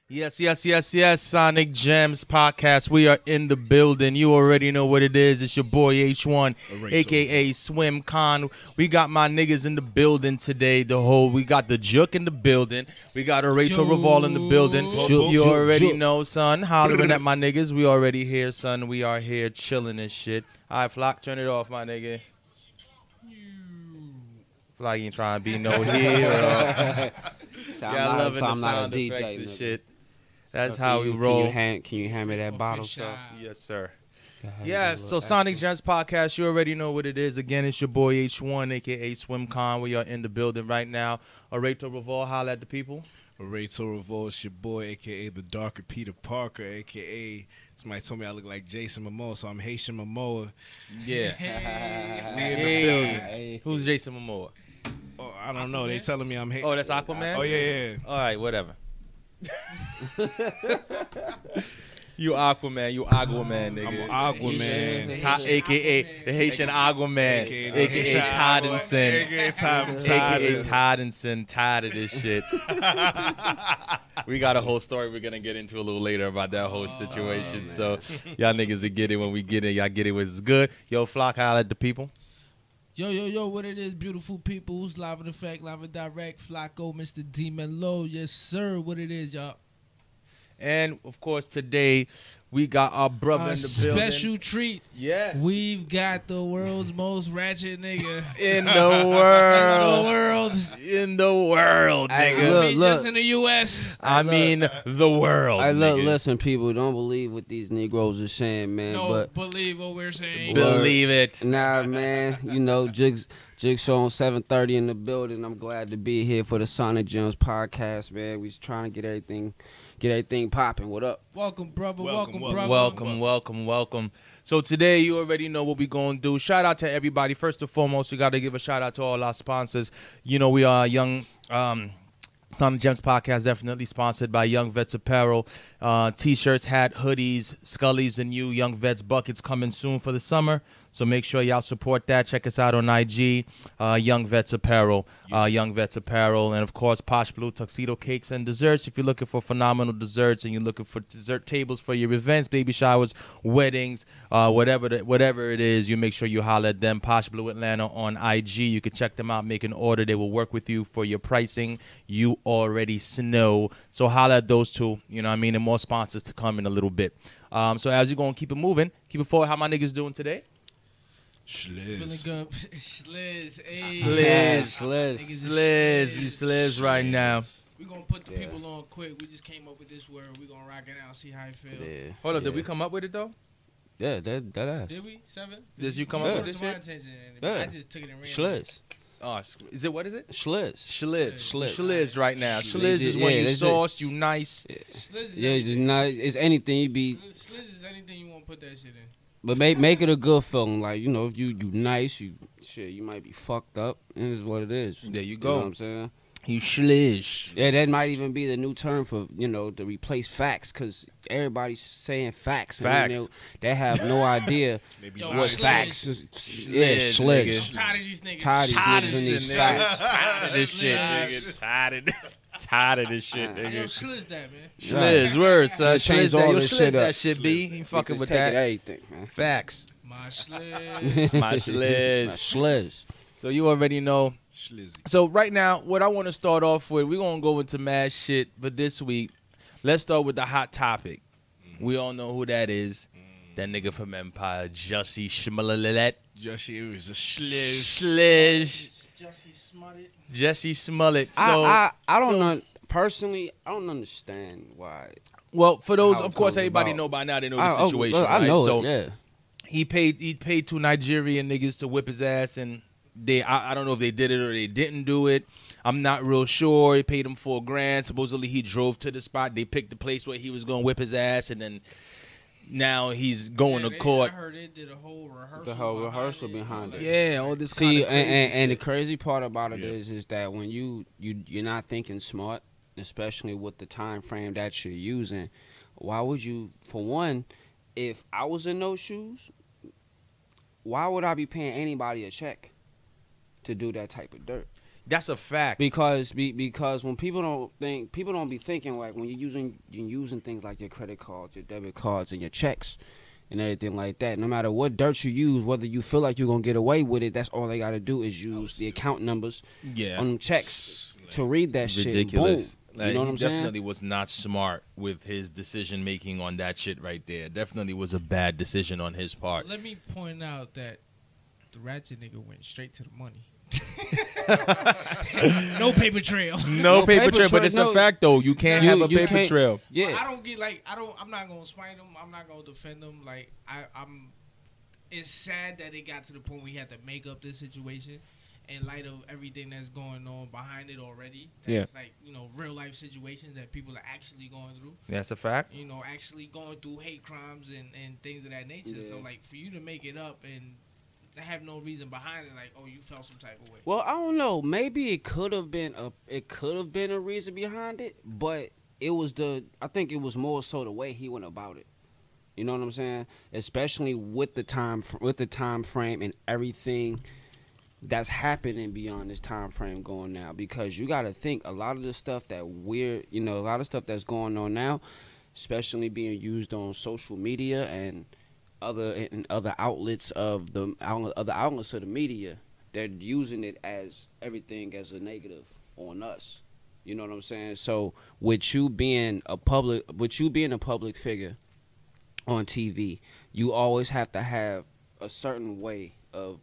Yes, yes, yes, yes. Sonik Gemz podcast. We are in the building. You already know what it is. It's your boy H1, aka Swim Con. We got my niggas in the building today. We got the JUK in the building. We got Areito Revol in the building. You already know, son. Hollering at my niggas. We already here, son. We are here chilling and shit. All right, Flock, turn it off, my nigga. Flock ain't trying to be no hero. Y'all loving the sound effects and shit. That's how we roll. Can you hand me that bottle, sir? Yes, sir. Yeah, so Sonik Gemz podcast, you already know what it is. Again, it's your boy H1, a.k.a. SwimCon. We are in the building right now. Areito Revol, holla at the people. Areito Revol, it's your boy, a.k.a. the darker Peter Parker, a.k.a. somebody told me I look like Jason Momoa, so I'm Haitian Momoa. Yeah. We in the building. Hey. Who's Jason Momoa? Oh, I don't know. They telling me I'm Haitian. Oh, that's Aquaman? Oh, yeah. All right, whatever. You Aquaman, nigga. I'm Aquaman. A.K.A. the Haitian Aquaman. A.K.A. Toddenson. A.K.A. Toddenson. Tired of this shit. We got a whole story we're going to get into a little later about that whole situation. So y'all niggas will get it when we get it. Y'all get it when it's good. Yo, Flock, holla at the people. Yo, what it is, beautiful people. Who's live in effect, live and direct, Flacco, Mr.Dimelo. Yes, sir, what it is, y'all. And, of course, today we got our brother in the building. Special treat. Yes. We've got the world's most ratchet nigga. In the world. In the world, nigga. Look, just in the U.S. I mean, the world, nigga. Listen, people, don't believe what these Negroes are saying, man. No, believe what we're saying. Believe it. Nah, man. You know, Jig Show on 7:30 in the building. I'm glad to be here for the Sonik Gemz podcast, man. We was trying to get everything popping. What up? Welcome, brother. Welcome, brother. Welcome. So today, you already know what we going to do. Shout out to everybody. First and foremost, we got to give a shout out to all our sponsors. You know, we are young. Sonik Gemz podcast definitely sponsored by Young Vets Apparel. T-shirts, hat, hoodies, Scullies, and Young Vets buckets coming soon for the summer. So make sure y'all support that. Check us out on IG, Young Vets Apparel, Young Vets Apparel, and of course Posh Blue Tuxedo Cakes and Desserts. If you're looking for phenomenal desserts and you're looking for dessert tables for your events, baby showers, weddings, whatever it is, you make sure you holler at them. Posh Blue Atlanta on IG. You can check them out, make an order. They will work with you for your pricing. You already know. So holler at those two. You know what I mean? And more sponsors to come in a little bit. So as you're going to keep it moving, keep it forward. How my niggas doing today? Feeling good. Shlizzed. We Shlizzed right now. We gonna put the people on quick. We just came up with this word. We gonna rock it out, see how it feel. Yeah. Hold up, did we come up with it though? Yeah, that ass. Did we? 7? Did you come up with this to my shit? attention. Yeah. I just took it and ran. Shlizzed. Oh, is it, what is it? Shlizzed Right now. Shlizzed. Shlizzed is when you that's sauce, you nice. Yeah, it's not. It's anything you be. Shlizzed is anything you want to put that shit in. But make it a good feeling. Like, you know, if you nice, you might be fucked up. It is what it is. There you You go. know what I'm saying? You Shlizzed. Yeah, that might even be the new term for, you know, to replace facts, because everybody's saying facts. And they have no idea what facts is. Yeah, Shlizzed. I'm tired of these niggas. Tired of these facts. Tired of this shit, nigga. Tired of this shit, Yo, nigga. Shlizzed that, man. Shlizzed, word, son. Change Shlizzed all that. this Yo, shit Shlizzed up. that shit, B. He fucking with taking that. everything, man. Facts. My Shlizzed. My Shlizzed. Shlizzed. So you already know. So right now, what I want to start off with, we're going to go into mad shit, but this week, let's start with the hot topic. We all know who that is. That nigga from Empire, Jussie Smollett. Jussie was a Shliz. Jussie Smollett. So, I don't know. Personally, I don't understand why. Well, for those, How it of course, comes everybody about. know by now, they know the situation, I right? know So it, yeah. he paid 2 Nigerian niggas to whip his ass, and I don't know if they did it or they didn't do it. I'm not real sure. He paid him $4,000. Supposedly he drove to the spot. They picked the place where he was going to whip his ass, and then now he's going to court. I heard they did a whole rehearsal. The whole rehearsal behind it. Yeah, all this See, kind of and the crazy part about it is that when you're not thinking smart, especially with the time frame that you're using, why would you? For one, if I was in those shoes, why would I be paying anybody a check to do that type of dirt? That's a fact. Because when people don't be thinking like when you're using things like your credit cards, your debit cards, and your checks and everything like that. No matter what dirt you use, whether you feel like you're gonna get away with it, that's all they gotta do is use the account numbers on them checks to read that ridiculous. shit. Boom. Like, You know what I'm saying? Definitely was not smart with his decision making on that shit right there. Definitely was a bad decision on his part. Let me point out that the ratchet nigga went straight to the money. No paper trail. No paper trail, but it's a fact though. You can't have a paper trail. Yeah, I don't get I'm not gonna spite him. I'm not gonna defend him. Like I'm. It's sad that it got to the point where he had to make up this situation in light of everything that's going on behind it already. That's like real life situations that people are actually going through. That's a fact. Actually going through hate crimes and things of that nature. Yeah. So like for you to make it up and have no reason behind it, like, oh, you felt some type of way. Well, I don't know. Maybe it could have been a reason behind it, but I think it was more so the way he went about it. You know what I'm saying? Especially with the time frame and everything that's happening beyond this time frame going now, because you got to think a lot of the stuff that a lot of stuff that's going on now, especially being used on social media and other outlets of the media, they're using it as everything as a negative on us. You know what I'm saying? So with you being a public figure on TV, you always have to have a certain way of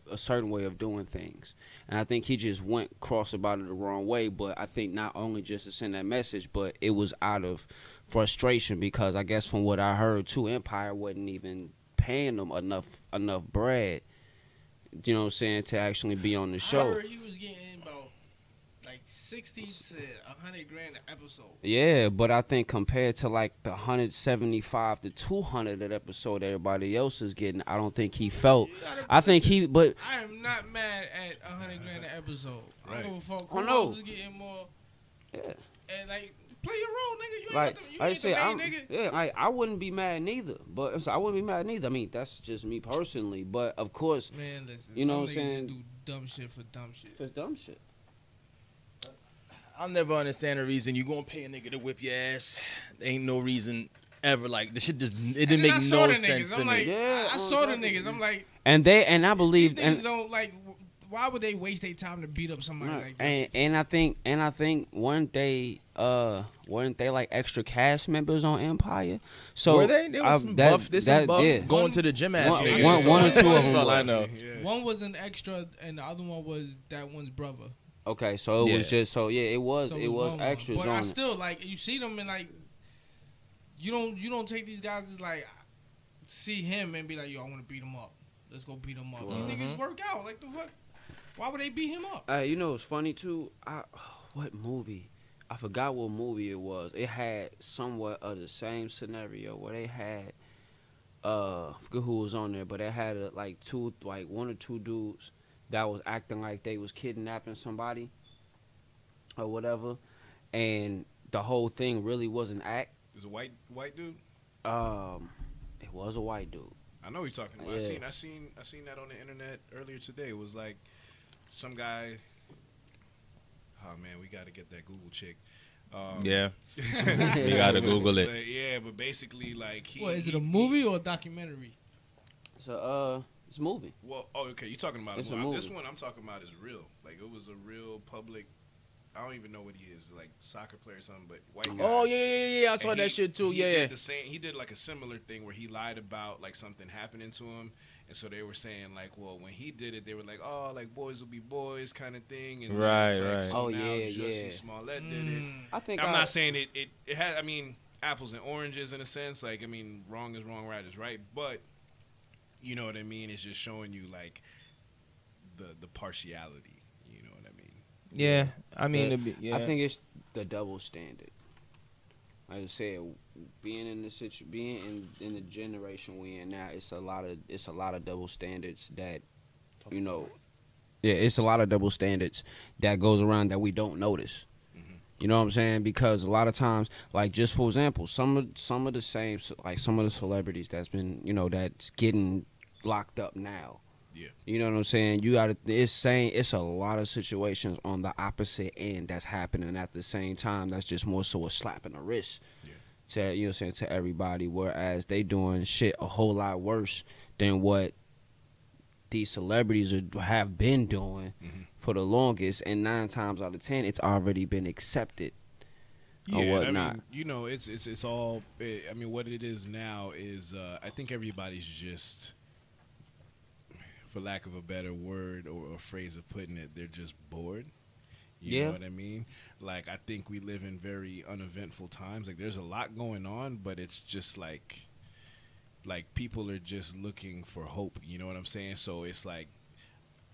doing things. And I think he just went cross about it the wrong way. But I think not only just to send that message, but it was out of frustration, because I guess from what I heard too, Empire wasn't even paying them enough bread, you know what I'm saying, to actually be on the show. I heard he was getting about like 60 to 100 grand an episode. Yeah, but I think compared to like the 175 to 200 that episode everybody else is getting, I don't think he felt. I am not mad at 100 grand an episode. Right. I don't give a fuck who else is getting more. Yeah. And like, play your role, nigga. You ain't Like, got the main nigga. Yeah, I wouldn't be mad neither. But I wouldn't be mad neither. I mean, that's just me personally. But of course, Man, listen, you know some what I'm niggas saying? just do dumb shit for dumb shit. It's dumb shit. I'll never understand the reason you gonna pay a nigga to whip your ass. There ain't no reason ever. Like, the shit just, it didn't make no sense to I'm like, me. Yeah, I saw the niggas. I'm like, I believe, these niggas don't like. Why would they waste their time to beat up somebody like this? and I think weren't they like extra cast members on Empire? So Were they? There was some buff. There's some buff going to the gym ass niggas. One or two of them. That's all I know. Yeah. One was an extra, and the other one was that one's brother. Okay, so it was just it was one extras But on I it. still like you see them and like you don't take these guys as like see him and be like, yo, I want to beat him up. Let's go beat him up. These niggas work out. Like the fuck. Why would they beat him up? You know what's funny too? What movie? I forgot what movie it was. It had somewhat of the same scenario where they had I forget who was on there, but they had one or two dudes that was acting like they was kidnapping somebody or whatever, and the whole thing really was an act. Is a white dude? It was a white dude. I know what you're talking about. Yeah. I seen that on the internet earlier today. It was like some guy. Oh man, we got to get that Google chick. Yeah, you gotta Google it. But, yeah, but basically, like, Is it a movie or a documentary? So it's a movie. Well, okay, you talking about It's a a movie. movie. This one I'm talking about is real. Like, it was a real public. I don't even know what he is, like soccer player or something, but white guy. Oh yeah. I saw And that shit too. He Yeah. did the same. He did like a similar thing where he lied about like something happening to him, and so they were saying like, well, when he did it, they were like, oh, like boys will be boys kind of thing. And Right, it's like, right. So Oh, now yeah, Jussie yeah. Smollett did it. I think I'm not saying it had. I mean, apples and oranges in a sense. Like, I mean, wrong is wrong, right is right. But you know what I mean. It's just showing you like the partiality. You know what I mean. Yeah, I mean, I think it's the double standard. Like I said, being in the generation we in now, it's a lot of double standards that, you know, it's a lot of double standards that goes around that we don't notice. You know what I'm saying? Because a lot of times, like just for example, some of the celebrities that's been, you know, that's getting locked up now. Yeah. You know what I'm saying? You got to. It's a lot of situations on the opposite end that's happening at the same time. That's just more so a slap in the wrist. Yeah. To, you know what I'm saying, to everybody. Whereas they doing shit a whole lot worse than what these celebrities have been doing for the longest. And 9 times out of 10, it's already been accepted. Or whatnot. I mean, you know, it's all. I mean, what it is now is, I think everybody's just, for lack of a better word or a phrase of putting it, they're just bored. You know what I mean? Like, I think we live in very uneventful times. Like, there's a lot going on, but it's just like people are just looking for hope. You know what I'm saying? So it's like,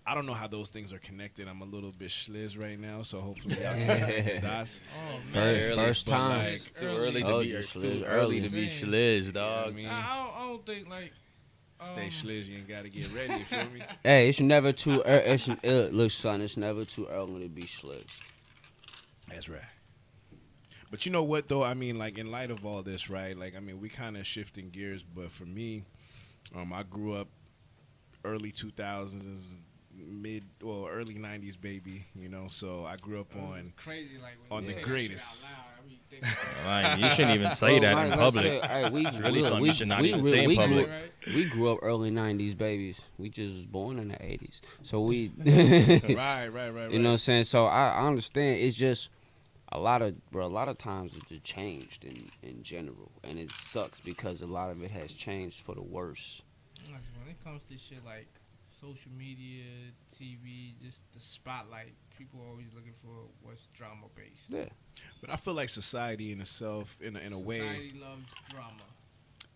I don't know how those things are connected. I'm a little bit Shlizzed right now, so hopefully y'all can connect the dots. Oh, man. First time. Like, it's too early to be Shlizzed. Shlizzed, dog. You know what I mean? I don't think like. Stay Shlizzed, you ain't got to get ready, you feel me? Hey, it's never too early. Look, son, it's never too early to be Shlizzed. That's right. But you know what, though? I mean, like, in light of all this, right? Like, I mean, we kind of shifting gears, but for me, I grew up early 2000s, early 90s, baby, you know? So I grew up on... It's crazy, like, when on you the say that greatest. shit out loud, I be thinking, You shouldn't even say that in public. Really something you should not even say in public. We grew up early 90s babies. We just was born in the 80s. So we... Right. You know what I'm saying? So I understand. It's just a lot of times it just changed in general. And it sucks because a lot of it has changed for the worse. when it comes to shit like social media, TV, just the spotlight, people are always looking for what's drama based. Yeah. But I feel like society in itself, in a way... Society loves drama.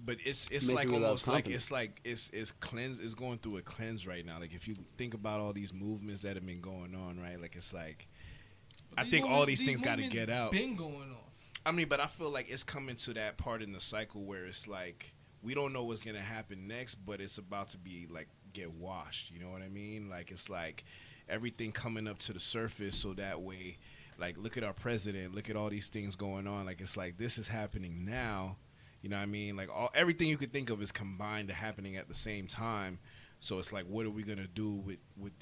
But it's Makes like you love almost like company. it's cleanse. It's going through a cleanse right now. Like, if you think about all these movements that have been going on, right? Like, it's like, I think all these things got to get out. Been going on. I mean, but I feel like it's coming to that part in the cycle where it's like, we don't know what's gonna happen next, but it's about to be like get washed. You know what I mean? Like, it's like everything coming up to the surface, so that way, like, look at our president, look at all these things going on. Like, it's like this is happening now. You know what I mean? Like, everything you could think of is combined to happening at the same time. So it's like, what are we gonna do with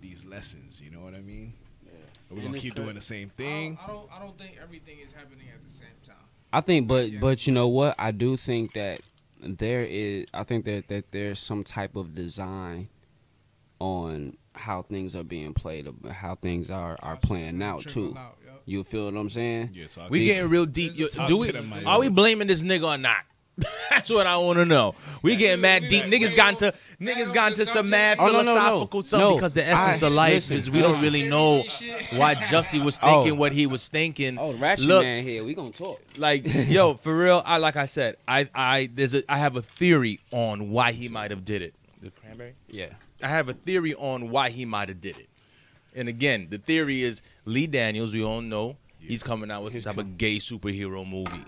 these lessons? You know what I mean? Yeah. Are we gonna keep doing the same thing? I don't think everything is happening at the same time. I think, but you know what? I do think that that there's some type of design on how things are being played, how things are playing out too. You feel what I'm saying? Yeah, We getting real deep. Are we blaming this nigga or not? That's what I want to know. We getting mad deep. Niggas got into some mad philosophical stuff because the essence of life is we don't really know why Jussie was thinking what he was thinking. Oh, Ratchet Man here. We gonna talk. Like, yo, for real. Like I said, I have a theory on why he might have did it. The cranberry? Yeah. I have a theory on why he might have did it. And again, the theory is Lee Daniels. We all know he's coming out with some type of gay superhero movie.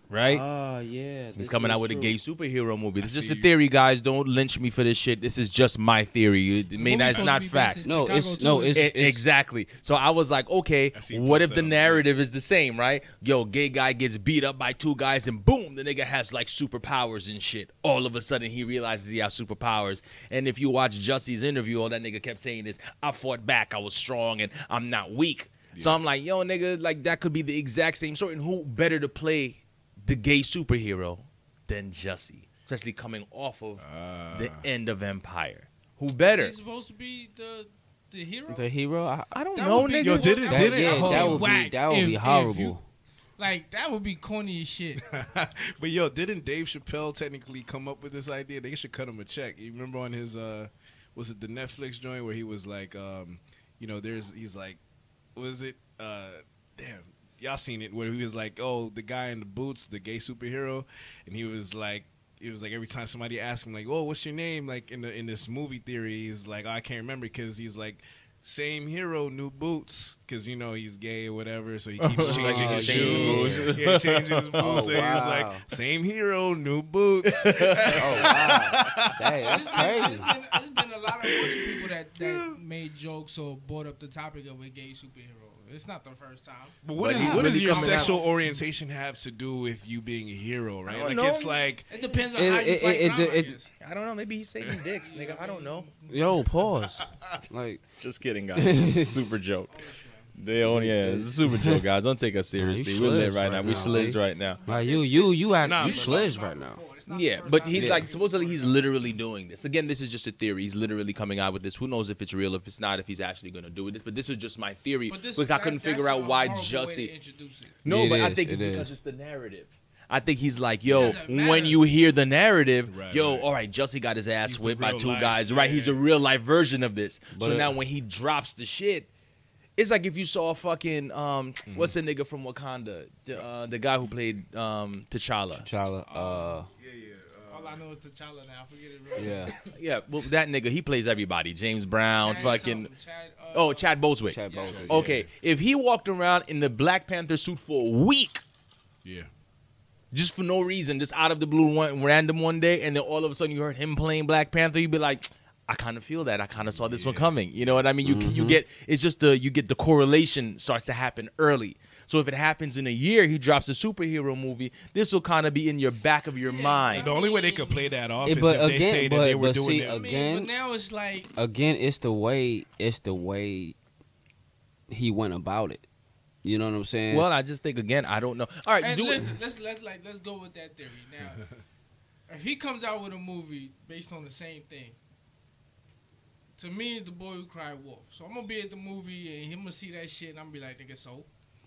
Right? Oh, yeah. He's coming out with a gay superhero movie. This is just a theory, guys. Don't lynch me for this shit. This is just my theory. I mean, that's not facts. It's exactly. So I was like, okay, what if the narrative is the same, right? Yo, gay guy gets beat up by 2 guys, and boom, the nigga has like superpowers and shit. All of a sudden, he realizes he has superpowers. And if you watch Jussie's interview, all that nigga kept saying is, I fought back, I was strong, and I'm not weak. Yeah. So I'm like, yo, nigga, like that could be the exact same story. And who better to play the gay superhero than Jussie, especially coming off of the end of Empire? Who better? Is he supposed to be the hero? The hero? I don't know, nigga. Yo, did it? That would be horrible. Like, that would be corny as shit. But yo, didn't Dave Chappelle technically come up with this idea? They should cut him a check. You remember on his was it the Netflix joint where he was like, you know, he's like, was it damn, y'all seen it, where he was like, oh, the guy in the boots, the gay superhero, and he was like every time somebody asked him like, oh, what's your name, like in this movie theory, he's like, oh, I can't remember, because he's like, same hero, new boots, because, you know, he's gay or whatever, so he keeps changing his shoes. Yeah, changing his boots. So he's like, same hero, new boots. Oh, wow. Dang, that's crazy. There's been a lot of people that made jokes or brought up the topic of a gay superhero. It's not the first time. But what does your sexual orientation have to do with you being a hero, right? Like it's like it depends on how you fight crime, I don't know. Maybe he's saving dicks, nigga. I don't know. Yo, pause. Like, just kidding, guys. Super joke. They only it's a super joke, guys. Don't take us seriously. We're lit right now. We Shlizzed right now. Like you Shlizzed right now. Yeah, but he's like supposedly he's literally doing this. Again, this is just a theory. He's literally coming out with this. Who knows if it's real, if it's not, if he's actually gonna do this. But this is just my theory because I couldn't figure out why Jussie. No, but I think it's because it's the narrative. I think he's like, yo, when you hear the narrative, all right, Jussie got his ass whipped by two guys, right? He's a real life version of this. So now when he drops the shit. It's like if you saw fucking what's the nigga from Wakanda, the guy who played T'Challa. All I know is T'Challa now. I forget it. Really. Yeah. Well, that nigga he plays everybody. James Brown, Chad Boswick. Chad Boswick. Okay, if he walked around in the Black Panther suit for a week, just for no reason, just out of the blue, random one day, and then all of a sudden you heard him playing Black Panther, you'd be like, I kind of feel that. I kind of saw this one coming. You know what I mean? You get it's just you get the correlation starts to happen early. So if it happens in a year, he drops a superhero movie. This will kind of be in your back of your mind. The only way they could play that off is if they say that they were doing it again. But now it's like it's the way he went about it. You know what I'm saying? Well, I just think again, I don't know. All right, let's go with that theory now. If he comes out with a movie based on the same thing. To me, it's The Boy Who Cried Wolf. So I'm going to be at the movie, and him going to see that shit, and I'm going to be like, nigga, so?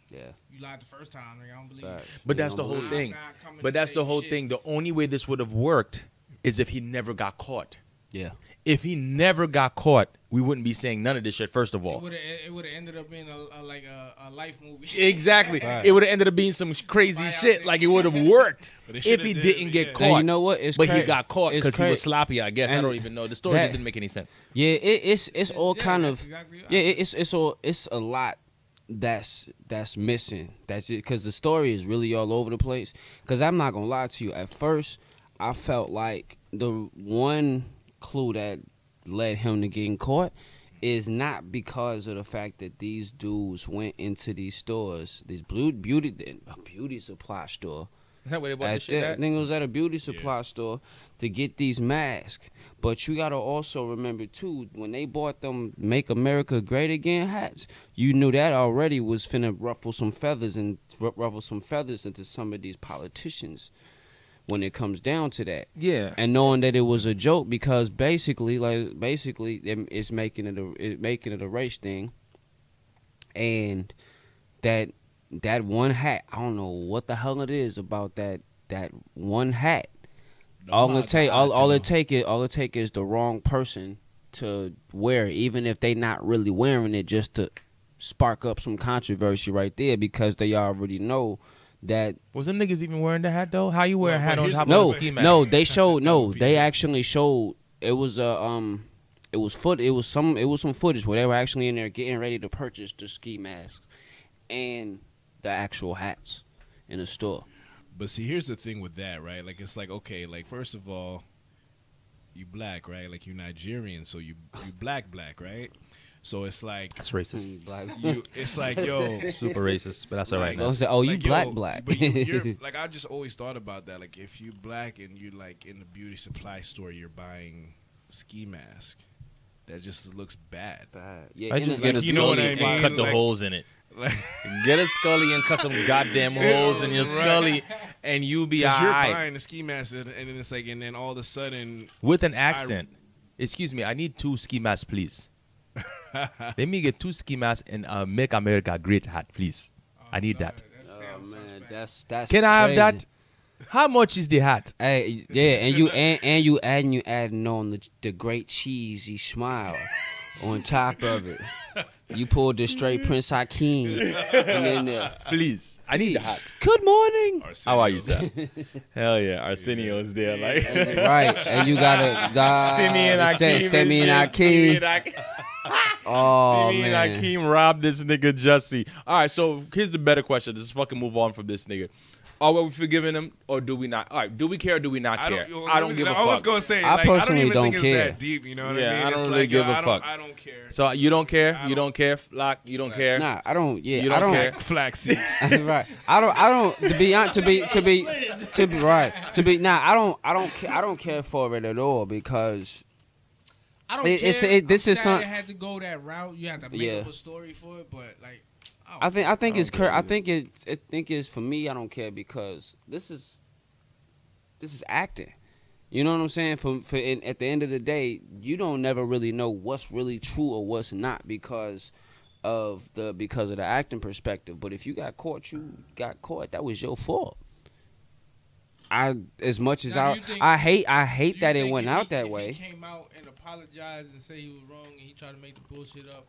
Yeah. You lied the first time, nigga. I don't believe it. But that's the whole thing. But that's the whole thing. The only way this would have worked is if he never got caught. Yeah. If he never got caught, we wouldn't be saying none of this shit, first of all. It would have ended up being a life movie. Exactly. Right. It would have ended up being some crazy shit. Like, it would have worked if he didn't get caught. And you know what? But he got caught because he was sloppy, I guess. I don't even know. The story just didn't make any sense. Yeah, it's all kind of... Exactly right. Yeah, it's a lot that's missing. That's it. Because the story is really all over the place. Because I'm not going to lie to you. At first, I felt like the one clue that led him to getting caught is not because of the fact that these dudes went into these stores, this beauty supply store. Is that where they bought the shit at? I think it was at a beauty supply store to get these masks. But you gotta also remember too, when they bought them "Make America Great Again" hats, you knew that already was finna ruffle some feathers into some of these politicians. When it comes down to that, and knowing that it was a joke because basically it's making it a race thing, and that one hat, I don't know what the hell it is about that one hat. All it take is the wrong person to wear it, even if they not really wearing it, just to spark up some controversy right there because they already know. That was them niggas even wearing the hat though? How you wear a hat on top of a ski mask? They actually showed it was some footage where they were actually in there getting ready to purchase the ski masks and the actual hats in the store. But see, here's the thing with that, right? Like it's like, okay, like first of all, you black, right? Like you Nigerian, so you black, right? So it's like that's racist. It's like yo, super racist, but that's all right. Like, oh, you like, black. But you're, like I just always thought about that. Like if you black and you like in the beauty supply store, you're buying a ski mask. That just looks bad. Yeah, I just get a Scully and cut the holes in it. Get a Scully and cut some goddamn holes in your Scully, and you be alright. You're buying a ski mask, and then it's like, and then all of a sudden with an accent. Excuse me, I need 2 ski masks, please. Let me get 2 ski masks and Make America Great hat, please. I need that. Oh man, that's Can I have that? How much is the hat? Hey, yeah, and you adding on the great cheesy smile on top of it. You pulled the straight Prince Hakeem, and then please, I need the hat. Good morning. Arsenio. How are you, sir? Hell yeah, Arsenio's there, like right, and you gotta Simeon Hakeem. Oh Simeon man, Hakeem robbed this nigga Jussie. All right, so here's the better question. Let's fucking move on from this nigga. Are we forgiving them or do we not? All right, do we care or do we not care? I don't give a fuck. I was gonna say, I like, I don't personally even don't think care. it's that deep. You know what I Yeah, mean? I don't It's really like, give a I fuck. I don't care. So you don't care? You don't care, Flock? You don't care? Nah, I don't. Yeah, You don't I don't care? Flax seeds. right. I don't. To be honest, to be right. To be nah. I don't care for it at all because I don't It- care. it's- this I'm is sad some- it had to go that route. You have to make Yeah. up a story for it, but like, I think it's care I think it's for me. I don't care because this is acting. You know what I'm saying? At the end of the day, you don't never really know what's really true or what's not because of the acting perspective. But if you got caught, you got caught. That was your fault. As much as Now, do you think- I hate Do that you it think went if out he- that if way. He came out and apologized and say he was wrong and he tried to make the bullshit up.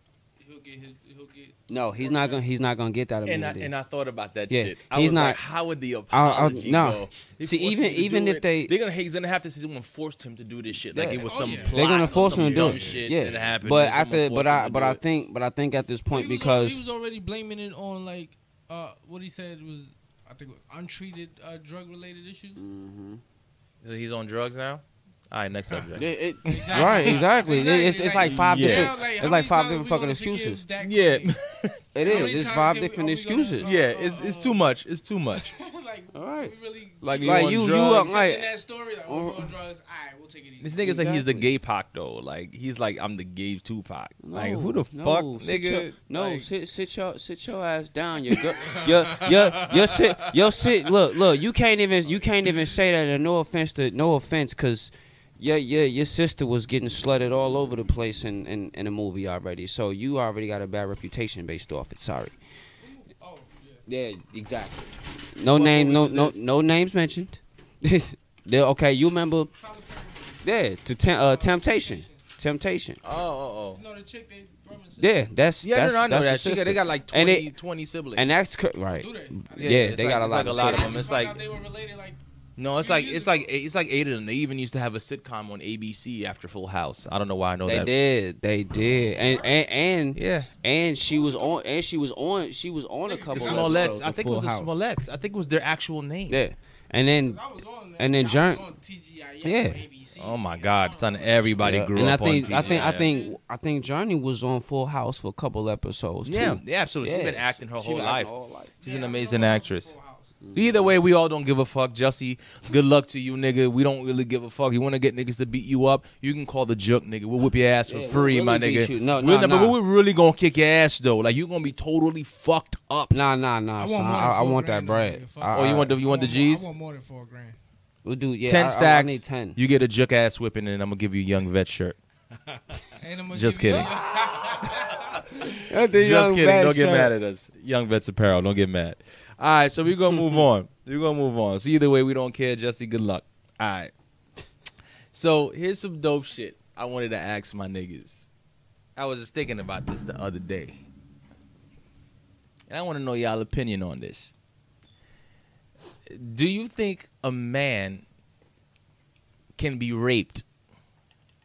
He'll get. No, he's not gonna get that immunity. And I thought about that Yeah, shit. I he's was not- like, how would the apology no. go? He See, forced him to even do if it. he's gonna have to see someone forced him to do this shit. Like Yeah. it was Oh, some yeah. plot They're gonna or force some him to do dumb it. shit Yeah, that happened. but and someone forced him to do it. I think at this point He because was already blaming it on like what he said was I think untreated drug related issues. He's on drugs now. All right, next subject. Exactly. right, exactly. It's like five Yeah. different. How It's many like five times different we fucking gonna forgive excuses. Dak Yeah. Kane? It How is. many It's times five can we- different are we gonna- excuses. Yeah, it's too much. It's too much. Like, All right. we really Like Like on you drugs. like accepting that story. Like, oh, we're on drugs. All right, we'll take it easy. This nigga's like he's the Exactly. gay Pac though. Like he's like I'm the gay Tupac. Like who the No, fuck, sit nigga? your- Like, sit your ass down. Your sit. Look. You can't even say that. And no offense, cause your sister was getting slutted all over the place in a movie already. So you already got a bad reputation based off it. Sorry. Oh, yeah. Yeah, exactly. No names mentioned. Okay, you remember? Yeah, Temptation. oh. You know the chick they Brumman said? Yeah, that's Yeah, that's, I know that's that. the They sister. got like And 20 siblings. And that's right. Do they? Yeah, it's they like- got a it's lot like of a lot of shit. them. It's I just found like out they were related. Like, no, it's like it's like 8 of them. They even used to have a sitcom on ABC after Full House. I don't know why I know that. They did, and Yeah. and she was on a couple. The of Smollets. episodes I of think it was Full the House. Smollets. I think it was their actual name. Yeah, and then I was on that. And then I Jern- was on TGIF Yeah. on ABC. Oh my God, son! Everybody yeah, grew and up on TV. I think Johnny was on Full House for a couple episodes too. Yeah, absolutely. She's been acting her whole been life. acting her whole life. She's Yeah, an I amazing know her actress. from Full House. Either way, we all don't give a fuck. Jussie, good luck to you, nigga. We don't really give a fuck. You want to get niggas to beat you up, you can call the JUK, nigga. We'll whip your ass for Yeah, free, we'll my really nigga. beat you. No, But nah. we're really gonna kick your ass though. Like you gonna be totally fucked up. Nah, I son. want more than I 4 want that grand, though, bread. nigga. Fuck Oh, you want the I want G's? I want more than $4 grand. We'll do 10 stacks. I need 10. You get a JUK ass whipping, and I'm gonna give you a Young Vet shirt. And I'm gonna Just give you- kidding. Just kidding. Don't get mad at us. Young Vets Apparel. Don't get mad. All right, so we're going to move on. So either way, we don't care. Jussie, good luck. All right. So here's some dope shit I wanted to ask my niggas. I was just thinking about this the other day. And I want to know y'all opinion on this. Do you think a man can be raped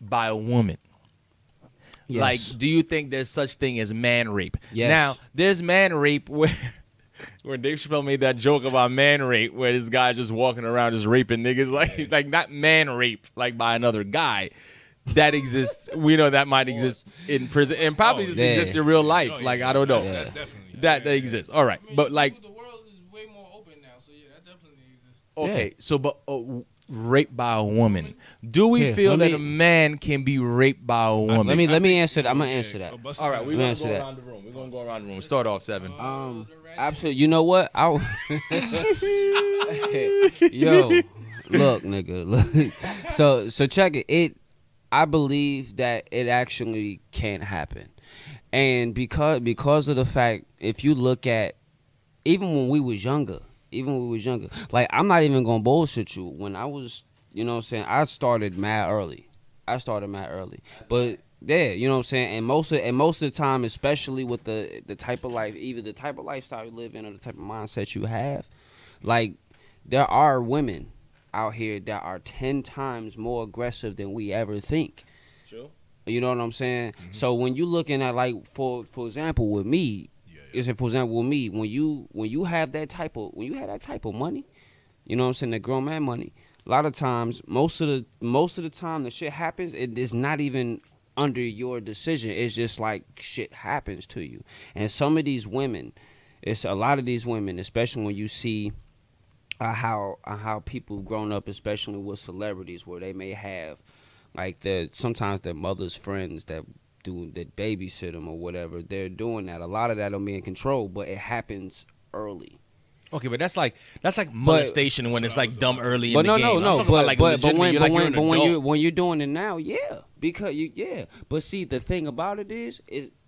by a woman? Yes. Like, do you think there's such thing as man rape? Yes. Now, there's man rape where Dave Chappelle made that joke about man rape, where this guy just walking around just raping niggas, like not man rape, like by another guy. That exists. We know that might exist in prison, and probably just yeah. exists in real life. Oh, yeah. Like I don't know. That's definitely That exists. All right, I mean, but like, the world is way more open now, so yeah, that definitely exists. okay, so but rape by a woman. Do we Here, feel let that me- a man can be raped by a woman? Let me answer that. I'm gonna answer that. All right, we're Let me gonna answer go that. around the room. We're gonna go around the room. Start off 7. Absolutely. You know what? Yo, look, nigga. Look. So check it. I believe that it actually can't happen, and because of the fact, if you look at even when we was younger, like I'm not even gonna bullshit you. When I was, you know what I'm saying, I started mad early. But yeah, you know what I'm saying, and most of the time, especially with the type of life, either the type of lifestyle you live in or the type of mindset you have, like there are women out here that are 10 times more aggressive than we ever think. Sure. You know what I'm saying? So when you looking at, like, for example, with me, is, for example, with me, when you have that type of money, you know what I'm saying, that grown man money. A lot of times, most of the time, the shit happens. It is not even under your decision. It's just like shit happens to you. And some of these women, it's a lot of these women, especially when you see how people grown up, especially with celebrities, where they may have like sometimes their mother's friends that babysit them or whatever. They're doing that. A lot of that don't be in control, but it happens early. Okay, but that's like molestation when it's like dumb early in the game. No. But when you're doing it now, yeah, because But see, the thing about it is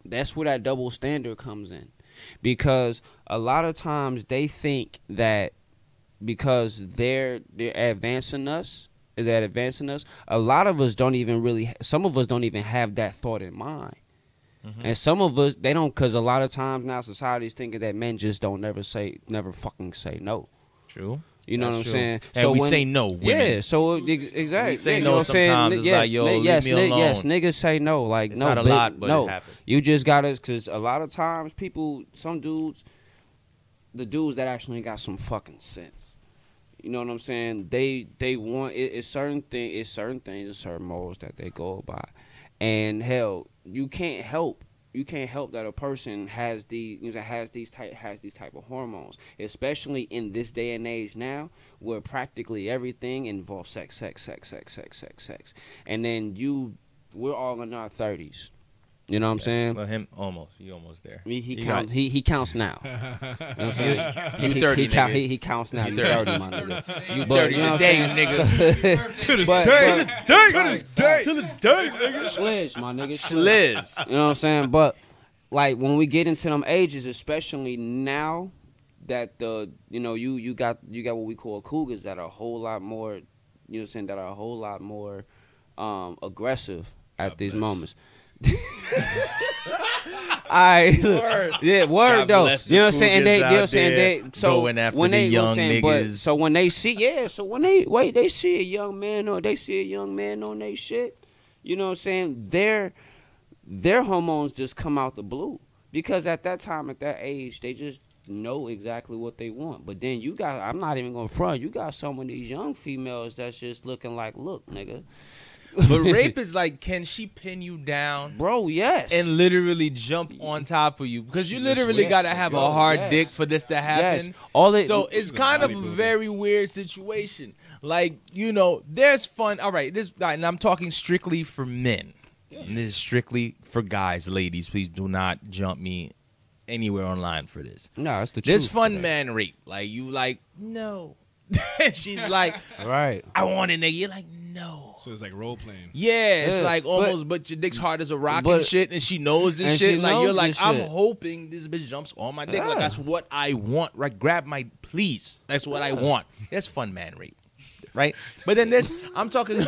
that's where that double standard comes in, because a lot of times they think that because they're advancing us. A lot of us don't even really. Some of us don't even have that thought in mind. Mm-hmm. And some of us, they don't, because a lot of times now society's thinking that men just don't never fucking say no. True. You know what I'm saying? And so we say no. Women. Yeah. So exactly. We say no sometimes. It's like, yo, leave me alone. Yes, niggas say no. Like it's no, not a lot, but no. it happens. You just gotta, because a lot of times some dudes, the dudes that actually got some fucking sense. You know what I'm saying? They want it's certain things, and certain morals that they go by, and hell, you can't help that a person has these type of hormones, especially in this day and age now, where practically everything involves sex, and then we're all in our 30s. You know what I'm saying? Well, him almost. He almost there. He counts now. You know what I'm saying? You 30, he counts now. You 30, my nigga. You 30 today, nigga. To this day. To this day, nigga. Shlizzed, my nigga. Shlizzed. You know what I'm saying? But like when we get into them ages, especially now that you got what we call cougars that are a whole lot more, you know what I'm saying, that are a whole lot more aggressive at these moments. Word though. You know what I'm saying? And so when they see a young man or they see a young man on they shit, you know what I'm saying? Their hormones just come out the blue, because at that time, at that age, they just know exactly what they want. But then I'm not even gonna front, you got some of these young females that's just looking like, look, nigga. But rape is like, can she pin you down, bro? Yes, and literally jump on top of you, because you literally gotta have a hard dick for this to happen. Yes. So it's kind of a very weird situation. Like, there's fun. All right, and I'm talking strictly for men. And this is strictly for guys. Ladies, please do not jump me anywhere online for this. No, it's the truth. There's fun man rape. Like, you like, no. And she's like, right, I want it, nigga. You're like, no. So it's like role playing. Yeah, it's like almost, but your dick's hard as a rock and shit, and she knows this shit. Like, you're like, I'm hoping this bitch jumps on my dick. Like, that's what I want. Right? Grab my, please. That's what I want. That's fun man rape, right? But then I'm talking.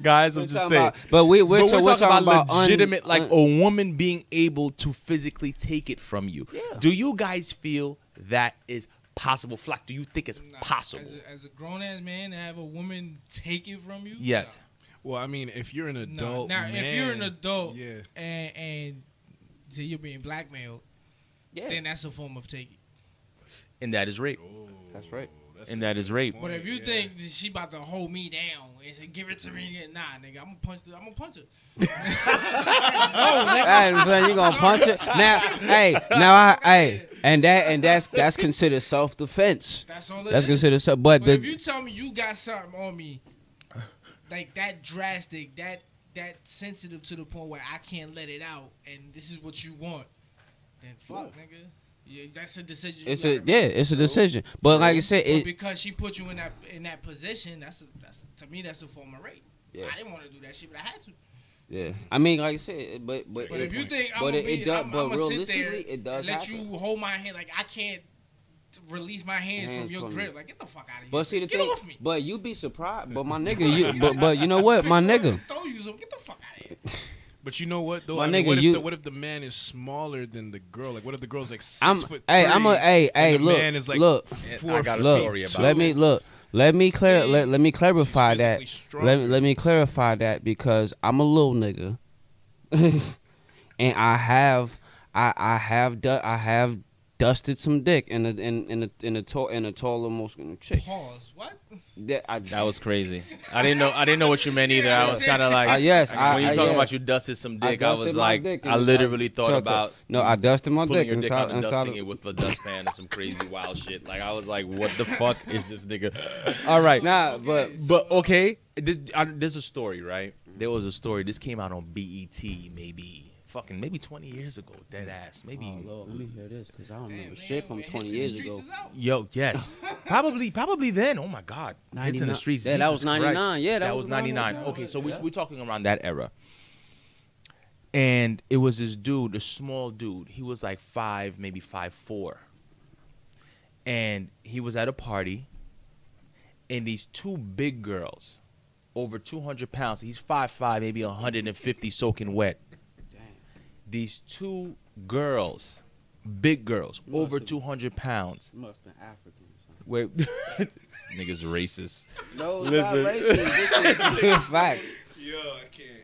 Guys, I'm just saying. We're talking about legitimate, like a woman being able to physically take it from you. Yeah. Do you guys feel that is possible? Flock, do you think it's possible? As a grown-ass man to have a woman take it from you? Yes. No. Well, I mean, if you're an adult man, if you're an adult and say you're being blackmailed, then that's a form of taking. And that is rape. Oh, that's right. And that is rape. But if you think she about to hold me down and say, give it to me, nah, nigga, I'm gonna punch her. No, nigga. You gonna punch her? And that's considered self-defense. That's all. That's considered self. But if you tell me you got something on me, like that drastic, that sensitive to the point where I can't let it out, and this is what you want, then fuck, nigga. Yeah, that's a decision. It's a decision. But like I said, because she put you in that position, that's to me that's a form of rape. Yeah. I didn't want to do that shit, but I had to. Yeah, I mean, like I said, but if you think I'm gonna sit there and let you hold my hand, like I can't release my hands from your grip, like get the fuck out of here. But see, get off me. But you be surprised. But my nigga, but you know what, my nigga, throw you some. Get the fuck out of here. But you know what though? My nigga, what if the man is smaller than the girl? Like, what if the girl's like 6'3"? Look, man is like look. 4 I got a story about Let me clarify that. Let me clarify that because I'm a little nigga, and I I have dusted some dick in a taller, muscular chick. Pause. What? That was crazy. I didn't know what you meant either. I was kind of like, when you talking about you dusted some dick, I was like, I literally thought about I dusted my pulling dick your dick out and inside dusting it with a dustpan and some crazy wild shit. Like I was like, what the fuck is this nigga? All right, but okay, there's a story, right? There was a story. This came out on BET maybe 20 years ago. Dead ass. Maybe. Oh Lord, let me hear this because I don't remember shit from 20 years ago. Yo, yes, probably then. Oh my God, it's in the streets. Yeah, that Jesus was 99. Christ. Yeah, that was 99. Okay, so we're talking around that era. And it was this dude, a small dude. He was like 5, maybe 5'4". And he was at a party, and these two big girls, over 200 pounds. He's 5'5", maybe 150, soaking wet. These two girls, big girls, over 200 pounds. Must have been African or something. Wait, this nigga's racist. No, Listen. not racist. This is fact. Yo, I can't.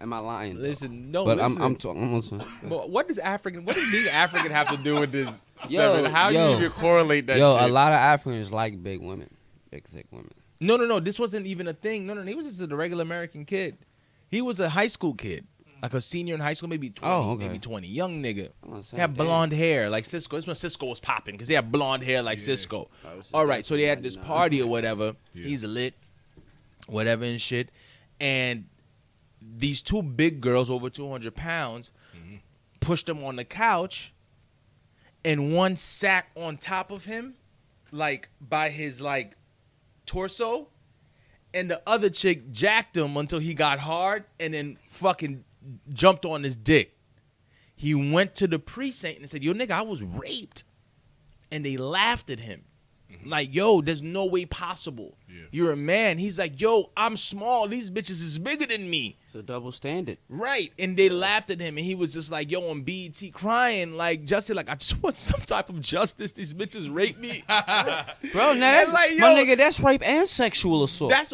Am I lying? Listen, no, but listen. I'm listening. But what does being African have to do with this? Yo, How do you even correlate that Yo, shit? a lot of Africans like big women. Big, thick women. No. This wasn't even a thing. No. He was just a regular American kid. He was a high school kid. Like a senior in high school, maybe 20, maybe 20. Young nigga. He had blonde hair like Cisco. This when Cisco was popping because he had blonde hair like Cisco. All right, so they had this party or whatever. Yeah. He's lit, whatever and shit. And these two big girls over 200 pounds pushed him on the couch, and one sat on top of him, like by his like torso, and the other chick jacked him until he got hard and then fucking jumped on his dick. He went to the precinct and said, yo, nigga, I was raped. And they laughed at him. Like, yo, there's no way possible. Yeah. You're a man. He's like, yo, I'm small. These bitches is bigger than me. It's a double standard. Right. And they laughed at him. And he was just like, yo, on BET crying. Like, Justin, like, I just want some type of justice. These bitches rape me. Bro, now that's, like, yo, my nigga, that's rape and sexual assault. That's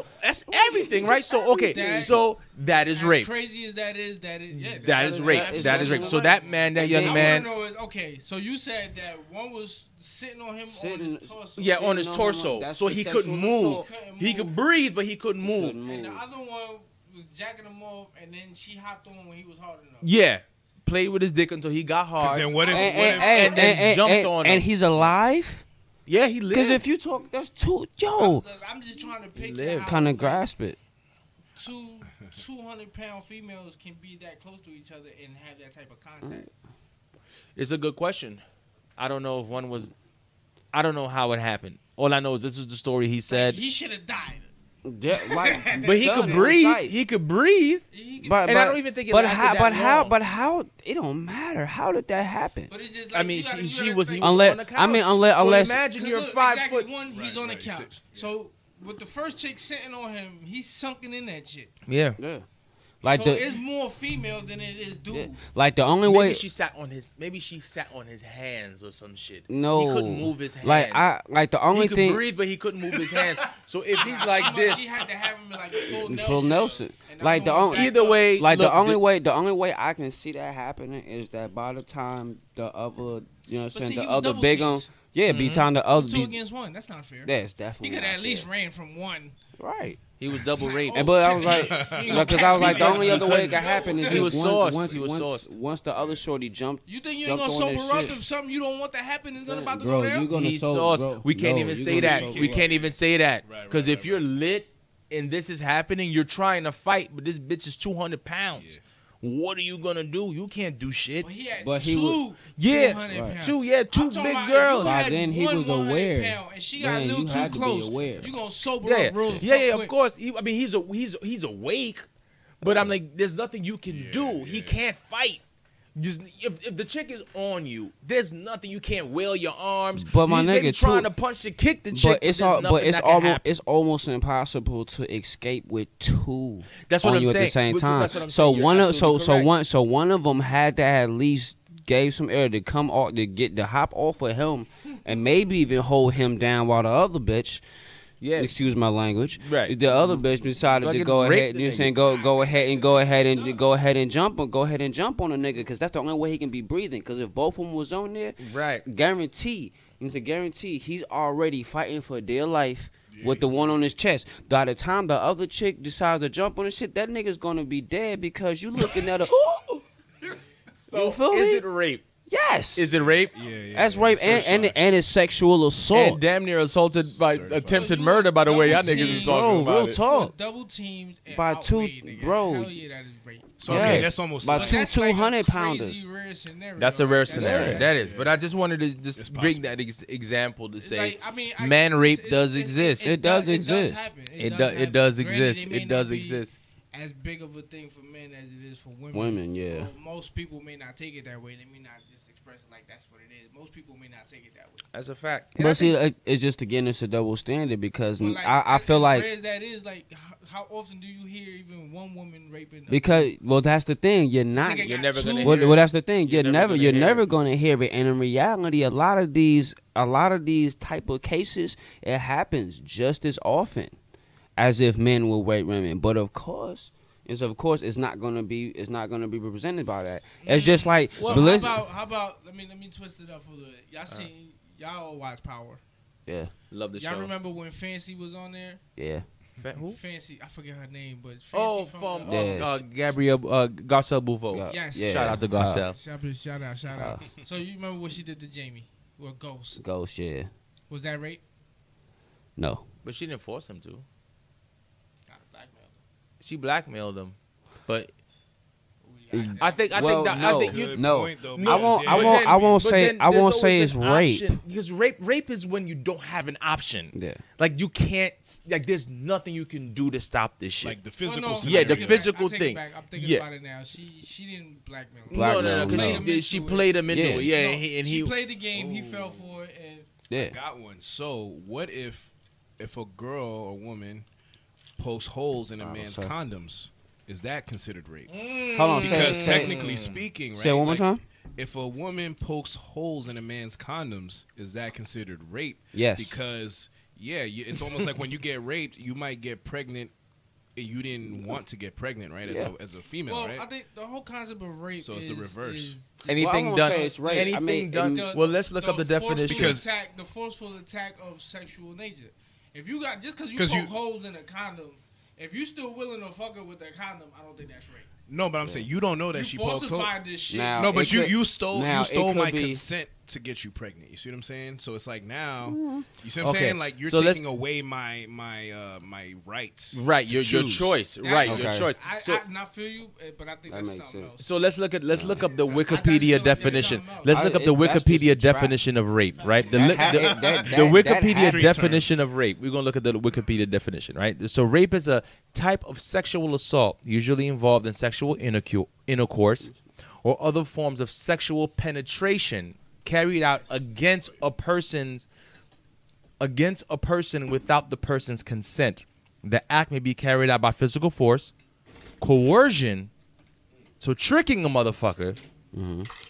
everything, right? So, okay. So, that is rape. As crazy as that is, that is rape. That is rape. So, that man, that young man. I want to know is, okay, so you said that one was sitting on him on his torso. Yeah, on his torso. So he couldn't move. He could breathe, but he couldn't move. And the other one was jacking him off, and then she hopped on when he was hard enough. Yeah. Played with his dick until he got hard. Then what if, and then jumped on him. And he's alive? Yeah, he lived. Because if you talk, that's two, yo. I'm just trying to picture how kind of grasp it. 200-pound females can be that close to each other and have that type of contact. It's a good question. I don't know if one was. I don't know how it happened. All I know is this is the story he said. Like, he should have died. Yeah, like, but he could breathe. He could breathe. But I don't even think it lasted that long. But how? It don't matter. How did that happen? But it's just like, I mean, he was on the couch. Unless imagine you're look, 5 exactly foot. One, he's on the couch. So with the first chick sitting on him, he's sunken in that shit. Yeah. Like so it's more female than it is dude. Yeah. Like the only way she sat on his hands or some shit. No, he couldn't move his hands. Like the only thing he could breathe, but he couldn't move his hands. So if he's like this, she had to have him like full Nelson. Like the only either way, like the only way I can see that happening is that by the time the other, you know, what I'm saying, the other big one, be time the other 2 against 1. That's not fair. That's definitely. He could at least ran from one. Right. He was double raped. But I was like, because I was like, the only other way it could happen is he was sauced. Once the other shorty jumped. You think you ain't gonna sober up if something you don't want to happen is gonna about to go down? He's sauced. We can't even say that. We can't even say that because if you're lit and this is happening, you're trying to fight, but this bitch is 200 pounds. Yeah. What are you gonna do? You can't do shit. But he was 200 pounds. Two big girls. By then he was aware. And she got a little too close. You gonna sober up real quick. Yeah, of course. He's awake, but I'm like, there's nothing you can do. Yeah. He can't fight. Just if the chick is on you, there's nothing you can't wail your arms. But my nigga, trying to punch to kick the chick. It's almost impossible to escape with two. That's what on I'm you saying. At the same time. So one of them had to at least gave some air to come off to hop off of him and maybe even hold him down while the other bitch Yeah. Excuse my language. Right. The other bitch decided to Fucking go rape ahead. the You nigga. saying go ahead and jump on a nigga because that's the only way he can be breathing. Because if both of them was on there, Right. guarantee he's already fighting for dear life. With the one on his chest. By the time the other chick decides to jump on his shit, that nigga's gonna be dead because you looking at a. So You feel is me? it rape? Yes. Is it rape? Yeah. That's rape and it's sexual assault. And damn near assaulted by Certified. attempted Bro, you murder by the way y'all double niggas is team. talking Bro, about real it. talk. Double teamed and By two- outweighed, nigga. bro. Hell yeah, that is rape. So Yes. okay, that's almost By like, two That's like a 200-pounders. crazy rare scenario, That's a rare right? scenario. rare. That is. Yeah. But I just wanted to just It's bring possible. that example to It's say like, I mean, man rape it's- does it's- exist. It does exist. happen. It happen. does Granted, exist. it may It does not be exist. As big of a thing for men as it is for women. Women, yeah. Or most people may not take it that way. They may not just express it like that's what it is. Most people may not take it that way. That's a fact. But see, it's just again, it's a double standard because But like, I feel as like rare as that is, like, how often do you hear even one woman raping? because that's the thing. You're not. nigga You're got never gonna two- hear it. Well, that's the thing. You're never gonna hear gonna hear it. And in reality, a lot of these type of cases, it happens just as often as if men will rape women. But of course, it's not gonna be represented by that. It's just like So but listen- how about let me twist it up a little bit. Y'all all watch Power. yeah, Love the Y'all show. remember when Fancy was on there? yeah. Who? Fancy, I forget her name, but Fancy Oh, from from Yes. Gabrielle Garcelle Bouveau. Yeah. Yes. Yeah. Shout out to Garcelle. Shout out. So you remember what she did to Jamie? Well, Ghost. Ghost, yeah. Was that rape? No. But she didn't force him to. Gotta blackmail them. She blackmailed him. But We got I think Well, I no. think you good No. point, though, I because, won't- yeah, I won't- I won't but say- then I won't there's say always it's an rape. option, because rape is when you don't have an option. Yeah. Like you can't, like there's nothing you can do to stop this shit. like the Oh, physical. no, Yeah, I the take it physical back. I take thing. it back. I'm thinking Yeah. about it now. She didn't blackmail him. no, because No. she played him into Yeah. it. Yeah, No, and she he played the game. He fell for it, and Yeah. Got one. So what if a girl or woman pokes holes in a man's sorry. condoms? Is that considered rape? Hold on. Because say, technically speaking, right? say it one more time. If a woman pokes holes in a man's condoms, is that considered rape? Yes. Because it's almost like when you get raped, you might get pregnant. You didn't want to get pregnant, right? As a female, well, right? I think the whole concept of rape So it's the reverse. is just anything won't done. say it's rape. Anything I mean, done. the- Well, let's look up the definition. Because- the forceful attack of sexual nature. If you got just because you 'Cause poke you- holes in a condom, if you still willing to fuck her with that condom, I don't think that's rape. No, but I'm saying you don't know that You she poked holes. falsified this shit. Now- No, but It you could- you stole now, you it stole could my be- consent to get you pregnant. You see what I'm saying? So it's like now, you see what I'm Okay, saying? Like you're so let's- taking away my rights. Right, to your choose. choice. That- Right, your Okay. choice. So, I not feel you, but I think That that's makes something sense. else. so let's look up the I just feel Wikipedia like there's definition. something else. Let's look up the That's just Wikipedia a trap. definition of rape. Right, the That Wikipedia Street definition terms. of rape. We're gonna look at the Wikipedia definition. Right. So rape is a type of sexual assault usually involved in sexual intercourse or other forms of sexual penetration carried out against a person without the person's consent. The act may be carried out by physical force, coercion, so tricking a motherfucker,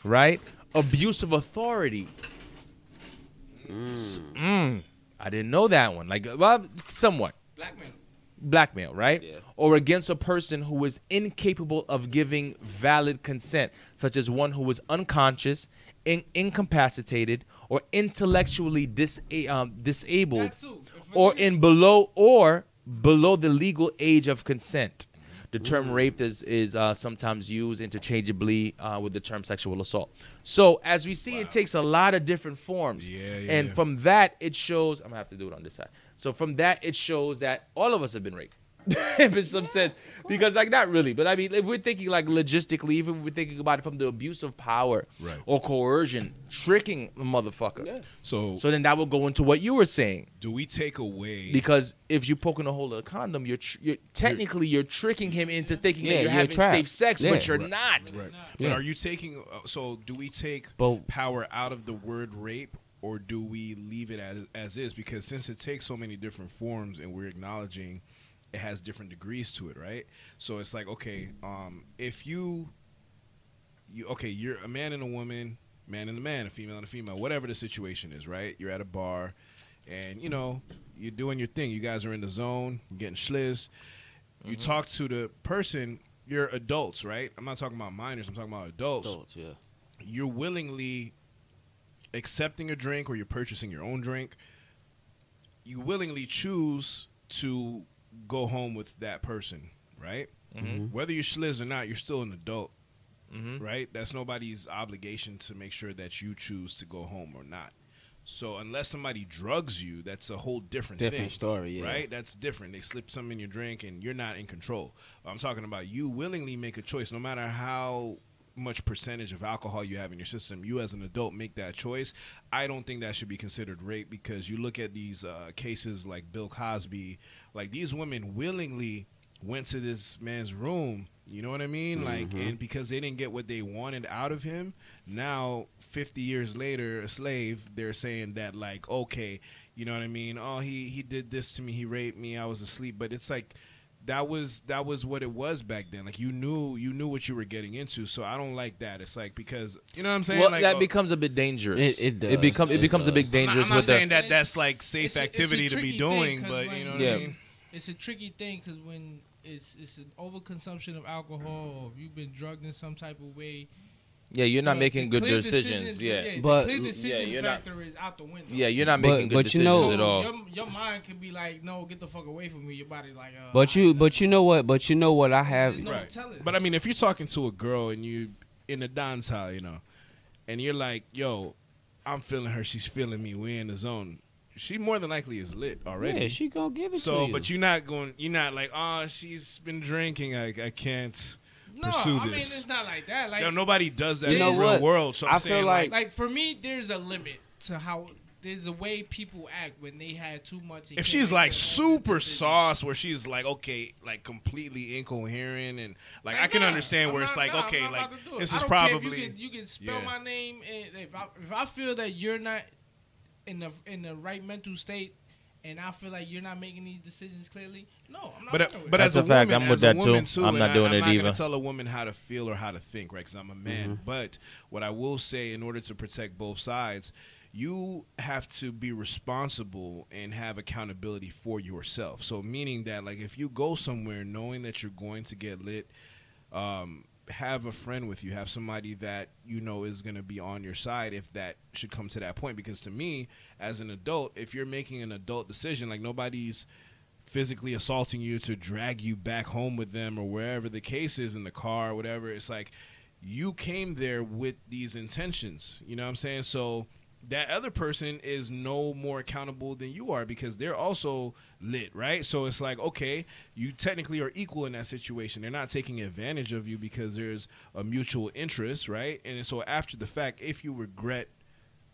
right? Abuse of authority. I didn't know that one. Like, well, somewhat. Blackmail, right? Yeah. Or against a person who is incapable of giving valid consent, such as one who is unconscious, incapacitated, or intellectually disabled, That too. If or it- in below the legal age of consent. The term rape is sometimes used interchangeably with the term sexual assault. So as we see, it takes a lot of different forms. Yeah, And yeah. from that, it shows. I'm gonna have to do it on this side. So from that, it shows that all of us have been raped. In some sense, because like not really, but I mean, if we're thinking like logistically, even if we're thinking about it from the abuse of power Right. or coercion, tricking the motherfucker. Yeah. So So then that will go into what you were saying. do we take away? Because if you're poking a hole in a condom, you're technically you're tricking him into thinking Yeah, that you're you're having trapped. safe sex, Yeah. but you're Right. not. Right. Yeah. But are you taking? So do we take But- power out of the word rape, or do we leave it as is? Because since it takes so many different forms, and we're acknowledging it has different degrees to it, right? So it's like, okay, if you're a man and a woman, man and a man, a female and a female, whatever the situation is, right? You're at a bar, and you you're doing your thing. You guys are in the zone. You're getting shlizzed. You talk to the person. You're adults, right? I'm not talking about minors. I'm talking about adults. Adults, yeah. You're willingly accepting a drink or you're purchasing your own drink. You willingly choose to go home with that person, right? Whether you're shlizzed or not, you're still an adult, right? That's nobody's obligation to make sure that you choose to go home or not. So unless somebody drugs you, that's a whole different thing, story, yeah. right? That's different. They slip something in your drink and you're not in control. I'm talking about you willingly make a choice, no matter how much percentage of alcohol you have in your system. You as an adult make that choice. I don't think that should be considered rape, because you look at these cases like Bill Cosby, like these women willingly went to this man's room, you know what I mean? Like, and because they didn't get what they wanted out of him, now 50 years later, a slave, they're saying that, like, okay, you know what I mean? Oh, he did this to me, he raped me, I was asleep. But it's like that was what it was back then. Like, you knew what you were getting into. So I don't like that. It's like, because you know what I'm saying? Well, like, that becomes a bit dangerous. It does. It becomes a bit dangerous. I'm not with saying the, that's like safe activity it's a to be tricky doing, thing, but 'cause you know when- what Yeah. I mean? It's a tricky thing because when it's an overconsumption of alcohol, or if you've been drugged in some type of way, yeah, you're not the making good clear decisions. Yeah, the But- clear decision you're not- factor is out the window. yeah, you're not making good but you decisions know- at all. Your mind can be like, no, get the fuck away from me. Your body's like, But you know what I have. There's no Right. telling. But I mean, if you're talking to a girl and you in the dance hall, you know, and you're like, yo, I'm feeling her, she's feeling me, we're in the zone. She more than likely is lit already. Yeah, she gonna give it So, to you. but you're not like, oh, she's been drinking, I can't no, pursue I mean, this. it's not like that. Like, No, nobody does that You in know the real what? world. So I'm I feel saying, like- for me, there's a limit to how. There's a way people act when they had too much. and if can't she's make like their own super decisions. sauce, where she's like, okay, like completely incoherent, and like I can nah, understand where I'm it's not- like, nah, okay, I'm not like about to do it. this I is don't care if probably you can spell yeah. my name, and if I feel that you're not in the right mental state, and I feel like you're not making these decisions clearly, no, I'm not. fucking with But it. as That's a a fact. woman, I'm with as a that woman too. I'm and not doing I'm it not either. gonna tell a woman how to feel or how to think, right? Because I'm a man. But what I will say, in order to protect both sides, you have to be responsible and have accountability for yourself. So meaning that, like, if you go somewhere knowing that you're going to get lit, have a friend with you, have somebody that you know is going to be on your side if that should come to that point. Because to me, as an adult, if you're making an adult decision, like, nobody's physically assaulting you to drag you back home with them or wherever the case is, in the car or whatever. It's like you came there with these intentions, you know what I'm saying? So that other person is no more accountable than you are, because they're also lit, right? So it's like, okay, you technically are equal in that situation. They're not taking advantage of you because there's a mutual interest, right? And so after the fact, if you regret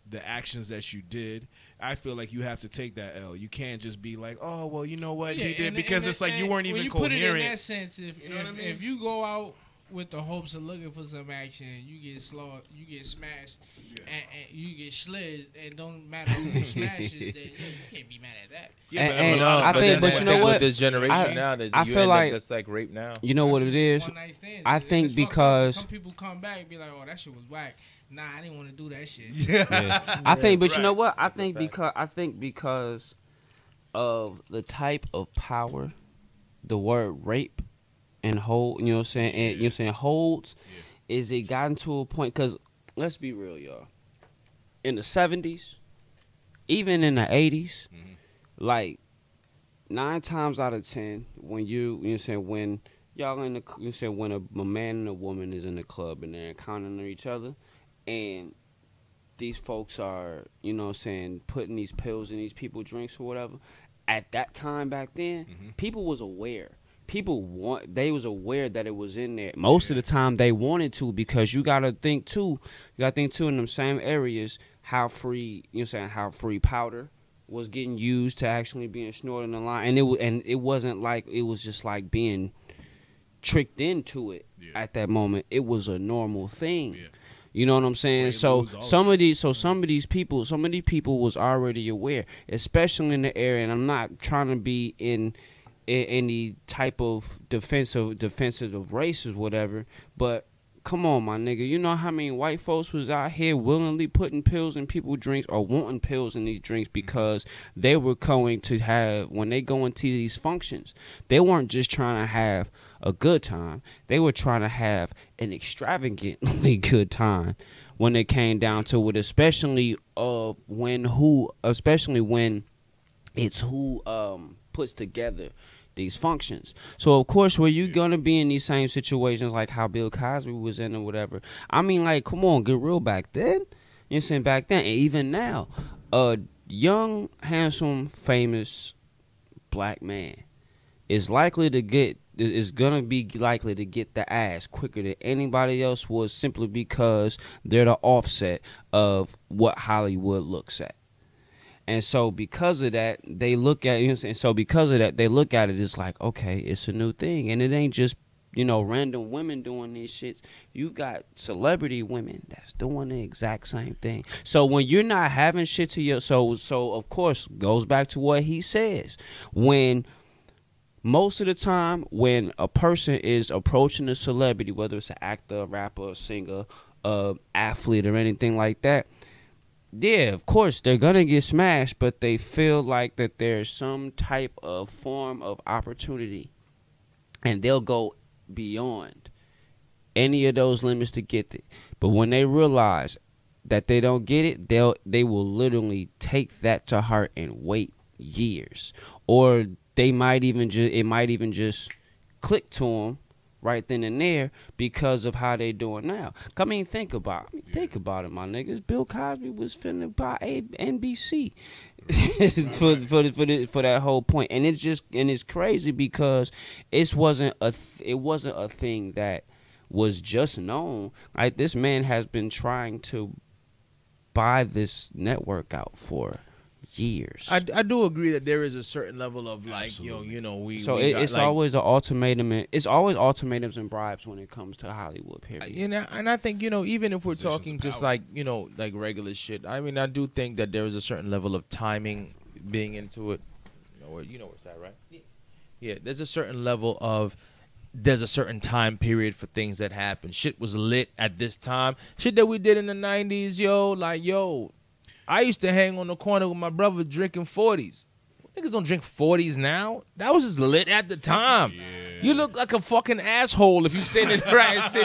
the actions that you did, I feel like you have to take that L. You can't just be like, oh, well, you know what, he did, because it's like you weren't even when you coherent. put it in that sense, if You know what I mean? if you go out with the hopes of looking for some action, you get slowed, you get smashed, and you get shlizzed, and don't matter who smashes, then you can't be mad at that. Yeah, but And a lot of I times think- that's but you what know what? With this generation I- now, there's, I you feel end like- up just like rape now. You know what it is? One night stands. I And think it's fucked up. because- some people come back and be like, "Oh, that shit was whack." Nah, I didn't want to do that shit. Yeah. I think, but you know Right. what? That's a fact. I think because of the type of power the word rape and hold, you know what I'm saying, and you know what I'm saying, holds, is it gotten to a point? Because let's be real, y'all. In the 70s, even in the 80s, like 9 times out of 10, when you know what I'm saying, when y'all in the, you know what I'm saying, when a man and a woman is in the club and they're encountering each other, and these folks are, you know what I'm saying, putting these pills in these people's drinks or whatever, at that time back then, people was aware. They was aware that it was in there. Most of the time they wanted to, because you gotta think too in them same areas how free, you know what I'm saying, how free powder was getting used to actually being snorted in the line. And it wasn't like it was just like being tricked into it at that moment. It was a normal thing. Yeah. You know what I'm saying? Right, So lose all some of these people was already aware, especially in the area. And I'm not trying to be in any type of defensive of races, whatever. But come on, my nigga. You know how many white folks was out here willingly putting pills in people's drinks or wanting pills in these drinks because they were going to have, when they go into these functions, they weren't just trying to have a good time. They were trying to have an extravagantly good time when it came down to it, especially when it's who puts together these functions. So of course, where you gonna be in these same situations like how Bill Cosby was in or whatever. I mean, like, come on, get real. Back then, you know what I'm saying, back then, and even now, a young, handsome, famous black man is gonna be likely to get the ass quicker than anybody else was, simply because they're the offset of what Hollywood looks at. And so because of that, they look at it, it's like, okay, it's a new thing. And it ain't just, random women doing these shits. You got celebrity women that's doing the exact same thing. So when you're not having shit to your, so of course, goes back to what he says. Most of the time, when a person is approaching a celebrity, whether it's an actor, a rapper, a singer, athlete, or anything like that, yeah, of course, they're going to get smashed, but they feel like that there's some type of form of opportunity, and they'll go beyond any of those limits to get it. But when they realize that they don't get it, they will literally take that to heart and wait years. Or it might even just click to them right then and there because of how they doing now. I mean, think about it, my niggas. Bill Cosby was finna buy NBC for that whole point, and it's crazy because it wasn't a thing that was just known. Like, this man has been trying to buy this network out for years. I do agree that there is a certain level of like, absolutely. it's always an ultimatum. It's always ultimatums and bribes when it comes to Hollywood. Period. And I think even if we're Positions talking of just power. like regular shit, I mean, I do think that there is a certain level of timing being into it. Where it's at, right? Yeah. There's a certain level of. There's a certain time period for things that happen. Shit was lit at this time. Shit that we did in the 90s, I used to hang on the corner with my brother drinking 40s. Niggas don't drink 40s now. That was just lit at the time. Yeah. You look like a fucking asshole if you sitting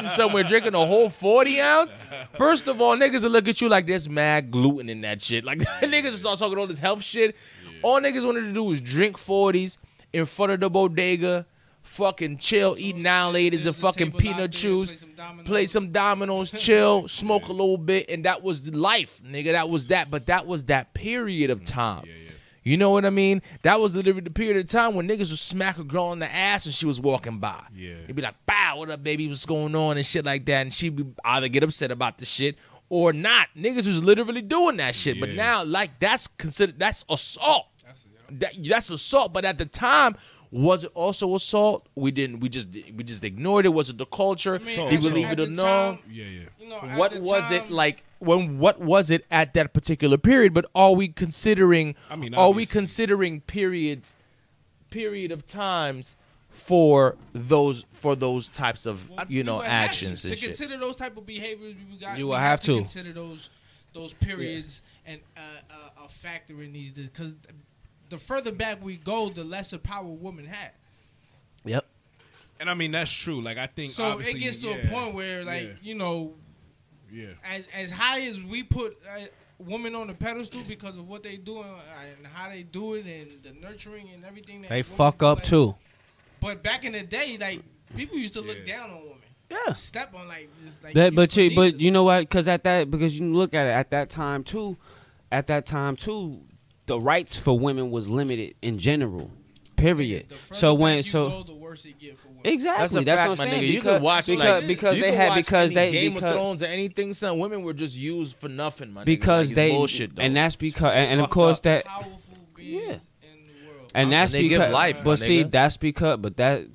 somewhere drinking a whole 40 ounce. First of all, niggas will look at you like there's mad gluten in that shit. Like, niggas will start talking all this health shit. Yeah. All niggas wanted to do was drink 40s in front of the bodega, fucking chill, eat now ladies and fucking peanut chews, play some dominoes, chill, smoke a little bit, and that was life, nigga. That was that, but that was that period of time. Yeah. You know what I mean? That was literally the period of time when niggas would smack a girl on the ass when she was walking by. Yeah. They'd be like, "Bow, what up, baby? What's going on?" and shit like that, and she'd be either get upset about the shit or not. Niggas was literally doing that shit, but Yeah. now that's assault. That's assault, but at the time. Was it also assault? We just ignored it. Was it the culture? Did we leave it alone? Yeah. What was it like? What was it at that particular period? But are we considering? Period of times for those types of actions and to shit? consider those type of behaviors. You will have to consider those periods and a factor in these, because the further back we go, the lesser power women had. Yep. And I mean, that's true. Like, I think so. It gets to a point where, as high as we put women on the pedestal because of what they do and how they do it and the nurturing and everything, they fuck up too. But back in the day, like, people used to look down on women. Yeah. Step on just like. But you know what? Because you look at it at that time too. The rights for women was limited in general. Period. The worse it get for women. Exactly. That's what I'm saying. You could watch Game of Thrones or anything. Son, women were just used for nothing, man. Because they bullshit, though. And that's because and of course that powerful beings in the world. And that's they because give life, but my see nigga. that's because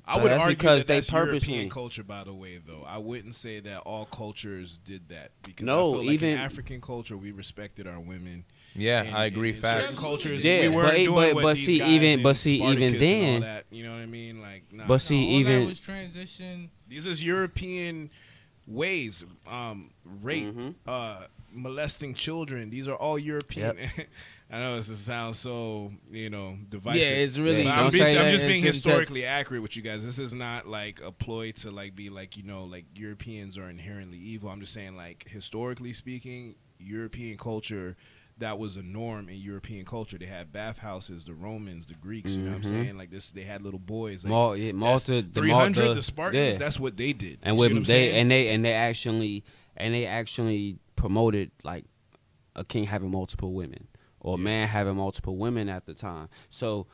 I would argue because that that's European culture, by the way, though. I wouldn't say that all cultures did that, because I feel like in African culture we respected our women. Yeah, I agree. In Facts. certain cultures, Yeah, we weren't doing what these guys in even Spartacus and then, all that, you know what I mean? Like, nah. but see, all even that was transition. These is European ways. Rape, molesting children. These are all European. Yep. I know this sounds so, divisive. Yeah, it's really. Yeah, I'm just being it's historically accurate with you guys. This is not like a ploy to like be like, like Europeans are inherently evil. I'm just saying, like, historically speaking, European culture, that was a norm in European culture. They had bathhouses, the Romans, the Greeks, you know what I'm saying? Like this, they had little boys. Like, Malta, 300, the Spartans, yeah. that's what they did. And You see what I'm saying? they actually promoted like a king having multiple women or a man having multiple women at the time. So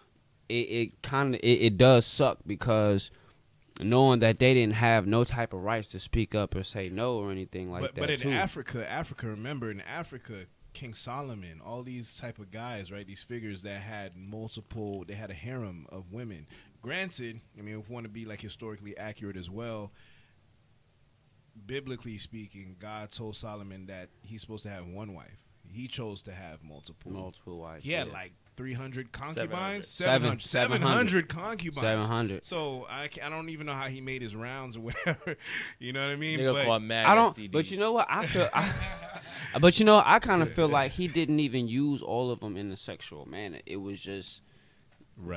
it does suck because knowing that they didn't have no type of rights to speak up or say no or anything like that. But in too. Africa, remember, in Africa, King Solomon, all these type of guys, right? These figures that had they had a harem of women. Granted, I mean, if we want to be like historically accurate as well, biblically speaking, God told Solomon that he's supposed to have one wife. He chose to have multiple wives. He had like 300 concubines, 700 concubines. 700. So I don't even know how he made his rounds or whatever. You know what I mean? Nigga called mad I don't. STDs. But you know what? I feel. But you know, I kind of feel like he didn't even use all of them in a sexual manner. It was just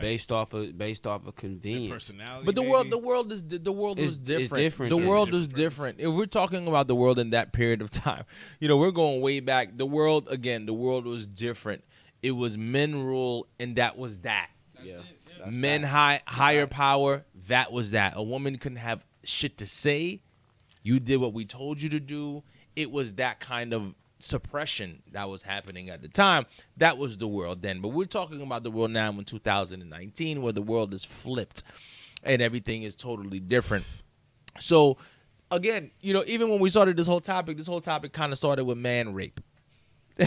based off of convenience. Personality. But the world was different. It's different. The It's world different was different. If we're talking about the world in that period of time, we're going way back. The world was different. It was men rule, and that was that. That's it. Men higher power. That was that. A woman couldn't have shit to say. You did what we told you to do. It was that kind of suppression that was happening at the time. That was the world then. But we're talking about the world now in 2019, where the world is flipped and everything is totally different. So again, even when we started this whole topic kind of started with man rape.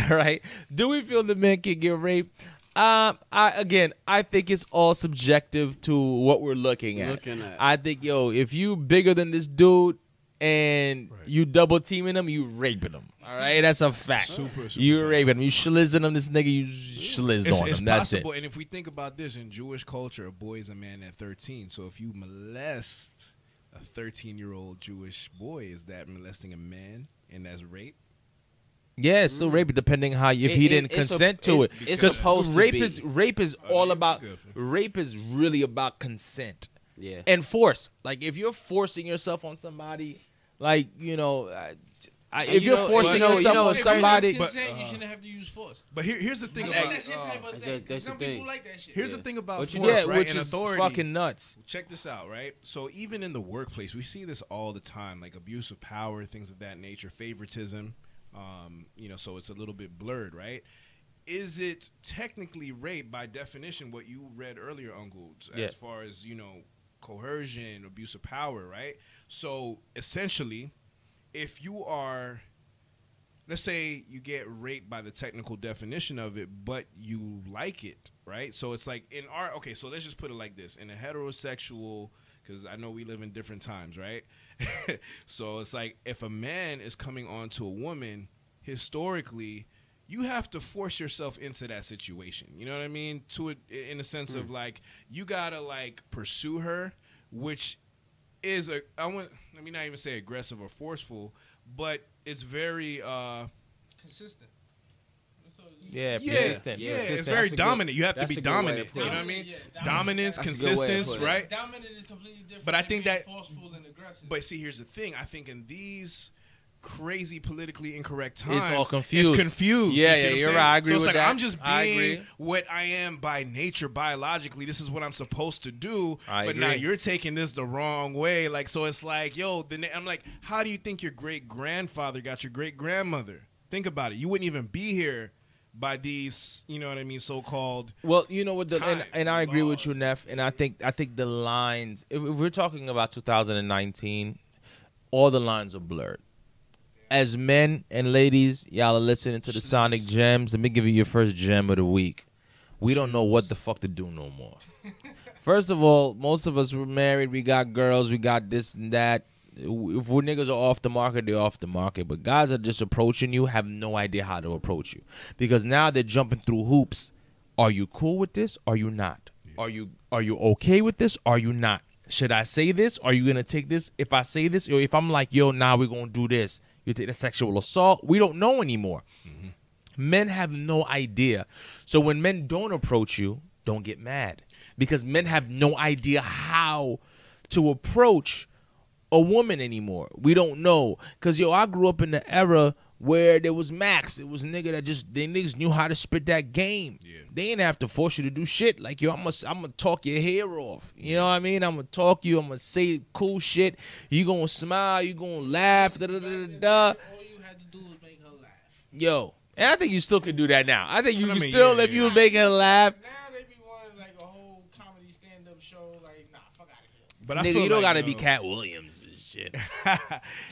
Right? Do we feel that men can get raped? I think it's all subjective to what we're looking at. I think, if you bigger than this dude and you double teaming him, you raping him. All right, that's a fact. Super you fast. raping him. You schlizzing him. This nigga, you schlizzed on It's him. That's possible. it. And if we think about this in Jewish culture, a boy is a man at 13. So if you molest a 13-year-old Jewish boy, is that molesting a man, and that's rape? Yeah, it's still rape, depending how if he didn't consent to it. It's supposed to rape be. Rape is all about. Rape is really about consent. Yeah. And force. Like if you're forcing yourself on somebody, like if you're forcing yourself on somebody, you shouldn't have to use force. But here's the thing That's about that shit type of thing. 'Cause some people like that shit. Here's the thing about force, yeah, right? which and is authority. fucking nuts. Check this out, right? So even in the workplace, we see this all the time, like abuse of power, things of that nature, favoritism. So it's a little bit blurred, right? Is it technically rape by definition? What you read earlier, Uncle, as far as coercion, abuse of power, right? So essentially, if you are, let's say you get raped by the technical definition of it, but you like it, right? So it's like so let's just put it like this. In a heterosexual, because I know we live in different times, right? So it's like if a man is coming on to a woman, historically, you have to force yourself into that situation. You know what I mean? To it, in the sense of like, you gotta like pursue her, which is let me not even say aggressive or forceful, but it's very consistent. Persistent. It's very dominant. You have to be dominant. You know what I mean? Dominance, consistence, right? Dominant is completely different. But I think that forceful and aggressive. But see, here's the thing. I think in these crazy politically incorrect times, it's all confused. It's confused. Yeah, you see what I'm you're saying? right. I agree so it's with like, that. I'm just being what I am by nature, biologically. This is what I'm supposed to do. But now you're taking this the wrong way. Like, so it's like, I'm like, how do you think your great grandfather got your great grandmother? Think about it. You wouldn't even be here by these, so-called. Well, you know what, and I agree with you, laws. Neff. And I think the lines. If we're talking about 2019, all the lines are blurred. As men and ladies, y'all are listening to the Sonik Gemz. Let me give you your first gem of the week. We don't know what the fuck to do no more. First of all, most of us were married. We got girls. We got this and that. If we niggas are off the market, they're off the market. But guys are just approaching you, have no idea how to approach you. Because now they're jumping through hoops. Are you cool with this? Are you not? Yeah. Are you okay with this? Are you not? should I say this? Are you gonna take this? If I say this, or if I'm like, yo, nah, we're gonna do this, you take the sexual assault. We don't know anymore. Men have no idea. So when men don't approach you, don't get mad, because men have no idea how to approach a woman anymore. We don't know, because yo, I grew up in the era where there was Max. It was a nigga that they niggas knew how to spit that game. Yeah. They didn't have to force you to do shit. Like, yo, I'm gonna talk your hair off. You know what I mean? I'm gonna talk you. I'm gonna say cool shit. You gonna smile. You gonna laugh. Da da da da. All you had to do was make her laugh. Yo, and I think you still can do that now. I think you I can mean, still, yeah, if yeah. you make her laugh. Now they be wanting like a whole comedy stand-up show. Like, nah, fuck out of here. But I Nigga, feel you don't like, gotta be Cat Williams and shit.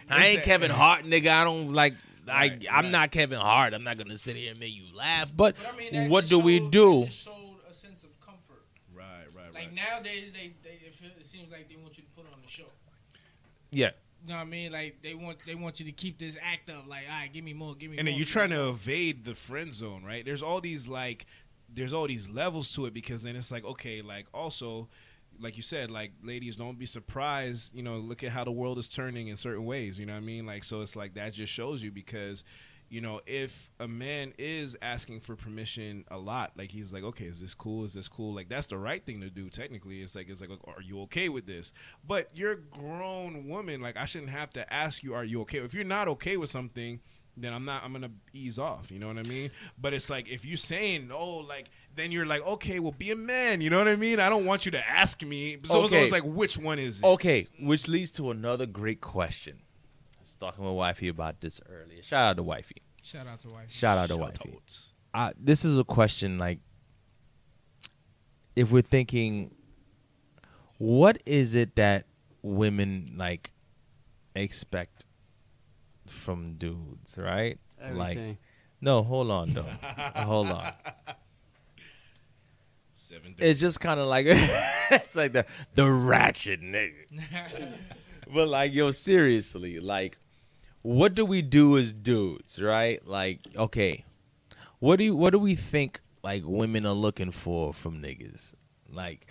I ain't Kevin Hart, nigga. I don't like. I'm not Kevin Hart. I'm not gonna sit here and make you laugh. But I mean, that what just do we showed- do? that just showed a sense of comfort. Right. Like nowadays, it seems like they want you to put on the show. Yeah. You know what I mean? Like they want you to keep this act up. Like, all right, give me more, give me And more. then you're trying to evade the friend zone, right? There's all these levels to it, because then it's like, okay, like also, like you said, like ladies, don't be surprised, you know, look at how the world is turning in certain ways, you know what I mean? Like, so it's like that just shows you, because, you know, if a man is asking for permission a lot, like he's like, okay, is this cool? Is this cool? Like, that's the right thing to do technically. It's like, are you okay with this? But you're a grown woman, like I shouldn't have to ask you, are you okay? If you're not okay with something, then I'm gonna ease off, you know what I mean? But it's like, if you're saying no, like, then you're like, okay, well, be a man, you know what I mean? I don't want you to ask me. So it's like, which one is it? Okay, which leads to another great question. I was talking with wifey about this earlier. Shout out to wifey. Shout out to wife. Shout out to wifey. This is a question, like, if we're thinking, what is it that women like expect from dudes, right? Like, Everything. no, hold on though. Hold on. 7 It's just kind of like it's like the ratchet nigga. But like, yo, seriously, like, what do we do as dudes, right? Like, okay, what do we think like women are looking for from niggas? Like,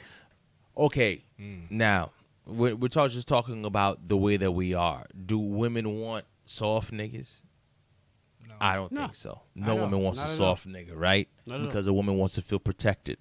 okay, now we're just talking about the way that we are. Do women want soft niggas? No. I don't No. think so. I No don't. woman wants Not a at all. soft nigga, right? Not at all. Because a woman wants to feel protected.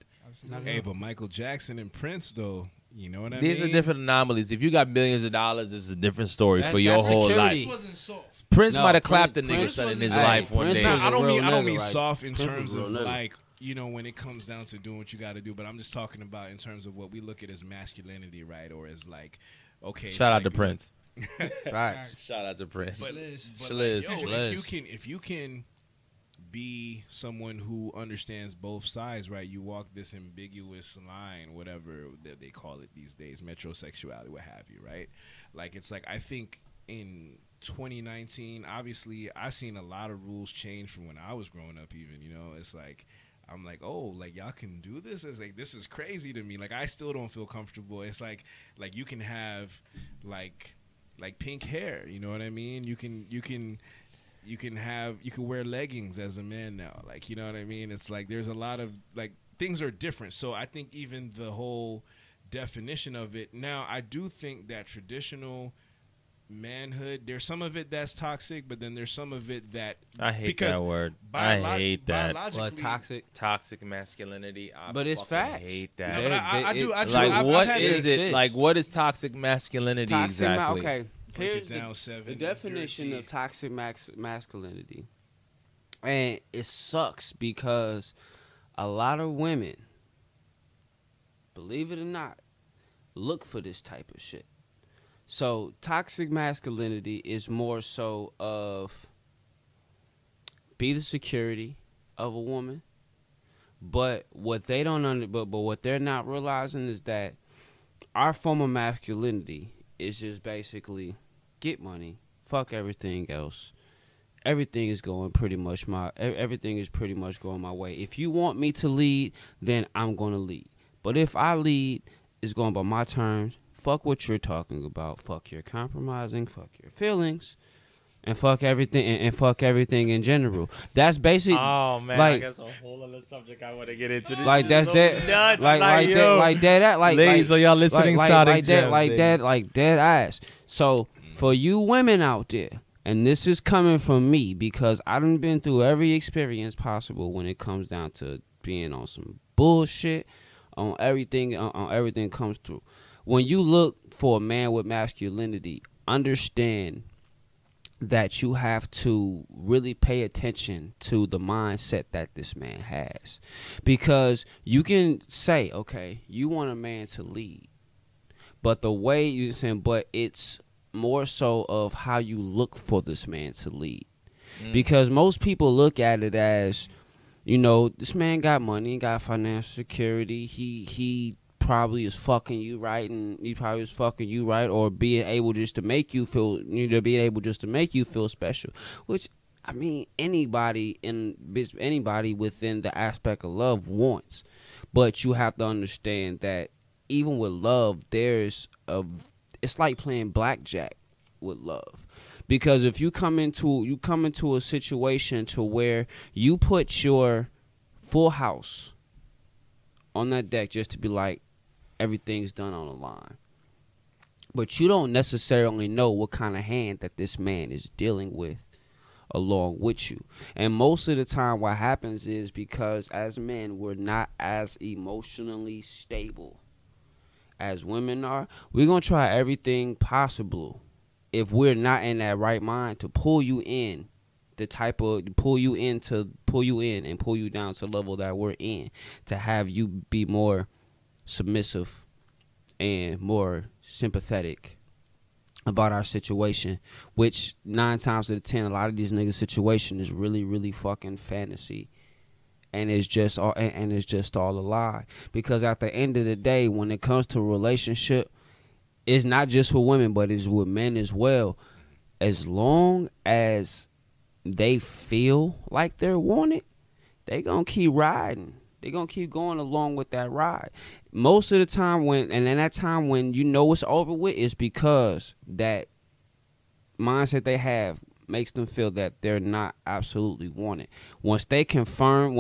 Hey, but Michael Jackson and Prince, though, you know what I These mean? are different anomalies. If you got millions of dollars, it's a different story That's- for your that's whole security. life. This wasn't soft. Prince No, might have clapped the Prince nigga son in his was- life one Prince day. was Nah, I don't a real mean nigga, like, soft in Prince terms was a of real nigga. like, you know, when it comes down to doing what you got to do. But I'm just talking about in terms of what we look at as masculinity, right? Or as like, okay, it's Shout out like, to Prince. Right. Shout out to Prince. But, Shlizzed. but Shlizzed. like, yo, Shlizzed. if you can be someone who understands both sides, right? You walk this ambiguous line, whatever that they call it these days, metrosexuality, what have you, right? Like, it's like, I think in 2019, obviously, I seen a lot of rules change from when I was growing up. Even, you know, it's like, I'm like, oh, like y'all can do this. It's like, this is crazy to me. Like, I still don't feel comfortable. It's like you can have like pink hair. You know what I mean? You can wear leggings as a man now. Like, you know what I mean? It's like there's a lot of like things are different. So I think even the whole definition of it now, I do think that traditional manhood, there's some of it that's toxic, but then there's some of it that I hate because that word. I hate that. biologically- Well, toxic. Toxic masculinity. I But it's fucking facts. hate No, that. but I do. It's Like, I've what had is this- it? Like, what is toxic masculinity Toxic exactly? okay. Break Here's it down, the Seven. definition Dirty. of toxic masculinity. And it sucks because a lot of women, believe it or not, look for this type of shit. So toxic masculinity is more so of be the security of a woman. But what they don't but what they're not realizing is that our form of masculinity is just basically get money, fuck everything else. Everything is going pretty much everything is pretty much going my way. If you want me to lead, then I'm going to lead. But if I lead, it's going by my terms. Fuck what you're talking about. Fuck your compromising. Fuck your feelings. and fuck everything and fuck everything in general. That's basically. Oh man, like, I guess a whole other subject I want to get into. This like that's so that, nuts, like that, ladies, are y'all listening? Like dead ass. So for you women out there, and this is coming from me because I done been through every experience possible when it comes down to being on some bullshit, on everything comes through. When you look for a man with masculinity, understand that you have to really pay attention to the mindset that this man has. Because you can say, okay, you want a man to lead, but the way you're saying, but it's more so of how you look for this man to lead. Because most people look at it as, you know, this man got money, got financial security, he probably is fucking you right, and he probably is fucking you right, or being able just to make you feel, special. Which, I mean, anybody within the aspect of love wants, but you have to understand that even with love, it's like playing blackjack with love, because if you come into a situation to where you put your full house on that deck just to be like, everything's done on the line, but you don't necessarily know what kind of hand that this man is dealing with along with you. And most of the time what happens is because as men, we're not as emotionally stable as women are. We're going to try everything possible, if we're not in that right mind, to pull you in, pull you in and pull you down to the level that we're in, to have you be more submissive and more sympathetic about our situation, which 9 times out of 10, a lot of these niggas' situation is really, really fucking fantasy, and it's just all a lie. Because at the end of the day, when it comes to a relationship, it's not just with women, but it's with men as well. As long as they feel like they're wanted, they gonna keep riding. They're going to keep going along with that ride. Most of the time when you know it's over with, is because that mindset they have makes them feel that they're not absolutely wanted. Once it's confirmed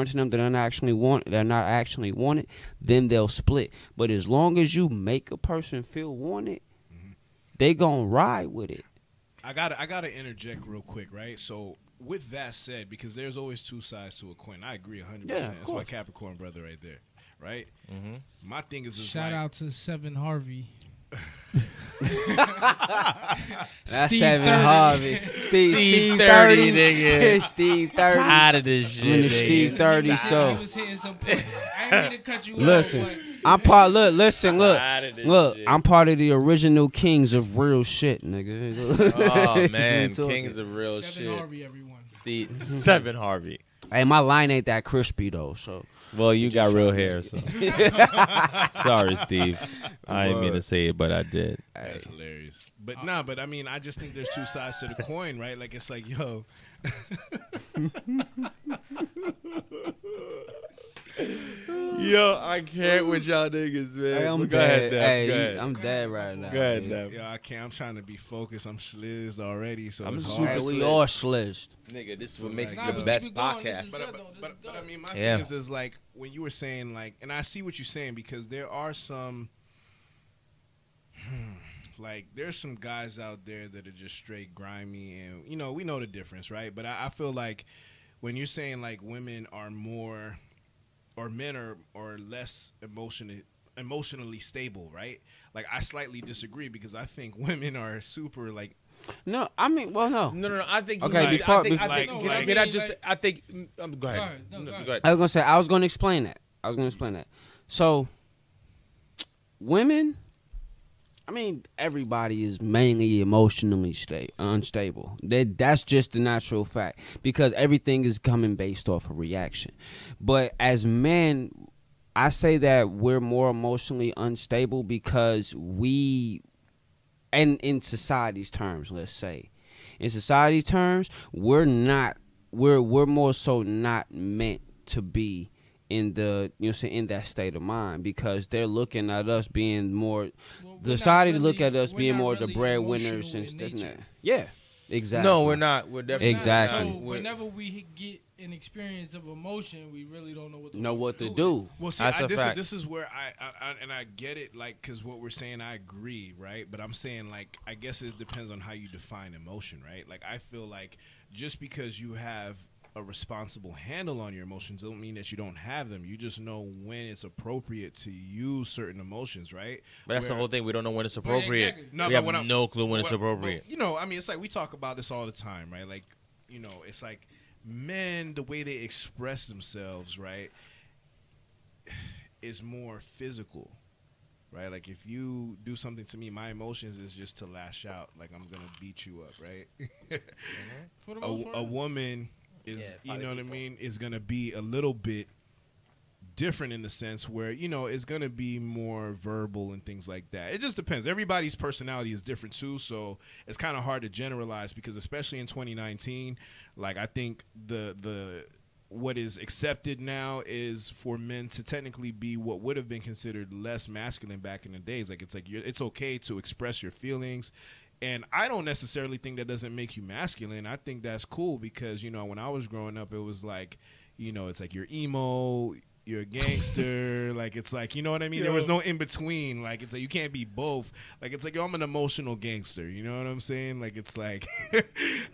to them that they're not actually wanted, then they'll split. But as long as you make a person feel wanted, they going to ride with it. I gotta interject real quick, right? So with that said, because there's always two sides to a coin, I agree 100%. That's my Capricorn brother right there, right? My thing is shout out to Seven Harvey. That's Seven Harvey. Steve 30, nigga. Steve 30. Tired of this shit. I'm in the Steve 30, so. He was hitting some point. I didn't mean to cut you listen, off, I'm part. Look. I'm part of the original Kingz of real shit, nigga. Oh man, Kingz of real shit. Seven Harvey, everyone. Steve 7 Harvey. Hey, my line ain't that crispy though, so. Well, you got real hair, so. Sorry, Steve. I didn't mean to say it, but I did. That's hilarious. But but I mean, I just think there's two sides to the coin, right? Like, it's like, yo. Yo, I can't with y'all niggas, man. Hey, I'm Go ahead, Dap. Hey, Go ahead. I'm dead right now. Go ahead, Dap. Yo, I can't. I'm trying to be focused. I'm Shlizzed already, so I'm it's super hard. Hey, we all Shlizzed. Nigga, this is what makes Nah, the but best keep it going. podcast. This is good, though. This is But I mean, my Yeah. thing is like when you were saying like, and I see what you're saying, because there are some, like there's some guys out there that are just straight grimy, and you know we know the difference, right? But I feel like when you're saying like women are more, or men are less emotionally stable, right? Like I slightly disagree, because I think women are super like. No, I mean, well, no. No. I think. Okay, I think. before- I think. No, I think. Go ahead. Go ahead. Go ahead. I was going to explain that. So, women, I mean, everybody is mainly emotionally unstable. That's just the natural fact, because everything is coming based off of reaction. But as men, I say that we're more emotionally unstable because and in society's terms, let's say, in society's terms, we're more so not meant to be in in that state of mind, because they're looking at us being more, society look at us being more the breadwinners and stuff. Yeah, Exactly. No, we're not. We're definitely Exactly. So not. whenever we get an experience of emotion, we really don't know what to do. do. Well, see, That's a fact. this is where I get it, like, because what we're saying, I agree, right? But I'm saying, like, I guess it depends on how you define emotion, right? Like, I feel like just because you have a responsible handle on your emotions don't mean that you don't have them. You just know when it's appropriate to use certain emotions, right? But that's the Where- whole thing. We don't know when it's appropriate. exactly. No, we but have what I'm- no clue when it's Well, appropriate. you know, I mean, it's like we talk about this all the time, right? Like, you know, it's like men, the way they express themselves, right, is more physical, right? Like, if you do something to me, my emotions is just to lash out, like I'm gonna beat you up, right? For the most part. A woman is, Yeah, you probably know what I default. mean, is gonna be a little bit different in the sense where, you know, it's gonna be more verbal and things like that. It just depends. Everybody's personality is different too, so it's kind of hard to generalize because especially in 2019, like, I think the what is accepted now is for men to technically be what would have been considered less masculine back in the days. Like, it's okay to express your feelings. And I don't necessarily think that doesn't make you masculine. I think that's cool because, you know, when I was growing up, it was like, you know, it's like you're emo, you're a gangster. Like, it's like, you know what I mean? There was no in between. Like, it's like you can't be both. Like, it's like, yo, I'm an emotional gangster. You know what I'm saying? Like, it's like,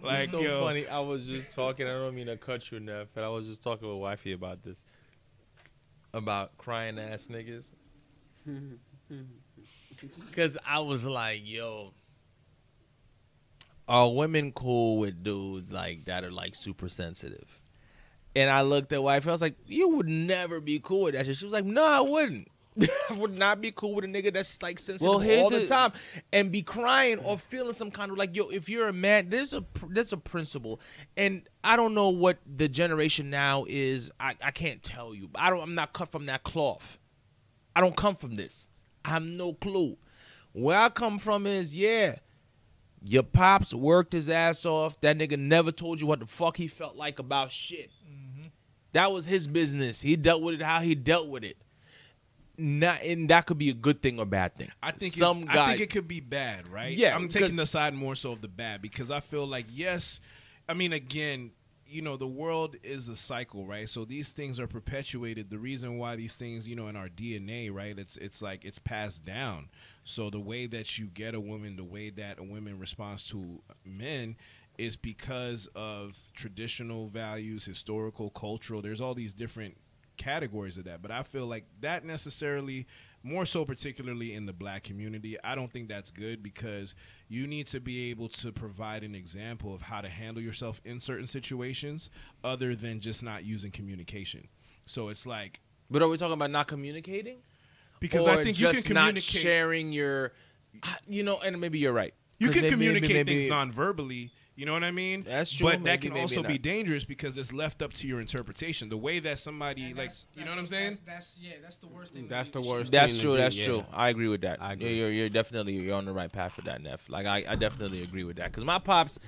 like, It's so yo. funny. I was just talking. I don't mean to cut you, Neff, but I was just talking with wifey about this, about crying ass niggas. Because I was like, yo, are women cool with dudes like that are like super sensitive? And I looked at wife. I was like, you would never be cool with that shit. She was like, no, I wouldn't. I would not be cool with a nigga that's like sensitive all the time and be crying or feeling some kind of like, yo, if you're a man, there's a principle. And I don't know what the generation now is. I can't tell you. I'm not cut from that cloth. I don't come from this. I have no clue. Where I come from is, yeah, your pops worked his ass off. That nigga never told you what the fuck he felt like about shit. That was his business. He dealt with it how he dealt with it. Not, and that could be a good thing or bad thing. I think guys, I think it could be bad, right? Yeah, I'm taking the side more so of the bad because I feel like, yes, I mean, again, you know, the world is a cycle, right? So these things are perpetuated. The reason why these things, you know, in our DNA, right? It's like it's passed down. So the way that you get a woman, the way that a woman responds to men is because of traditional values, historical, cultural. There's all these different categories of that. But I feel like that necessarily, more so particularly in the black community, I don't think that's good because you need to be able to provide an example of how to handle yourself in certain situations other than just not using communication. So it's like... But are we talking about not communicating? Because or I think you can just communicate... not sharing your... You know, and maybe you're right. You 'Cause can maybe- communicate maybe- things non-verbally. You know what I mean? That's true. But that Maybe, can also maybe be not. dangerous because it's left up to your interpretation. The way that somebody, And like, you know what I'm saying? That's the worst thing. That's the leadership. worst. That's thing true. to be, That's yeah. true. I agree with that. I agree. You're definitely you're on the right path with that, Neff. Like I definitely agree with that. Cause my pops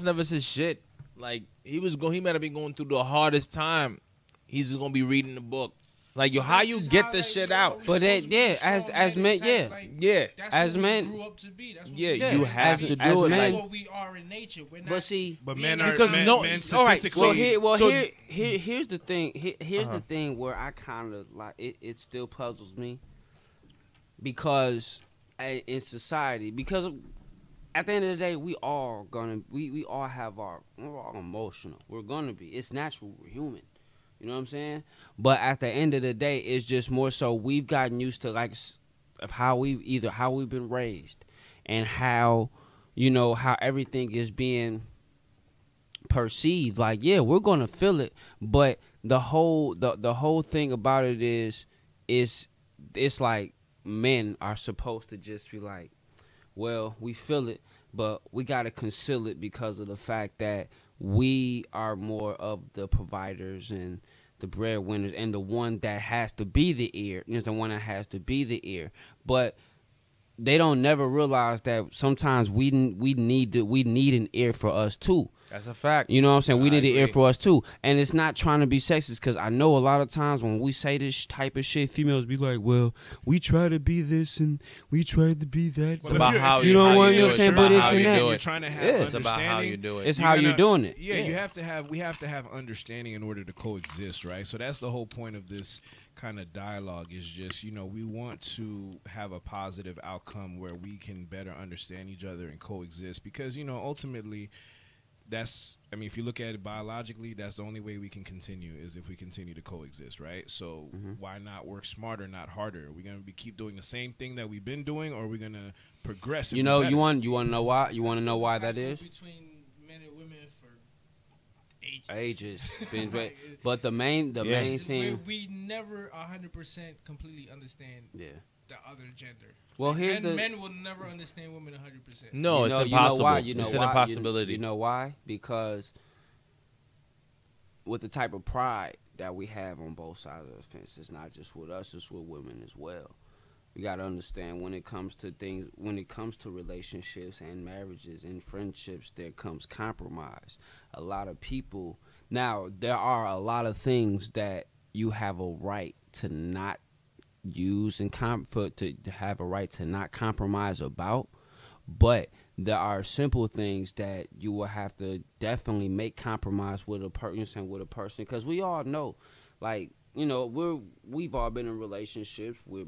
never said shit. Like he might have been going through the hardest time. He's just gonna be reading the book. Like yo, how That's you just get how, this like, shit you know, out? we But supposed to be as men, strong-headed yeah. type, like, Yeah. That's As what men- we grew up to be. That's what Yeah, we you did. have to as do it. men- That's Like, what we are in nature. We're not. But see, But we men ain't are got because time. no- men all right, statistically. so- here's the thing. Here's the thing where I kind of like it still puzzles me because in society, because at the end of the day, we all have we're all emotional. We're gonna be. It's natural. We're human. You know what I'm saying? But at the end of the day, it's just more so we've gotten used to of how we've been raised and how how everything is being perceived. Like, yeah, we're gonna feel it, but the whole thing about it is it's like men are supposed to just be like, well, we feel it, but we gotta conceal it because of the fact that we are more of the providers and the breadwinners and the one that has to be the ear. The one that has to be the ear. But they don't never realize that sometimes we need an ear for us too. That's a fact. You know what I'm saying? We need an ear agree. for us too. And it's not trying to be sexist, because I know a lot of times when we say this type of shit, females be like, well, we try to be this and we try to be that. It's about how you know what I'm do it. saying? It's But about it's how you that. do You're it. trying to have It's understanding. about how you do it. It's how you're doing it. Yeah, we have to have understanding in order to coexist, right? So that's the whole point of this kind of dialogue, is just, you know, we want to have a positive outcome where we can better understand each other and coexist, because, you know, ultimately that's, I mean, if you look at it biologically, that's the only way we can continue, is if we continue to coexist, right? So why not work smarter, not harder? Are we going to keep doing the same thing that we've been doing, or are we going to progress? You know, you want to know why? You want to know why that is? Between men and women for Ages. But the main thing, we never 100% completely understand the other gender. Well, here's men will never understand women 100%. No, it's impossible. It's an impossibility. You know why? Because with the type of pride that we have on both sides of the fence, it's not just with us, it's with women as well. We got to understand, when it comes to things, when it comes to relationships and marriages and friendships, there comes compromise. A lot of people, now there are a lot of things that you have a right to not use and to have a right to not compromise about, but there are simple things that you will have to definitely make compromise with a person, because we all know, like, you know, we've all been in relationships, we're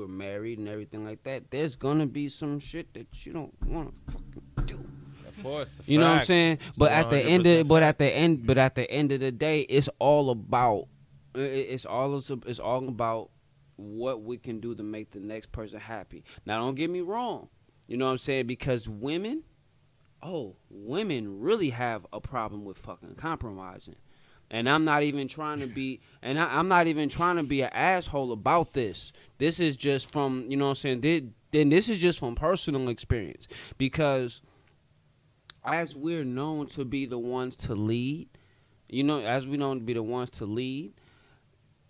married and everything like that. There's gonna be some shit that you don't want to fucking do. Of course, you know what I'm saying? But at the end of the day, it's all about what we can do to make the next person happy. Now, don't get me wrong. You know what I'm saying? Because women really have a problem with fucking compromising. And I'm not even trying to be, I'm not even trying to be an asshole about this. This is just from, you know what I'm saying? This is just from personal experience. Because as we're known to be the ones to lead,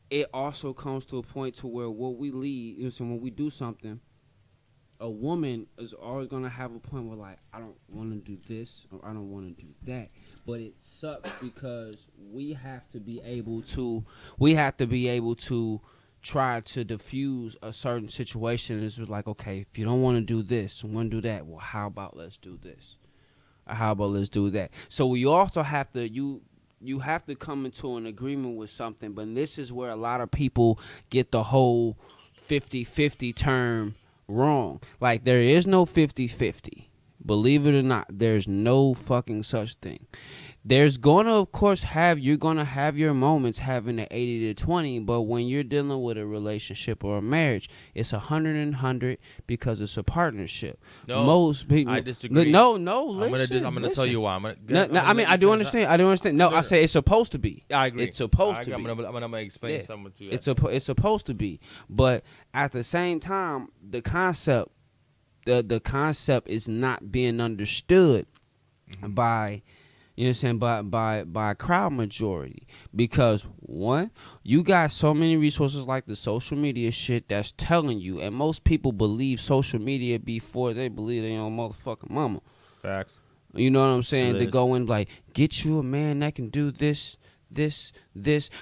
it also comes to a point to where what we lead, when we do something, a woman is always going to have a point where, like, I don't want to do this or I don't want to do that. But it sucks because we have to be able to try to diffuse a certain situation. It's like, okay, if you don't want to do this, you want to do that, well, how about let's do this? Or how about let's do that? So we also have to, you have to come into an agreement with something, but this is where a lot of people get the whole 50-50 term wrong. Like, there is no 50-50. Believe it or not, there's no fucking such thing. There's gonna, of course, you're gonna have your moments having an 80-20, but when you're dealing with a relationship or a marriage, it's 100 because it's a partnership. No, most people, I disagree. No, listen. I'm gonna tell you why. I do understand. No, I say it's supposed to be. I agree. It's supposed to be. I'm gonna explain something to you. It's supposed to be, but at the same time, the concept is not being understood by, you know what I'm saying, by a crowd majority. Because one, you got so many resources like the social media shit that's telling you, and most people believe social media before they believe their own motherfucking mama. Facts. You know what I'm saying? Shlizzed. To go in like, get you a man that can do this,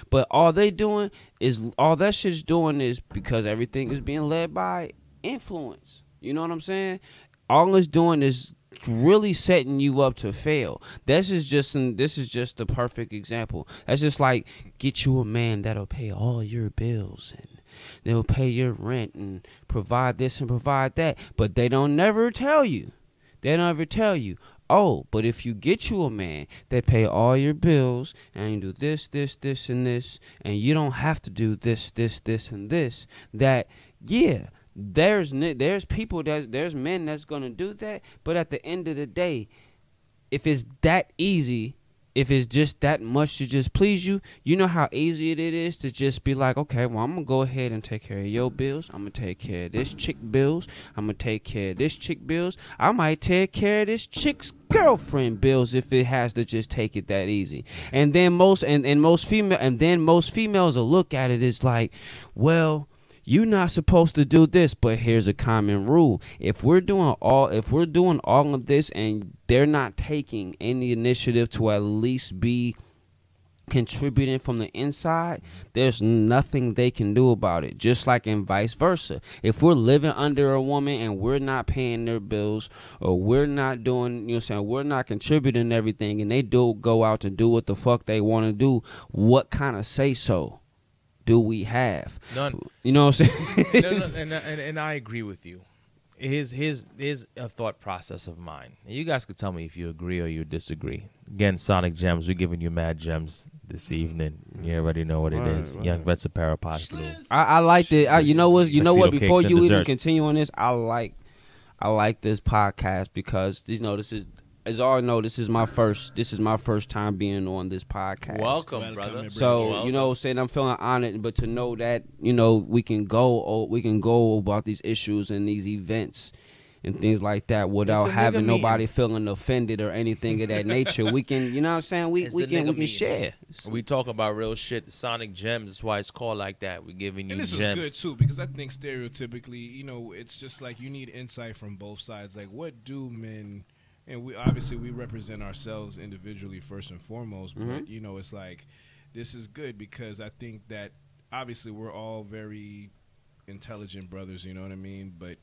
but all that shit's doing is because everything is being led by influence. You know what I'm saying? All it's doing is really setting you up to fail. This is just the perfect example. That's just like, get you a man that'll pay all your bills and they'll pay your rent and provide this and provide that. But they don't never tell you. Oh, but if you get you a man that pay all your bills and you do this, and this, and you don't have to do this, and this, that, yeah, there's men that's gonna do that. But at the end of the day, if it's that easy, if it's just that much to just please you, you know how easy it is to just be like, okay, well, I'm gonna go ahead and take care of your bills. I'm gonna take care of this chick bills. I'm gonna take care of this chick bills. I might take care of this chick's girlfriend bills if it has to just take it that easy. And then most females will look at it as like, well, you're not supposed to do this, but here's a common rule. If we're doing all of this and they're not taking any initiative to at least be contributing from the inside, there's nothing they can do about it. Just like in vice versa. If we're living under a woman and we're not paying their bills, or we're not doing, you know what I'm saying, we're not contributing everything, and they do go out to do what the fuck they want to do, what kind of say so do we have? None. You know what I'm saying? No, and I agree with you. Here's a thought process of mine. You guys could tell me if you agree or you disagree. Again, Sonik Gemz, we're giving you mad gems this evening. You already know what it is. Right. Young Vets Apparel Postal. I like it. You know what? Before cakes you and even desserts. continue on this, I like this podcast because this is, as all know, this is my first time being on this podcast. Welcome, brother. So you know, saying I'm feeling honored, but to know that we can go about these issues and these events and things like that without having nobody feeling offended or anything of that nature. We can, you know what I'm saying? We can share. We talk about real shit. Sonik Gemz, that's why it's called like that. We're giving you and this gems. is good too, because I think stereotypically, it's just like you need insight from both sides. Like, what do men? And we represent ourselves individually first and foremost, but it's like this is good because I think that obviously we're all very intelligent brothers, you know what I mean? But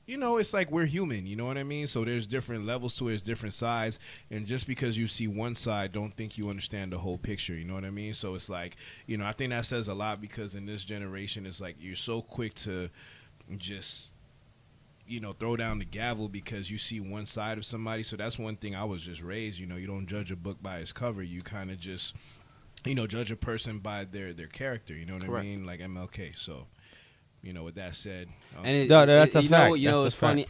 it's like we're human, you know what I mean? So there's different levels to it, there's different sides, and just because you see one side, don't think you understand the whole picture, you know what I mean? So it's like, I think that says a lot because in this generation, it's like you're so quick to just throw down the gavel because you see one side of somebody. So that's one thing I was just raised, you don't judge a book by its cover. You kind of just, judge a person by their character, you know what I mean? Like MLK. So, with that said. And that's a fact. It's funny.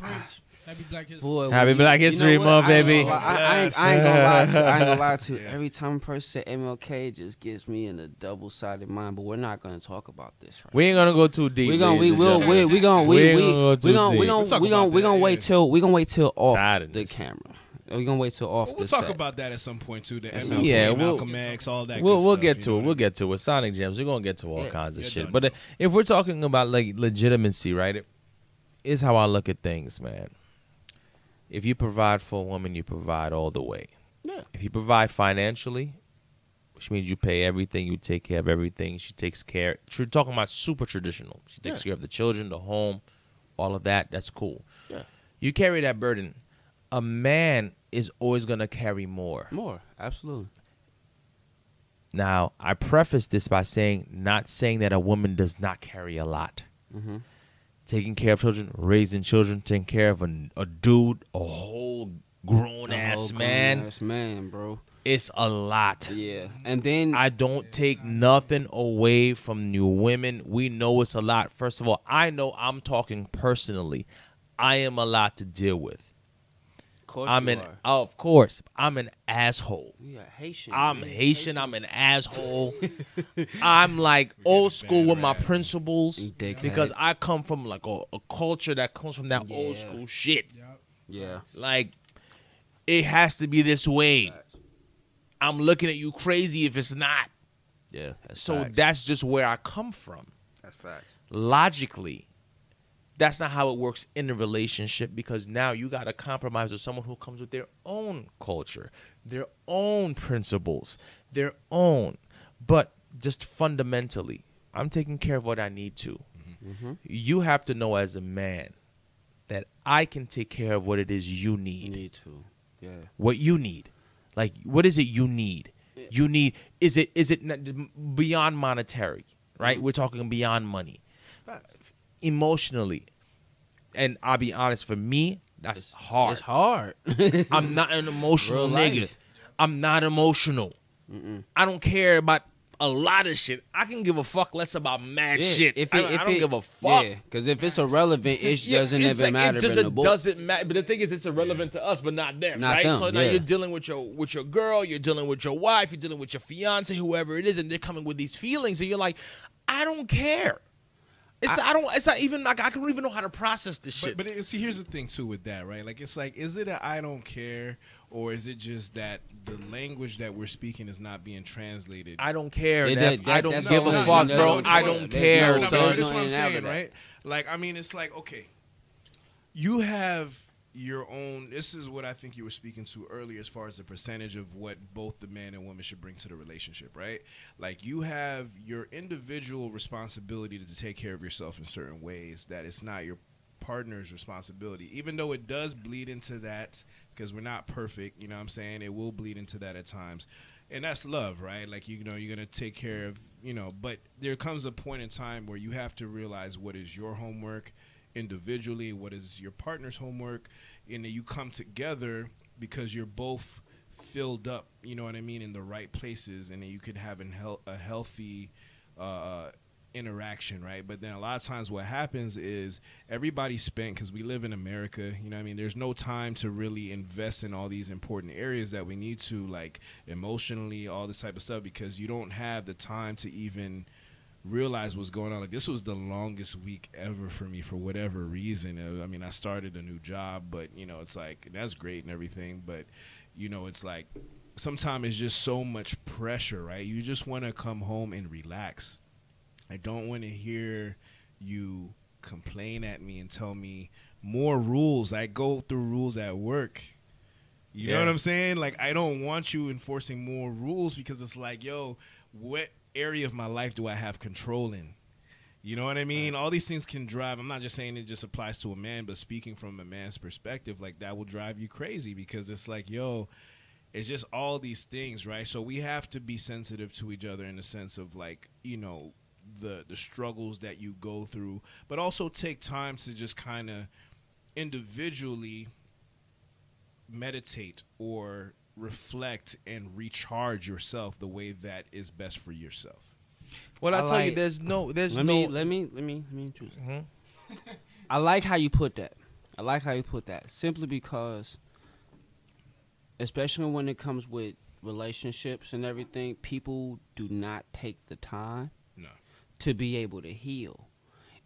Happy Black History. Boy, Happy Black History Month, baby. I ain't gonna lie to you. Every time a person say MLK, it just gives me in a double-sided mind. But we're not gonna talk about this. Right We ain't gonna go too deep. we gonna wait till off the camera. We're gonna wait till off we'll the talk set. about that at some point too. The That's MLK, yeah, Malcolm X, all that. We'll good get stuff, to it. We'll get to it. Sonik Gemz. We're gonna get to all kinds of you're shit. done, But bro. if we're talking about like legitimacy, right? Is how I look at things, man. If you provide for a woman, you provide all the way. Yeah. If you provide financially, which means you pay everything, you take care of everything. She takes care. You're talking about super traditional. She takes care of the children, the home, all of that. That's cool. Yeah. You carry that burden. A man is always gonna carry more. More, absolutely. Now, I preface this by not saying that a woman does not carry a lot. Mm-hmm. Taking care of children, raising children, taking care of a dude, a whole grown-ass man. Grown-ass man, bro. It's a lot. Yeah. And then I don't take nothing away from new women. We know it's a lot. First of all, I know I'm talking personally. I am a lot to deal with. Of course, I'm an asshole. Yeah, Haitian. I'm Haitian. I'm an asshole. I'm like old school with my principles because I come from like a culture that comes from that old school shit. Yeah. Like, it has to be this way. I'm looking at you crazy if it's not. Yeah. That's just where I come from. That's facts. Logically, that's not how it works in a relationship because now you got to compromise with someone who comes with their own culture, their own principles, their own. But just fundamentally, I'm taking care of what I need to. Mm-hmm. You have to know as a man that I can take care of what it is you need. You need to. Yeah. What you need. Like, what is it you need? Yeah. You need, is it beyond monetary, right? We're talking beyond money. Emotionally, and I'll be honest, for me, that's hard. It's hard. I'm not an emotional Real nigga. life. I'm not emotional. Mm-mm. I don't care about a lot of shit. I can give a fuck less about mad shit. I don't give a fuck. Yeah, because if it's irrelevant, it doesn't it's even matter. It just in the book. doesn't matter. But the thing is, it's irrelevant to us, but not them, Not right? them, So now yeah. you're dealing with your girl, you're dealing with your wife, you're dealing with your fiance, whoever it is, and they're coming with these feelings, and you're like, I don't care. It's not even like I don't even know how to process this shit. But see, here's the thing too with that, right? Like, it's like, is it a I don't care, or is it just that the language that we're speaking is not being translated? I don't care. I don't give a fuck, bro. I don't care. That's So what I'm saying, right? Like, I mean, it's like, okay, you have your own. This is what I think you were speaking to earlier, as far as the percentage of what both the man and woman should bring to the relationship, right? Like, you have your individual responsibility to take care of yourself in certain ways that it's not your partner's responsibility, even though it does bleed into that, because we're not perfect, you know what I'm saying? It will bleed into that at times. And that's love, right? Like, you know, you're going to take care of, you know, but there comes a point in time where you have to realize what is your homework individually, what is your partner's homework, and then you come together because you're both filled up, you know what I mean, in the right places, and then you could have a healthy interaction, right? But then a lot of times what happens is everybody's spent, because we live in America, you know what I mean, there's no time to really invest in all these important areas that we need to, like emotionally, all this type of stuff, because you don't have the time to even realize what's going on. Like, this was the longest week ever for me for whatever reason. I mean, I started a new job, but, you know, it's like, that's great and everything, but, you know, it's like sometimes it's just so much pressure, right? You just want to come home and relax. I don't want to hear you complain at me and tell me more rules. I go through rules at work. You know what I'm saying? Like, I don't want you enforcing more rules, because it's like, yo, what area of my life do I have control in? You know what I mean? All these things can drive. I'm not just saying it just applies to a man, but speaking from a man's perspective, like, that will drive you crazy, because it's like, yo, it's just all these things, right? So we have to be sensitive to each other in the sense of, like, you know, the struggles that you go through, but also take time to just kind of individually meditate or reflect and recharge yourself the way that is best for yourself. Well, I tell you, there's let no. me choose. I like how you put that. Simply because, especially when it comes with relationships and everything, people do not take the time to be able to heal.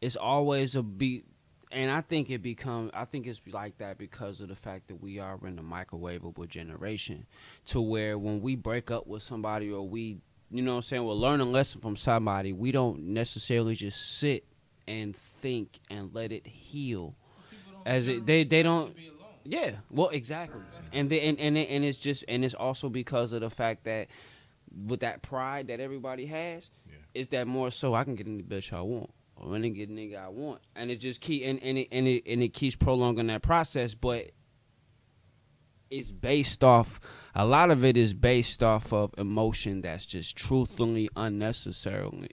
It's always a beat. And I think it's like that because of the fact that we are in a microwavable generation, to where when we break up with somebody, or we, you know what I'm saying, we'll learn a lesson from somebody, we don't necessarily just sit and think and let it heal. They don't. Yeah, well, exactly. And it's also because of the fact that with that pride that everybody has, is that more so I can get any bitch I want, or any get nigga I want, and it just it keeps prolonging that process. But it's based off, a lot of it is based off of emotion that's just truthfully unnecessary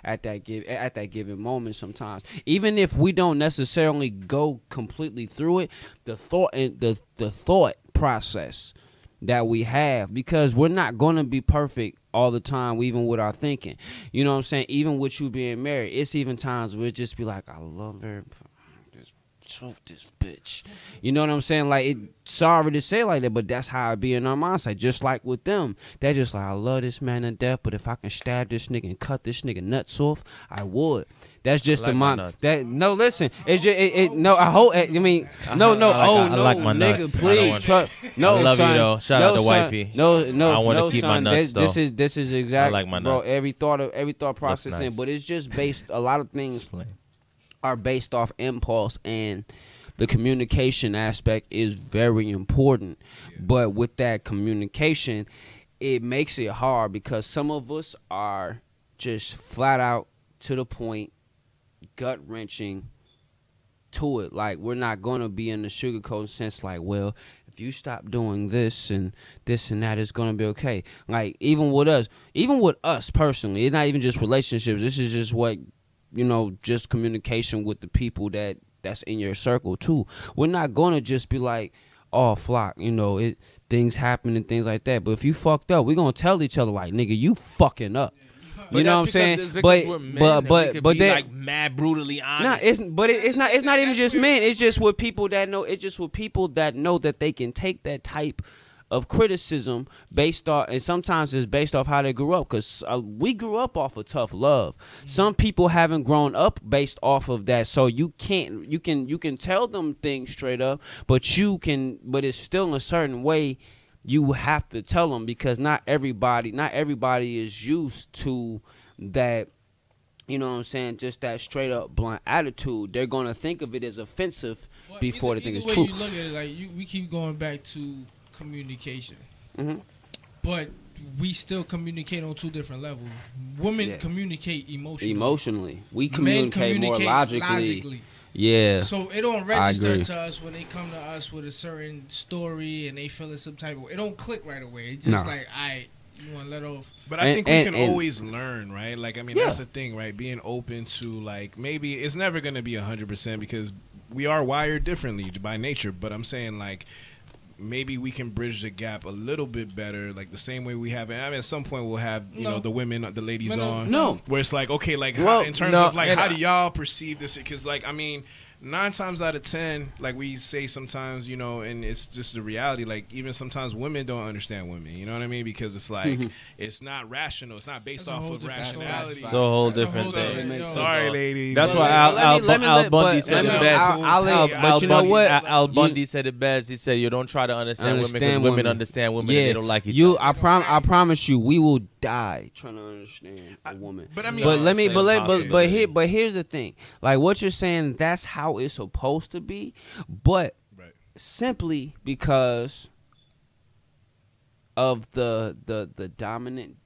at that given moment. Sometimes, even if we don't necessarily go completely through it, the thought process that we have, because we're not going to be perfect all the time, even with our thinking. You know what I'm saying? Even with you being married, it's even times where it just be like, I love her, just choke this bitch. You know what I'm saying? Like, sorry to say like that, but that's how it be in our mindset. Just like with them, they're just like, I love this man to death, but if I can stab this nigga and cut this nigga nuts off, I would. That's just the mind. That no, listen, it's just no. I hope. I mean, no. I like my nigga, nuts. Please, no. I love son, you though. Shout out to wifey. No. I want to keep son, my nuts though. This is exactly. I like my nuts. Bro, every thought process in, but it's just based. A lot of things are based off impulse, and the communication aspect is very important. But with that communication, it makes it hard, because some of us are just flat out to the point, gut wrenching to it. Like, we're not gonna be in the sugarcoat sense, like, well, if you stop doing this and that, it's gonna be okay. Like, even with us personally, it's not even just relationships. This is just what, you know, just communication with the people that's in your circle too. We're not gonna just be like, oh, flock, you know, things happen and things like that. But if you fucked up, we're gonna tell each other, like, nigga, you fucking up. You know what I'm saying? But they like mad brutally honest. It's not even just men. It's just with people that know. It's just with people that know that they can take that type of criticism based off, and sometimes it's based off how they grew up. Because we grew up off of tough love. Some people haven't grown up based off of that, so you can tell them things straight up, but it's still in a certain way you have to tell them, because not everybody is used to that. You know what I'm saying? Just that straight up blunt attitude. They're gonna think of it as offensive before they think it's true. You look at it, like we keep going back to communication, but we still communicate on two different levels. Women communicate emotionally. We communicate more logically. Yeah. So it don't register to us when they come to us with a certain story and they feeling some type of. It don't click right away. It's just like, you want to let off. But I think we can always learn, right? Like, I mean, that's the thing, right? Being open to, like, maybe it's never going to be 100% because we are wired differently by nature. But I'm saying, like, maybe we can bridge the gap a little bit better, like the same way we have. I mean, at some point we'll have, you know, the women, the ladies on. No. Where it's like, okay, like, how, in terms of, like, how do y'all perceive this? Because, like, I mean, 9 times out of 10, like we say sometimes, you know, and it's just the reality, like even sometimes women don't understand women, you know what I mean? Because it's like, it's not rational. It's not based off of rationality. It's a whole different thing. Sorry, ladies. That's why Al Bundy said it best. But you know what? Al Bundy said it best. He said, you don't try to understand women because women understand women and they don't like each other. I promise you, we will die trying to understand a woman. But I mean, but here's the thing. Like what you're saying, that's how it's supposed to be, but simply because of the dominant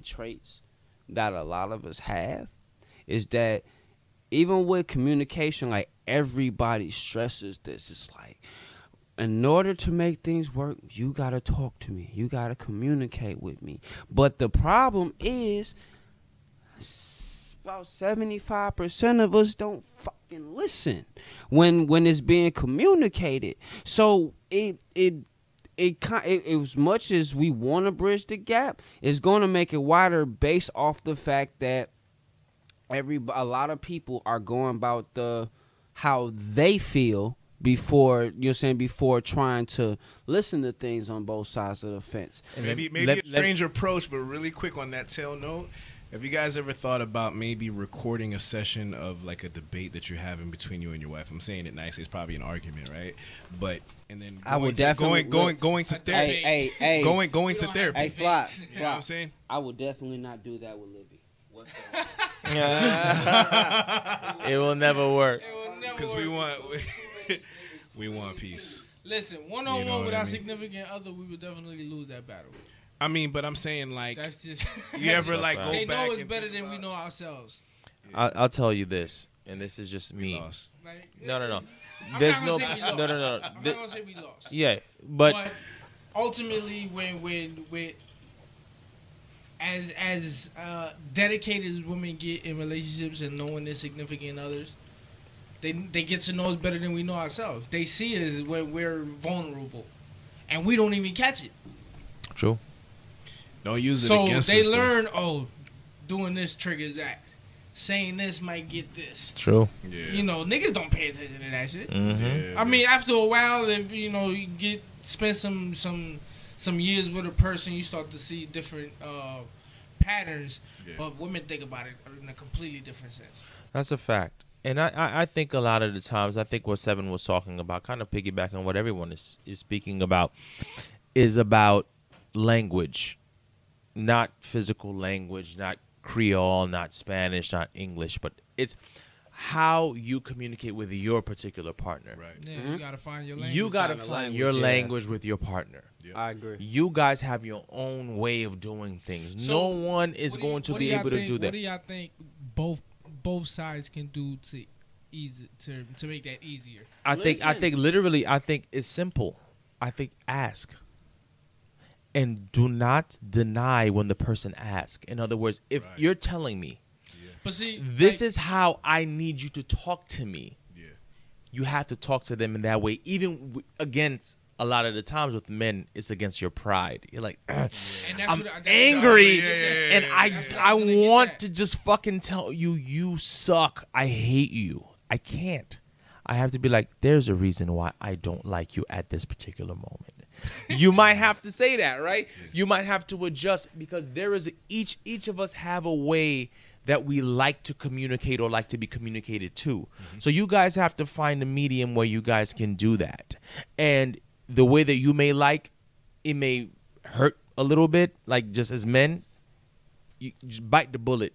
traits that a lot of us have, is that even with communication, like everybody stresses this. It's like, in order to make things work, you gotta talk to me. You gotta communicate with me. But the problem is, about 75% of us don't fucking listen when it's being communicated. So it as much as we want to bridge the gap, it's going to make it wider based off the fact that a lot of people are going about how they feel before trying to listen to things on both sides of the fence. Maybe a strange approach, but really quick on that tail note. Have you guys ever thought about maybe recording a session of like a debate that you're having between you and your wife? I'm saying it nicely. It's probably an argument, right? But and then going to therapy. Going to therapy. Hey, Fly. You know what I'm saying? I would definitely not do that with Libby. What's that? It will never work. Because we want peace. Listen, one-on-one with our significant other, we would definitely lose that battle. I mean, but I'm saying, like, that's just you ever like go they back? They know it's better than we know ourselves. I'll tell you this, and this is just me. No. There's no. I'm not gonna say we lost. Yeah, but ultimately, when as dedicated as women get in relationships and knowing their significant others, they get to know us better than we know ourselves. They see us when we're vulnerable, and we don't even catch it. True. Don't use it against us. So they learn, doing this triggers that. Saying this might get this. True. Yeah. You know, niggas don't pay attention to that shit. Mm-hmm. I mean, after a while, if you know you spend some years with a person, you start to see different patterns. Yeah. But women think about it in a completely different sense. That's a fact. And I think a lot of the times, I think what Seven was talking about, kind of piggybacking on what everyone is speaking about, is about language. Not physical language, not Creole, not Spanish, not English, but it's how you communicate with your particular partner. Right. Yeah, you gotta find your language. You gotta find your language with your partner. Yep. I agree. You guys have your own way of doing things. So no one is going to be able to do that. What do y'all think both sides can do to make that easier? I think it's simple. I think ask. And do not deny when the person asks. In other words, if you're telling me, but see, this is how I need you to talk to me, you have to talk to them in that way. Even against a lot of the times with men, it's against your pride. You're like, I'm angry, and I want to just fucking tell you, you suck. I hate you. I can't. I have to be like, there's a reason why I don't like you at this particular moment. You might have to say that, right? You might have to adjust because there is each of us have a way that we like to communicate or like to be communicated to. So you guys have to find a medium where you guys can do that. And the way that you may like, it may hurt a little bit, like just as men, you just bite the bullet.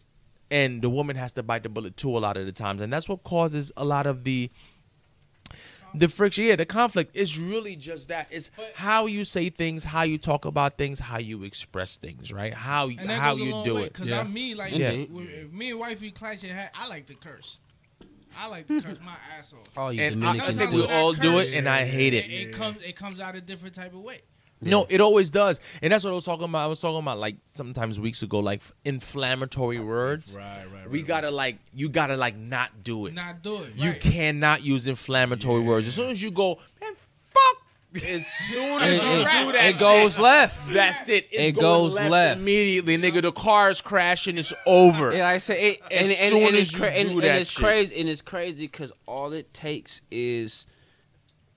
And the woman has to bite the bullet too a lot of the times. And that's what causes a lot of the friction. Yeah, the conflict is really just that. It's how you say things, how you talk about things, how you express things, right? How you do it. Because I'm me, like, if me and wifey clash, I like to curse. I like to curse my ass off. Oh, you And I Dominican think dude. we all do it, and I hate it. It comes out a different type of way. No, it always does. And that's what I was talking about. I was talking about, like, sometimes weeks ago, like, inflammatory words. Right. We gotta, like, you gotta, like, not do it. Not do it. You right. cannot use inflammatory words. As soon as you go, man, fuck. As soon as you do that, it goes left. That's it. It's It going goes left. immediately, nigga. The car is crashing. It's over. Yeah, like I say it, and it's crazy. And it's crazy because all it takes is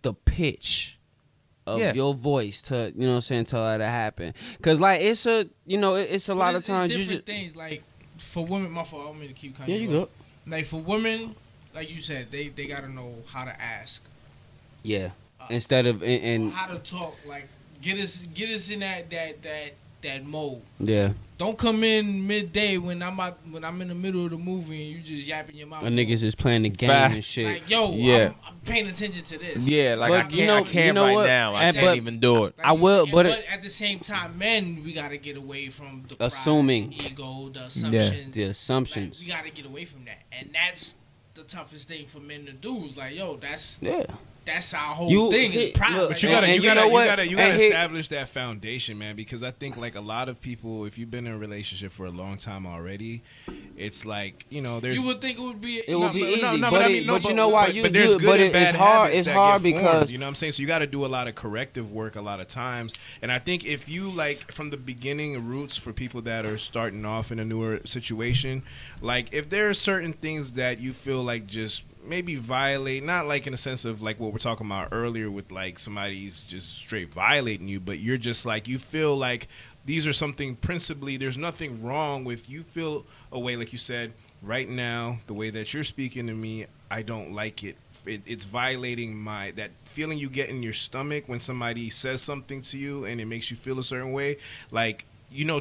the pitch of your voice to, you know what I'm saying, to let it happen. Cause like it's a lot of times it's you different just things. Like for women, my fault. I don't mean to keep cutting. yeah, you go. Like for women, like you said, they gotta know how to ask. Yeah. Instead of and how to talk. Like get us in that mode. yeah. Don't come in midday when I'm in the middle of the movie and you just yapping your mouth. And niggas is playing the game Fact. and shit. Like yo, Yeah. I'm paying attention to this. Yeah, like But I can't, you know- I can't you know right what? now. I And- can't but- even do it. I will, but at the same time, men, we gotta get away from the pride, Assuming. the ego, the assumptions. the assumptions. Like, we gotta get away from that, and that's the toughest thing for men to do. Is like, yo, that's our whole thing. Is pride. look, But right you there. gotta, And you you know what? gotta And here- establish that foundation, man. Because I think like a lot of people, if you've been in a relationship for a long time already, it's like there's. You would think it would be. It would be easy, but but I mean, but you know why? But there's good and bad it's hard. habits It's that hard get formed, because you know what I'm saying. So you got to do a lot of corrective work a lot of times. And I think if you like from the beginning roots for people that are starting off in a newer situation, like if there are certain things that you feel like just maybe violate, not like in a sense of like what we're talking about earlier with like somebody's just straight violating you, but you're just like you feel like these are something principally there's nothing wrong with you feel a way like you said right now the way that you're speaking to me I don't like it. It's violating that feeling you get in your stomach when somebody says something to you and it makes you feel a certain way, like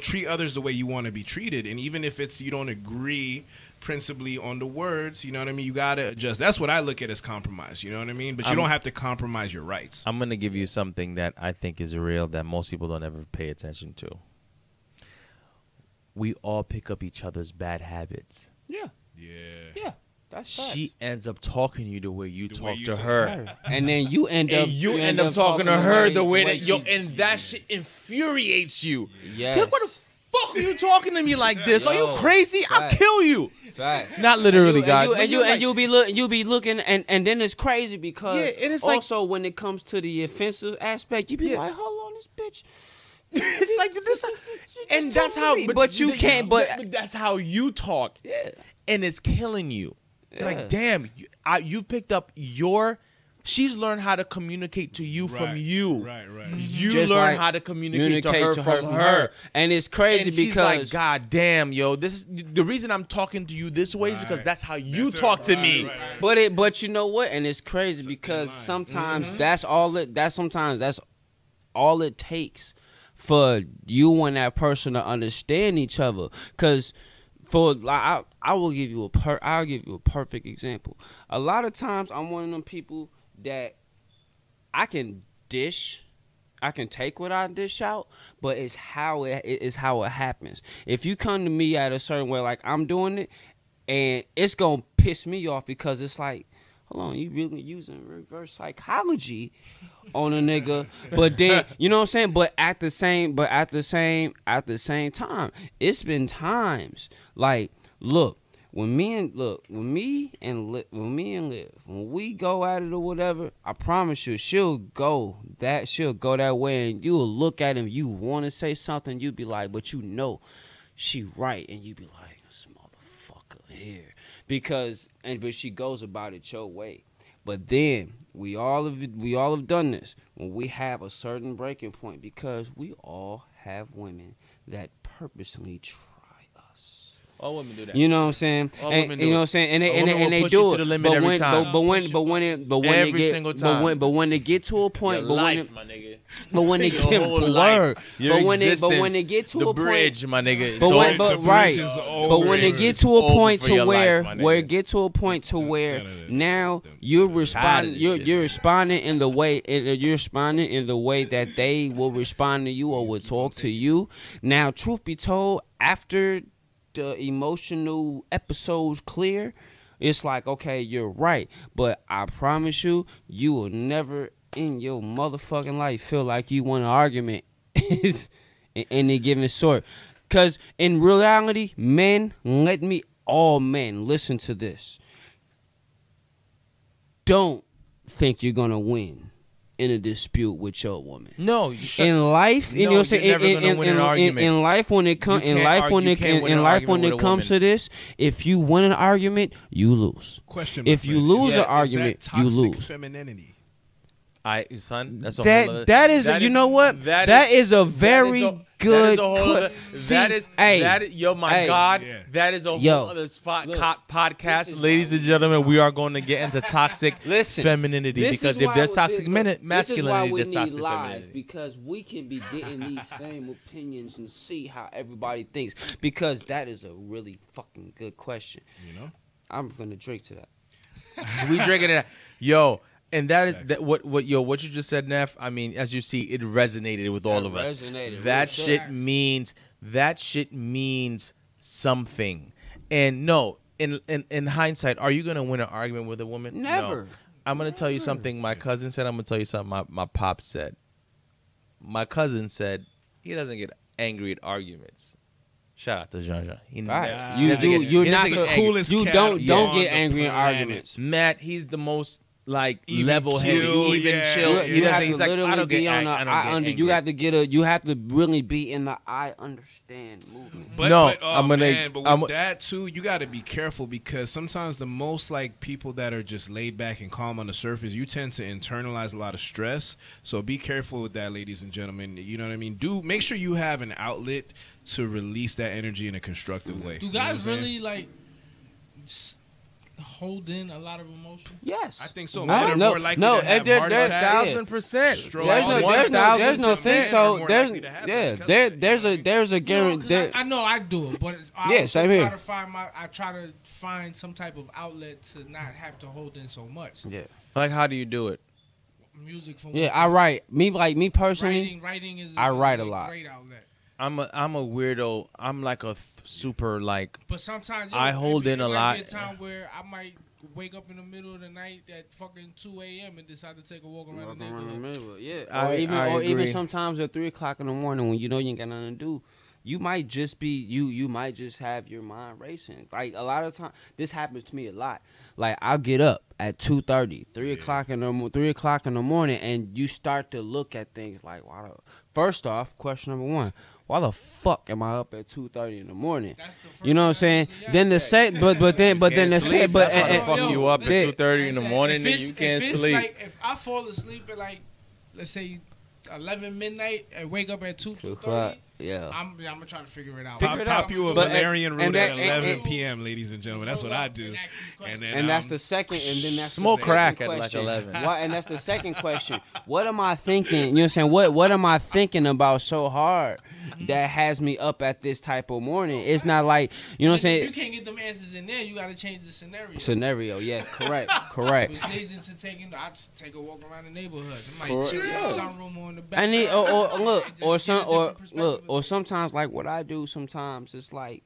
treat others the way you want to be treated, and even if it's you don't agree principally on the words, you know what I mean? You got to adjust. That's what I look at as compromise, you know what I mean? But you don't have to compromise your rights. I'm going to give you something that I think is real that most people don't ever pay attention to. We all pick up each other's bad habits. yeah. That's She ends up talking to you the way you talk you to talk her. and then you end up end up talking to her the way that and that shit infuriates you. Yes. Like, what the fuck are you talking to me like this? Are you Yo, crazy? I'll facts. kill you. Facts. Not literally, guys. You'll be looking, and then it's crazy because Yeah, and it's also when it comes to the offensive aspect, you be like, hold on, this bitch. It's like this, and that's how. But you can't. But that's how you talk. Yeah. And it's killing you. You're Yeah. like, damn, you picked up your. She's learned how to communicate to you from you. Right. You Just learn like how to communicate to her from her. and it's crazy And because she's like, God damn, yo, this is the reason I'm talking to you this way is because that's how you talk to me. Right. But you know what? And it's crazy because sometimes that's all it takes for you and that person to understand each other. Cause I'll give you a perfect example. A lot of times I'm one of them people that I can take what I dish out, but it's how it happens. If you come to me at a certain way, like I'm doing it, and it's gonna piss me off because it's like, hold on, you really using reverse psychology on a nigga, but then you know what I'm saying. But at the same time, it's been times like, look. When we go at it or whatever, I promise you, she'll go that way, and you'll look at him. You want to say something, you be like, but she right, and you be like, this motherfucker here, but she goes about it your way. But then we all have done this when we have a certain breaking point, because we all have women that purposely try us. All women do that. You know what I'm saying? All And, women do you know it. what I'm saying? And A woman they, will and they push you do to it. the limit every time. But when Every they get, single time. But when they get to a point, Your but life, when my nigga. but when they Your get whole word, life. Your but when existence, they get to the a bridge, point, my nigga. but it's when, over. but The bridge right, is but over. when they get It's to a over point for to your life, where my where nigga. it get to a point to where now you're responding, you're responding in the way that they will respond to you or will talk to you. Now, truth be told, after the emotional episodes clear, it's like, okay, you're right, but I promise you, you will never in your motherfucking life feel like you won an argument in any given sort. Because in reality, all men, listen to this. Don't think you're going to win in a dispute with your woman. No, In life, you know what I'm saying? you're never gonna win an argument. In life, when it comes, You can't it comes to this, if you win an argument, you lose. Question. If you lose an is argument, that you toxic lose. femininity? Son, that's a whole other, That is, you know what? That is a very good. Yo, my God, Yeah. that is a whole other podcast. Ladies and gentlemen, we are going to get into toxic femininity, because if there's toxic masculinity, there's toxic femininity. Because we can be getting these same opinions and see how everybody thinks. Because that is a really fucking good question. You know, I'm gonna drink to that. We drinking it, yo. And that is that what you just said, Neff. I mean, as you see, it resonated with all of us. That shit means something. And no, in hindsight, are you gonna win an argument with a woman? Never. No. I'm gonna tell you something. My cousin said. I'm gonna tell you something. My pop said. My cousin said he doesn't get angry at arguments. Shout out to Jean-Jean. You're not the coolest. You cat don't on get the angry in planet. arguments. Matt, he's the most Even level-headed, keel, even yeah, chill. yeah. He doesn't. He's like, literally I don't be get on the angry. you have to you have to really be in the I understand movement. But, No, but, oh, I'm gonna- man, but with I'm- that too, you got to be careful, because sometimes the most like people that are just laid back and calm on the surface, you tend to internalize a lot of stress. So be careful with that, ladies and gentlemen. You know what I mean? Make sure you have an outlet to release that energy in a constructive way. Do You know what I'm guys saying? really like hold in a lot of emotion? Yes, I think so. No, Men are no, more likely no, to have there- heart there- attacks. 1,000%. Stroke. There's no thing. So there's a guarantee. No, 'cause I know I do it, but I Yeah, also same here. try to find some type of outlet to not have to hold in so much. Yeah, Like, how do you do it? Music from yeah. I write. Me personally. Writing is I write a lot. great outlet. I'm a weirdo. I'm like a super like. But sometimes I hold in a lot. Be a time where I might wake up in the middle of the night at fucking 2 a.m. and decide to take a walk around the neighborhood. Yeah, I or even agree. sometimes at 3 o'clock in the morning when you know you ain't got nothing to do. You might just be you might just have your mind racing. Like a lot of times, this happens to me a lot. Like I'll get up at 2:30, 3 o'clock in the morning, and you start to look at things like, wow. First off, question number one: why the fuck am I up at 2:30 in the morning? That's the first You know what I'm saying? Then the set, but then the set, but That's why the fuck you up at then- 2:30 in the morning and If you can't it's sleep. Like, if I fall asleep at like, let's say 11 midnight and wake up at 2:30, yeah. I'm gonna try to figure it out. Pop you a But- Valerian and root that- at and- 11 p.m., ladies and gentlemen. That's what I do. And then And that's the second, and then that's Smoke the crack second at like question. 11. Why, and that's the second question. What am I thinking? You know what I'm saying? What am I thinking about so hard that has me up at this type of morning? It's not like, you know what I'm If you saying? can't get them answers in there, you gotta change the scenario. Scenario, yeah, correct. It was days into I just take a walk around the neighborhood. I might chill in the sunroom or in the back. I need, or look, Just or get a some, or different perspective look, of or it. sometimes like what I do. Sometimes it's like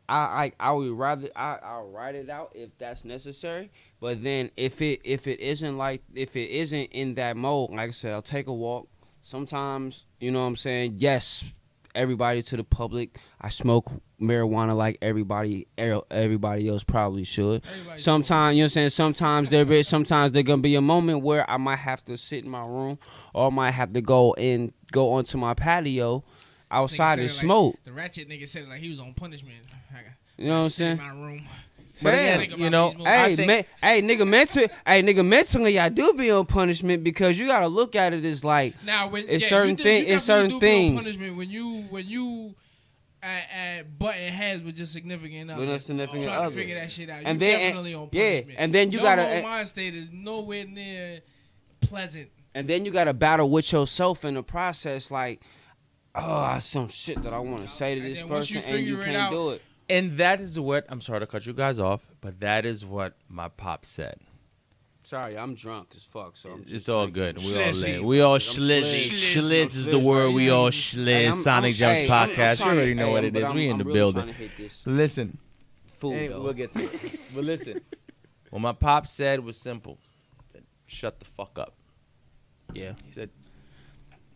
I would rather I'll write it out if that's necessary. But then if it isn't in that mode, like I said, I'll take a walk. Sometimes, you know what I'm saying? Yes, everybody to the public, I smoke marijuana like everybody else probably should. Everybody Sometimes, you know what I'm saying? Sometimes there gonna be a moment where I might have to sit in my room, or I might have to go onto my patio outside and This nigga said it smoke. like, the ratchet nigga said it like he was on punishment. You know what I'm Sit in saying? my room. But Fam, again, you know, nigga, mentally, I do be on punishment because you gotta look at it as like now when it's yeah, certain things. It's certain things. Punishment when you butting heads with your significant other, With a significant trying other. to figure that shit out. And you then- definitely on yeah, punishment. and then you Your gotta- whole mind state is nowhere near pleasant. And then you gotta battle with yourself in the process. Like, oh, some shit that I want to say to And this then once person, you and you figure it can't out- do it. and that is what I'm sorry to cut you guys off, but that is what my pop said. Sorry, I'm drunk as fuck. So I'm It's just all drinking. good. We all Schlizzy. lit. We all I'm Shlizzed. Shlizzed. Shlizzed is the I'm word. Shlizzed. We all Hey, Shlizzed. I'm- Sonic Gemz hey, I'm podcast. You trying to- already know hey, what it but is. We in I'm the really building. trying to hit this Listen. food, Hey, though. we'll get to it. But listen, what my pop said was simple. He said, shut the fuck up. Yeah, He said,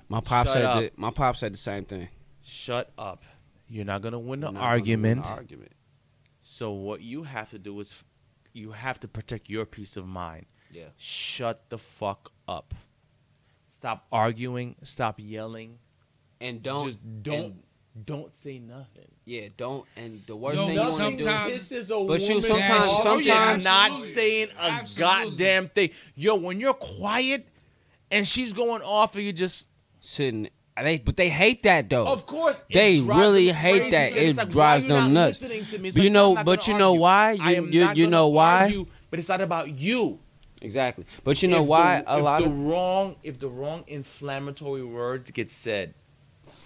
my pop Shut said up. my pop said the same thing. shut up. You're not going to win the Not gonna win argument. the argument. So what you have to do is you have to protect your peace of mind. Yeah. Shut the fuck up. Stop arguing. Stop yelling. And don't Just don't say nothing. Yeah, don't. And the worst Yo, thing you want to do. sometimes- This is a But you woman sometimes- talking sometimes- not absolutely. saying a Absolutely. goddamn thing. Yo, when you're quiet and she's going off, and you just Sitting, but they hate that though. of course They it drives really them hate crazy that. because it's It like, drives why are you them not nuts. listening to me? It's But you like, know- I'm not but gonna you know argue. why? I You- am you- not you gonna know why? argue, but it's not about you. Exactly. But you know If why? the, A if lot the of wrong inflammatory words get said,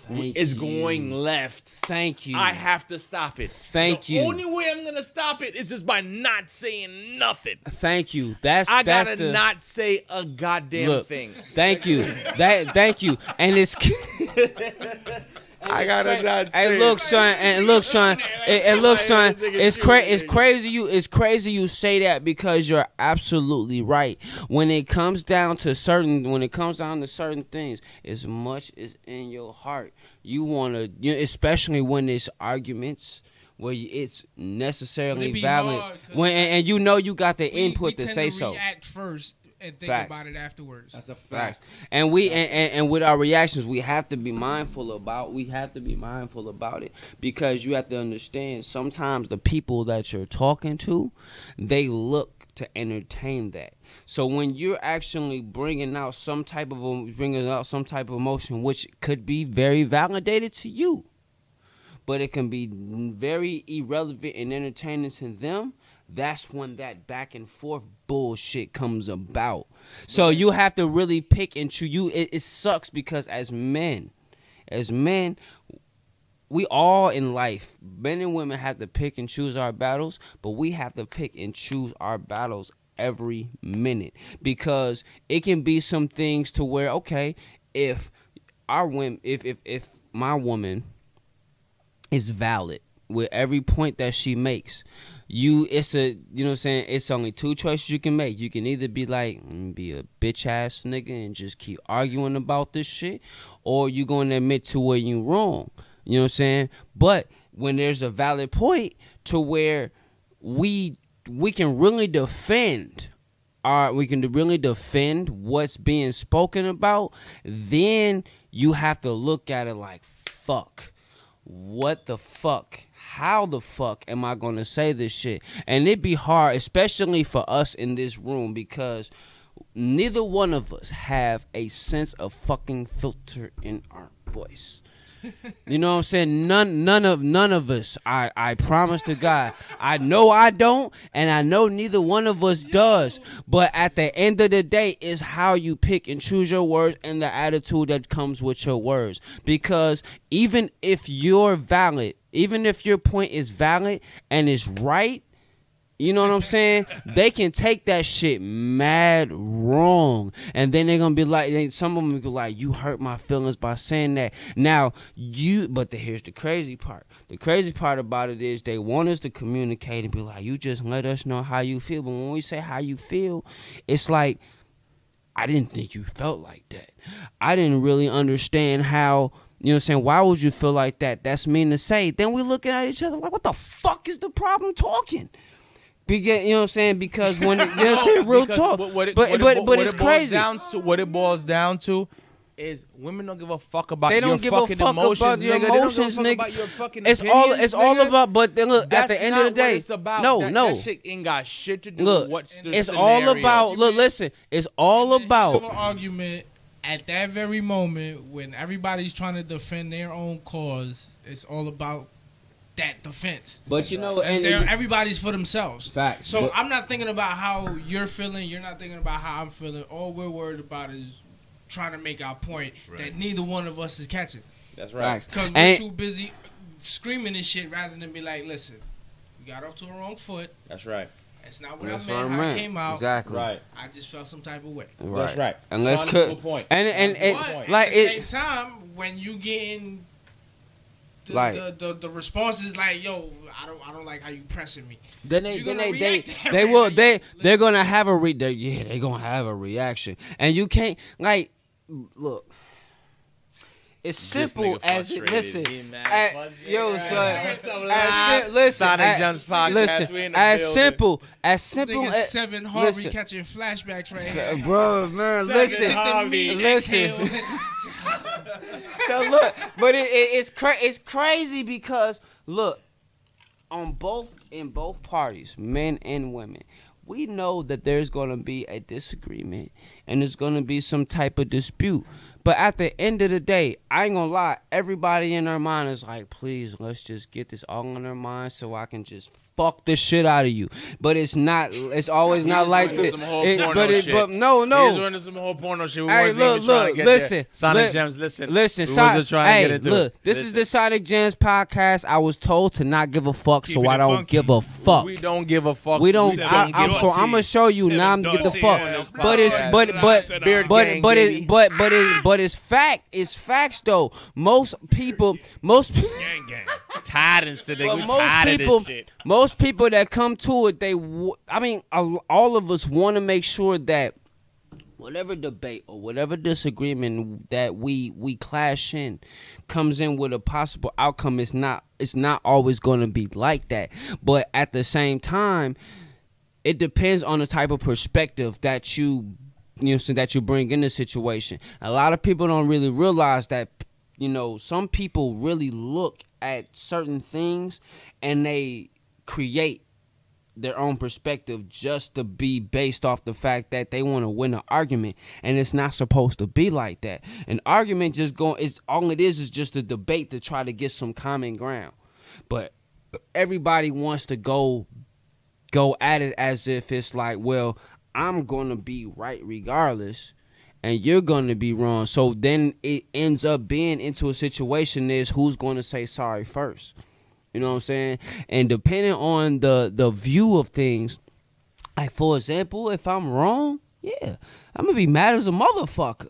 Thank is you. going left. Thank you. I have to stop it. Thank the you. only way I'm gonna stop it is just by not saying nothing. Thank you. That's I that's gotta the not say a goddamn look. thing. Thank you. Thank you. And it's. I gotta not say. Hey, look, son, and look, son, and look, son. It's crazy. It's crazy you say that because you're absolutely right. When it comes down to certain things, as much as in your heart, you wanna, especially when it's arguments where it's necessarily But it be valid. hard 'cause When and you know you got the input we to tend say to so. react first and think Facts. about it afterwards. That's a Facts. And we and with our reactions, we have to be mindful about it because you have to understand sometimes the people that you're talking to, they look to entertain that. So when you're actually bringing out some type of emotion, which could be very validated to you, but it can be very irrelevant and entertaining to them. That's when that back and forth bullshit comes about. So you have to really pick and choose. It sucks because as men, we all in life, men and women have to pick and choose our battles, but we have to pick and choose our battles every minute because it can be some things to where, okay, if my woman is valid with every point that she makes, it's only two choices you can make. You can either be like, be a bitch ass nigga and just keep arguing about this shit, or you gonna admit to where you wrong. You know what I'm saying? But when there's a valid point to where we can really defend what's being spoken about, then you have to look at it like, fuck. What the fuck? How the fuck am I gonna say this shit? And it'd be hard, especially for us in this room, because neither one of us have a sense of fucking filter in our voice. You know what I'm saying? None of us. I promise to God. I know I don't, and I know neither one of us does. But at the end of the day, it's how you pick and choose your words and the attitude that comes with your words. Because even if you're valid, even if your point is valid and is right, you know what I'm saying? They can take that shit mad wrong. And then they're going to be like, some of them be like, you hurt my feelings by saying that. Now, here's the crazy part. The crazy part about it is they want us to communicate and be like, you just let us know how you feel. But when we say how you feel, it's like, I didn't think you felt like that. I didn't really understand how, you know what I'm saying, why would you feel like that? That's mean to say. Then we looking at each other like, what the fuck is the problem talking? You know what I'm saying? Because when real talk, but it's crazy. What it boils down to is women don't give a fuck about They your don't give a fucking fuck emotions, about your nigga. They don't emotions, give a fuck nigga. about your fucking It's opinions, all nigga. about. But then look, at That's the end not of the day, what it's about. no, That shit ain't got shit to do Look, with what's the it's scenario. all about. Look, listen, it's all In the heat of about. an argument at that very moment when everybody's trying to defend their own cause. It's all about that defense. But you know, And and everybody's for themselves. Facts. So But- I'm not thinking about how you're feeling. You're not thinking about how I'm feeling. All we're worried about is trying to make our point that neither one of us is catching. That's Facts. Because we're too busy screaming and shit rather than be like, listen, we got off to a wrong foot. That's right. That's not what That's I meant. what I How meant. it came out. Exactly. Right. I just felt some type of way. That's right. And let's Wonderful cut. point. And But like at the it. same time, when you getting Like- the response is like, yo, I don't like how you pressing me. Then You're gonna react that they way. will Like, they're gonna have a they're gonna have a reaction, and you can't like look. It's simple nigga as it. frustrated. Listen, He mad fuzzy. yo, Right. son. Listen, Sonik Gemz podcast, Listen, we in the as building. simple Nigga as 7 Harvey listen. catching flashbacks right here. bro, man. Listen, Harvey. listen. So look, but it's crazy because look, in both parties, men and women, we know that there's gonna be a disagreement and there's gonna be some type of dispute. But at the end of the day, I ain't gonna lie, everybody in their mind is like, please, let's just get this all in their mind so I can just fuck the shit out of you. But it's not. It's always not like running this. some whole porno shit. But no. He's running some whole porno shit. We Hey, wasn't even trying to get listen. there. Sonik Gemz, listen. Listen, We wasn't trying to get into look, it. this is the Sonik Gemz podcast. I was told to not give a fuck, so Keeping I it don't funky. give a fuck. We don't give a fuck. We don't. Seven I'm dirty. gonna show you Seven now. I'm get the dirty fuck. ass But it's podcast. Beard gang, baby. but it's fact. It's facts though. Most people. Gang, gang. Tired and sitting. But We tired of this shit. most people that come to it, all of us want to make sure that whatever debate or whatever disagreement that we clash in comes in with a possible outcome. It's not always going to be like that. But at the same time, it depends on the type of perspective that that you bring in the situation. A lot of people don't really realize that, some people really look at certain things and they create their own perspective just to be based off the fact that they want to win an argument, and it's not supposed to be like that. An argument all it is just a debate to try to get some common ground. But everybody wants to go at it as if it's like, well, I'm going to be right regardless and you're going to be wrong. So then it ends up being into a situation is who's going to say sorry first. You know what I'm saying? And depending on the view of things, like for example, if I'm wrong, yeah, I'm going to be mad as a motherfucker.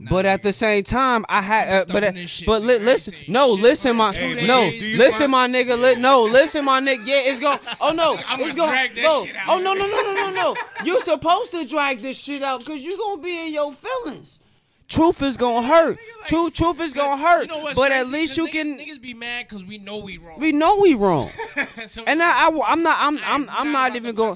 But at the same time, I had, listen, listen, my nigga, yeah, it's going. Oh no, it's going. drag that shit out. Oh no. You're supposed to drag this shit out because you're gonna be in your feelings. Truth is gonna hurt. Truth is gonna hurt. You know what's But at crazy? least you Niggas- can. Niggas be mad because we know we wrong. We know we wrong. So And I'm not even going.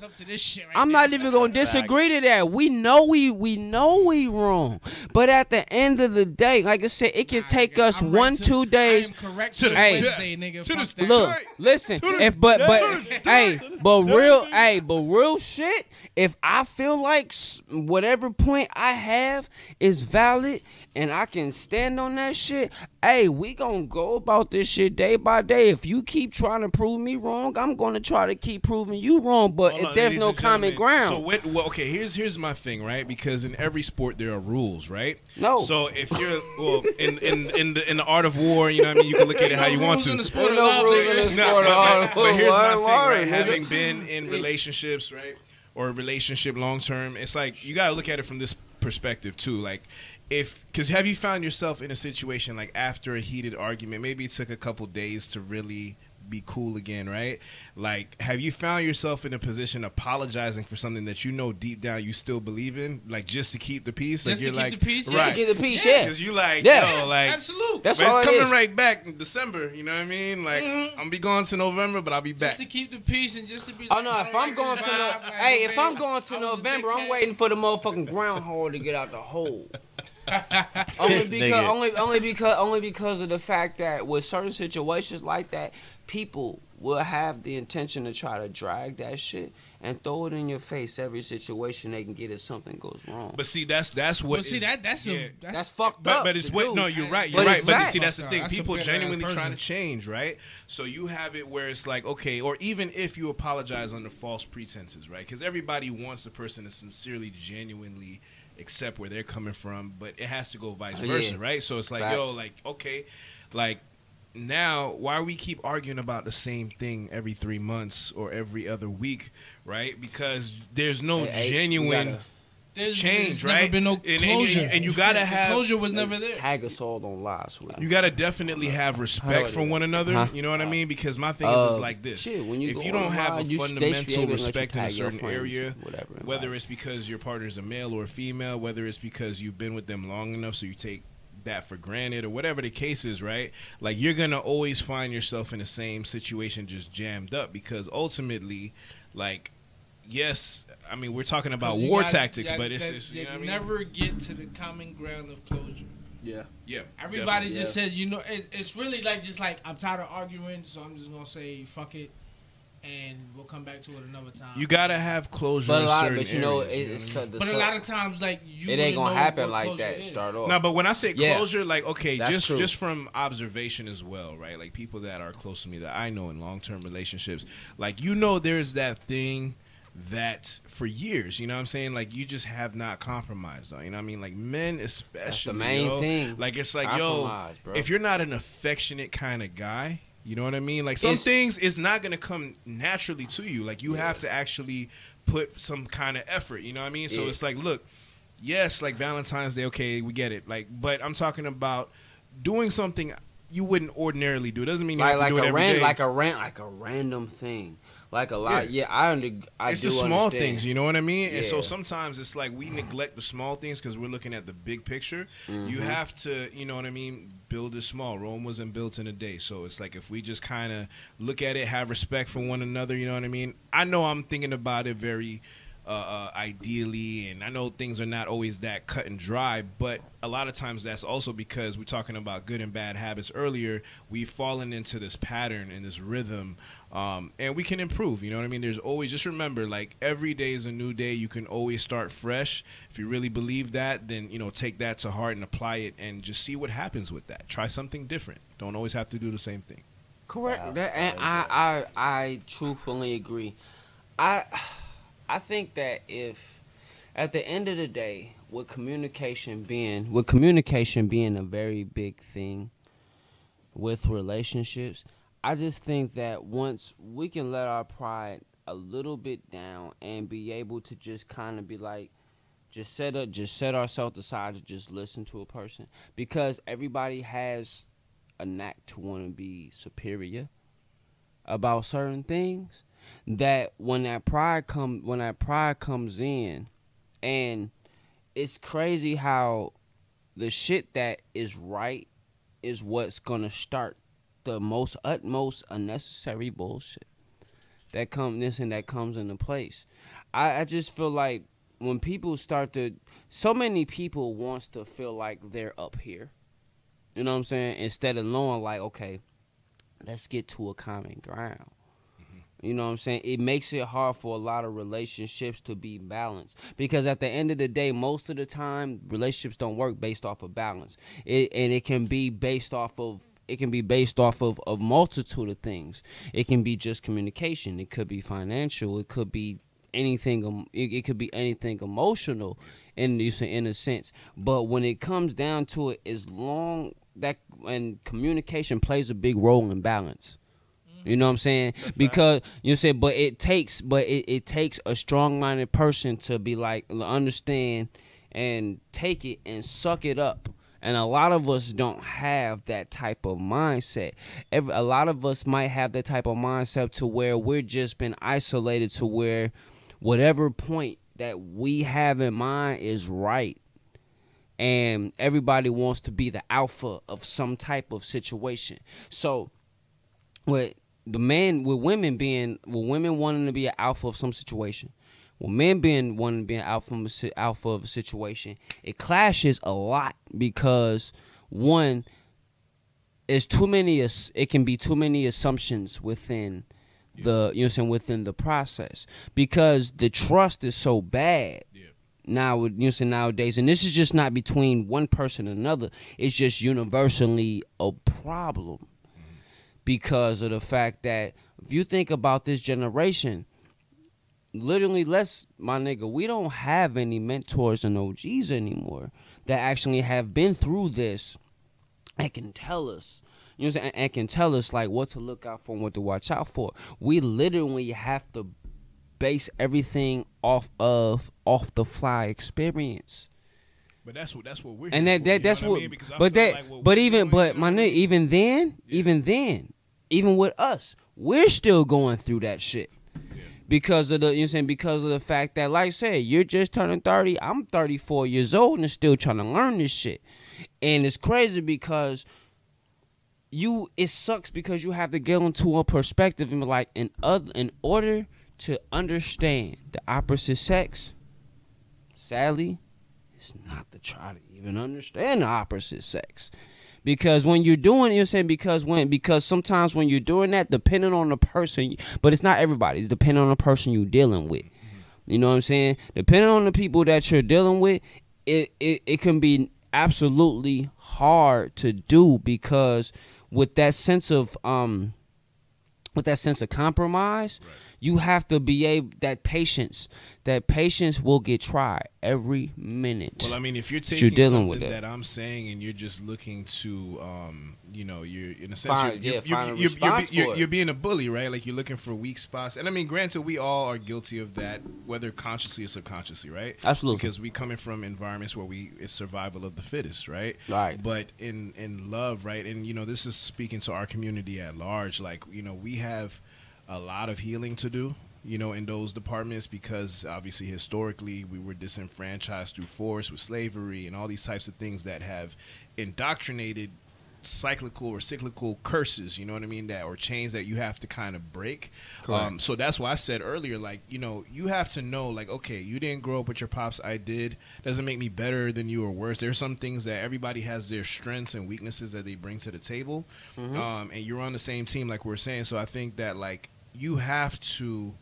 I'm not even going to disagree to that. We know we wrong. But at the end of the day, like I said, it can take us 1-2 days. I am correct To to the- Wednesday, nigga. to the- Fuck that. Look, listen. If but real shit. If I feel like whatever point I have is valid and I can stand on that shit, hey, we gonna go about this shit day by day. If you keep trying to prove me wrong, I'm gonna try to keep proving you wrong. But Hold if on, there's ladies no and common gentlemen. ground, So okay, here's my thing, right? Because in every sport there are rules, right? No. So if you're in the art of war, you know what I mean, you can look at it how you want to. In the sport of Ain't no love, rules nigga. in this No, sport of art. but here's my thing, Word, right? nigga. Having been in relationships, right, or a relationship long term, it's like you gotta look at it from this perspective too. Like, because have you found yourself in a situation like after a heated argument, maybe it took a couple days to really be cool again, right? Like, have you found yourself in a position apologizing for something that you know deep down you still believe in, like just to keep the peace? Just like to you're keep like, the peace, yeah. right? Get the peace, yeah. Because you like, Yeah. yo, like. Absolute. That's But all it's it coming is. right back in December, you know what I mean? Like, I'm gonna be gone to November, but I'll be back. Just to keep the peace and just to be. Oh no! If I'm going to if I'm going to November, I'm waiting for the motherfucking groundhog to get out the hole. Only This because nigga. only because of the fact that with certain situations like that, people will have the intention to try to drag that shit and throw it in your face every situation they can get if something goes wrong. But see, that's what. Well, see that's yeah. That's fucked up. But it's what? No, you're right. But You're right. it's But facts. see, that's the thing. That's a People big-ass genuinely person. trying to change, right? So you have it where it's like, okay, or even if you apologize under false pretenses, right? Because everybody wants a person to sincerely, genuinely accept where they're coming from, but it has to go vice versa, right? So it's like, Facts. yo, like, okay, like. Now, why we keep arguing about the same thing every 3 months or every other week, right? Because there's no Hey, H, genuine There's change, never right? been no And closure. you gotta The have closure was never there. Tag us all on live, sweet. you gotta definitely have respect for one another. Huh? You know what I mean? Because my thing is like this: Shit, when you if go you don't have online, a they should be fundamental able to let you respect in a tag your certain friends, area, whatever, in whether life. it's because your partner's a male or a female, whether it's because you've been with them long enough so you take that for granted or whatever the case is, right? Like you're gonna always find yourself in the same situation, just jammed up, because ultimately, like, yes, I mean we're talking about war tactics, but it's just you know what I mean? Never get to the common ground of closure. Yeah. Yeah, Everybody definitely. just says, you know, it's really like just like I'm tired of arguing, so I'm just gonna say fuck it, and we'll come back to it another time. You gotta have closure But in a lot, certain but you know, areas, you know what I mean? But a lot of times, like you, it ain't wouldn't gonna know happen what like closure that. is. Start off. No, but when I say Yeah. closure, like, okay, That's true. just from observation as well, right? Like people that are close to me that I know in long-term relationships, like, you know, there's that thing that for years, you know what I'm saying? Like you just have not compromised on, you know what I mean? Like men especially, That's the main yo, thing. Like it's like, Compromise, yo, bro. if you're not an affectionate kind of guy, you know what I mean? Like some It's- things it's not gonna come naturally to you. Like you have to actually put some kind of effort, you know what I mean? So Yeah. it's like, look, yes, like Valentine's Day, okay, we get it. Like, but I'm talking about doing something you wouldn't ordinarily do. It doesn't mean you have to do it every day. like a random thing. Like a lot. Yeah, I It's do the small understand. things, you know what I mean? And so Yeah. sometimes it's like we neglect the small things because we're looking at the big picture. Mm-hmm. You have to, you know what I mean, build it small. Rome wasn't built in a day. So it's like if we just kind of look at it, have respect for one another, you know what I mean? I know I'm thinking about it very ideally, and I know things are not always that cut and dry, but a lot of times that's also because we're talking about good and bad habits earlier. We've fallen into this pattern and this rhythm, and we can improve, you know what I mean? There's always, just remember, like, every day is a new day. You can always start fresh. If you really believe that, then, you know, take that to heart and apply it and just see what happens with that. Try something different. Don't always have to do the same thing. Correct. That, and I truthfully agree. I think that if at the end of the day, with communication being a very big thing with relationships, I just think that once we can let our pride a little bit down and be able to just kind of be like, just set ourselves aside to just listen to a person, because everybody has a knack to want to be superior about certain things. That when that pride comes in, and it's crazy how the shit that is right is what's gonna start the most utmost unnecessary bullshit that comes into place. I just feel like when people so many people wants to feel like they're up here, you know what I'm saying, instead of knowing like, okay, let's get to a common ground. You know what I'm saying? It makes it hard for a lot of relationships to be balanced, because at the end of the day, most of the time, relationships don't work based off of balance. It can be based off of a multitude of things. It can be just communication. It could be financial. It could be anything. It could be anything emotional, in a sense. But when it comes down to it, and communication plays a big role in balance. You know what I'm saying? Because you say, but it takes a strong-minded person to be like, understand and take it and suck it up. And a lot of us don't have that type of mindset. A lot of us might have that type of mindset to where we're just been isolated to where whatever point that we have in mind is right. And everybody wants to be the alpha of some type of situation. So with women wanting to be an alpha of some situation, When men being alpha of a situation, it clashes a lot because one, it's too many. It can be too many assumptions within within the process because the trust is so bad. Now, nowadays, and this is just not between one person and another. It's just universally a problem because of the fact that if you think about this generation, literally, my nigga, we don't have any mentors and OGs anymore that actually have been through this and can tell us. You know what I'm saying? And can tell us like what to look out for and what to watch out for. We literally have to base everything off the fly experience. But that's what we're and here that's for, what. I mean? Even with us, we're still going through that shit. Because of the fact that, like I said, you're just turning 30. I'm 34 years old and still trying to learn this shit. And it's crazy because it sucks because you have to get into a perspective and be like, in order to understand the opposite sex, sadly, it's not to try to even understand the opposite sex. Because when you're doing, because sometimes when you're doing that, depending on the person, but it's not everybody, it's depending on the person you're dealing with. You know what I'm saying? Depending on the people that you're dealing with, it can be absolutely hard to do because with that sense of compromise, right, you have to be able that patience will get tried every minute. Well, I mean, if you're taking something that I'm saying and you're just looking to, you're in a sense you're being a bully, right? Like you're looking for weak spots. And I mean, granted, we all are guilty of that, whether consciously or subconsciously, right? Absolutely. Because we coming from environments where it's survival of the fittest, right? Right. But in love, right? And this is speaking to our community at large. Like we have a lot of healing to do, in those departments because obviously historically we were disenfranchised through force with slavery and all these types of things that have indoctrinated cyclical curses, you know what I mean, or chains that you have to kind of break. So that's why I said earlier, like, you have to know, like, okay, you didn't grow up with your pops, I did. Doesn't make me better than you or worse. There's some things that everybody has their strengths and weaknesses that they bring to the table. And you're on the same team, like we're saying. So I think that, like, you have to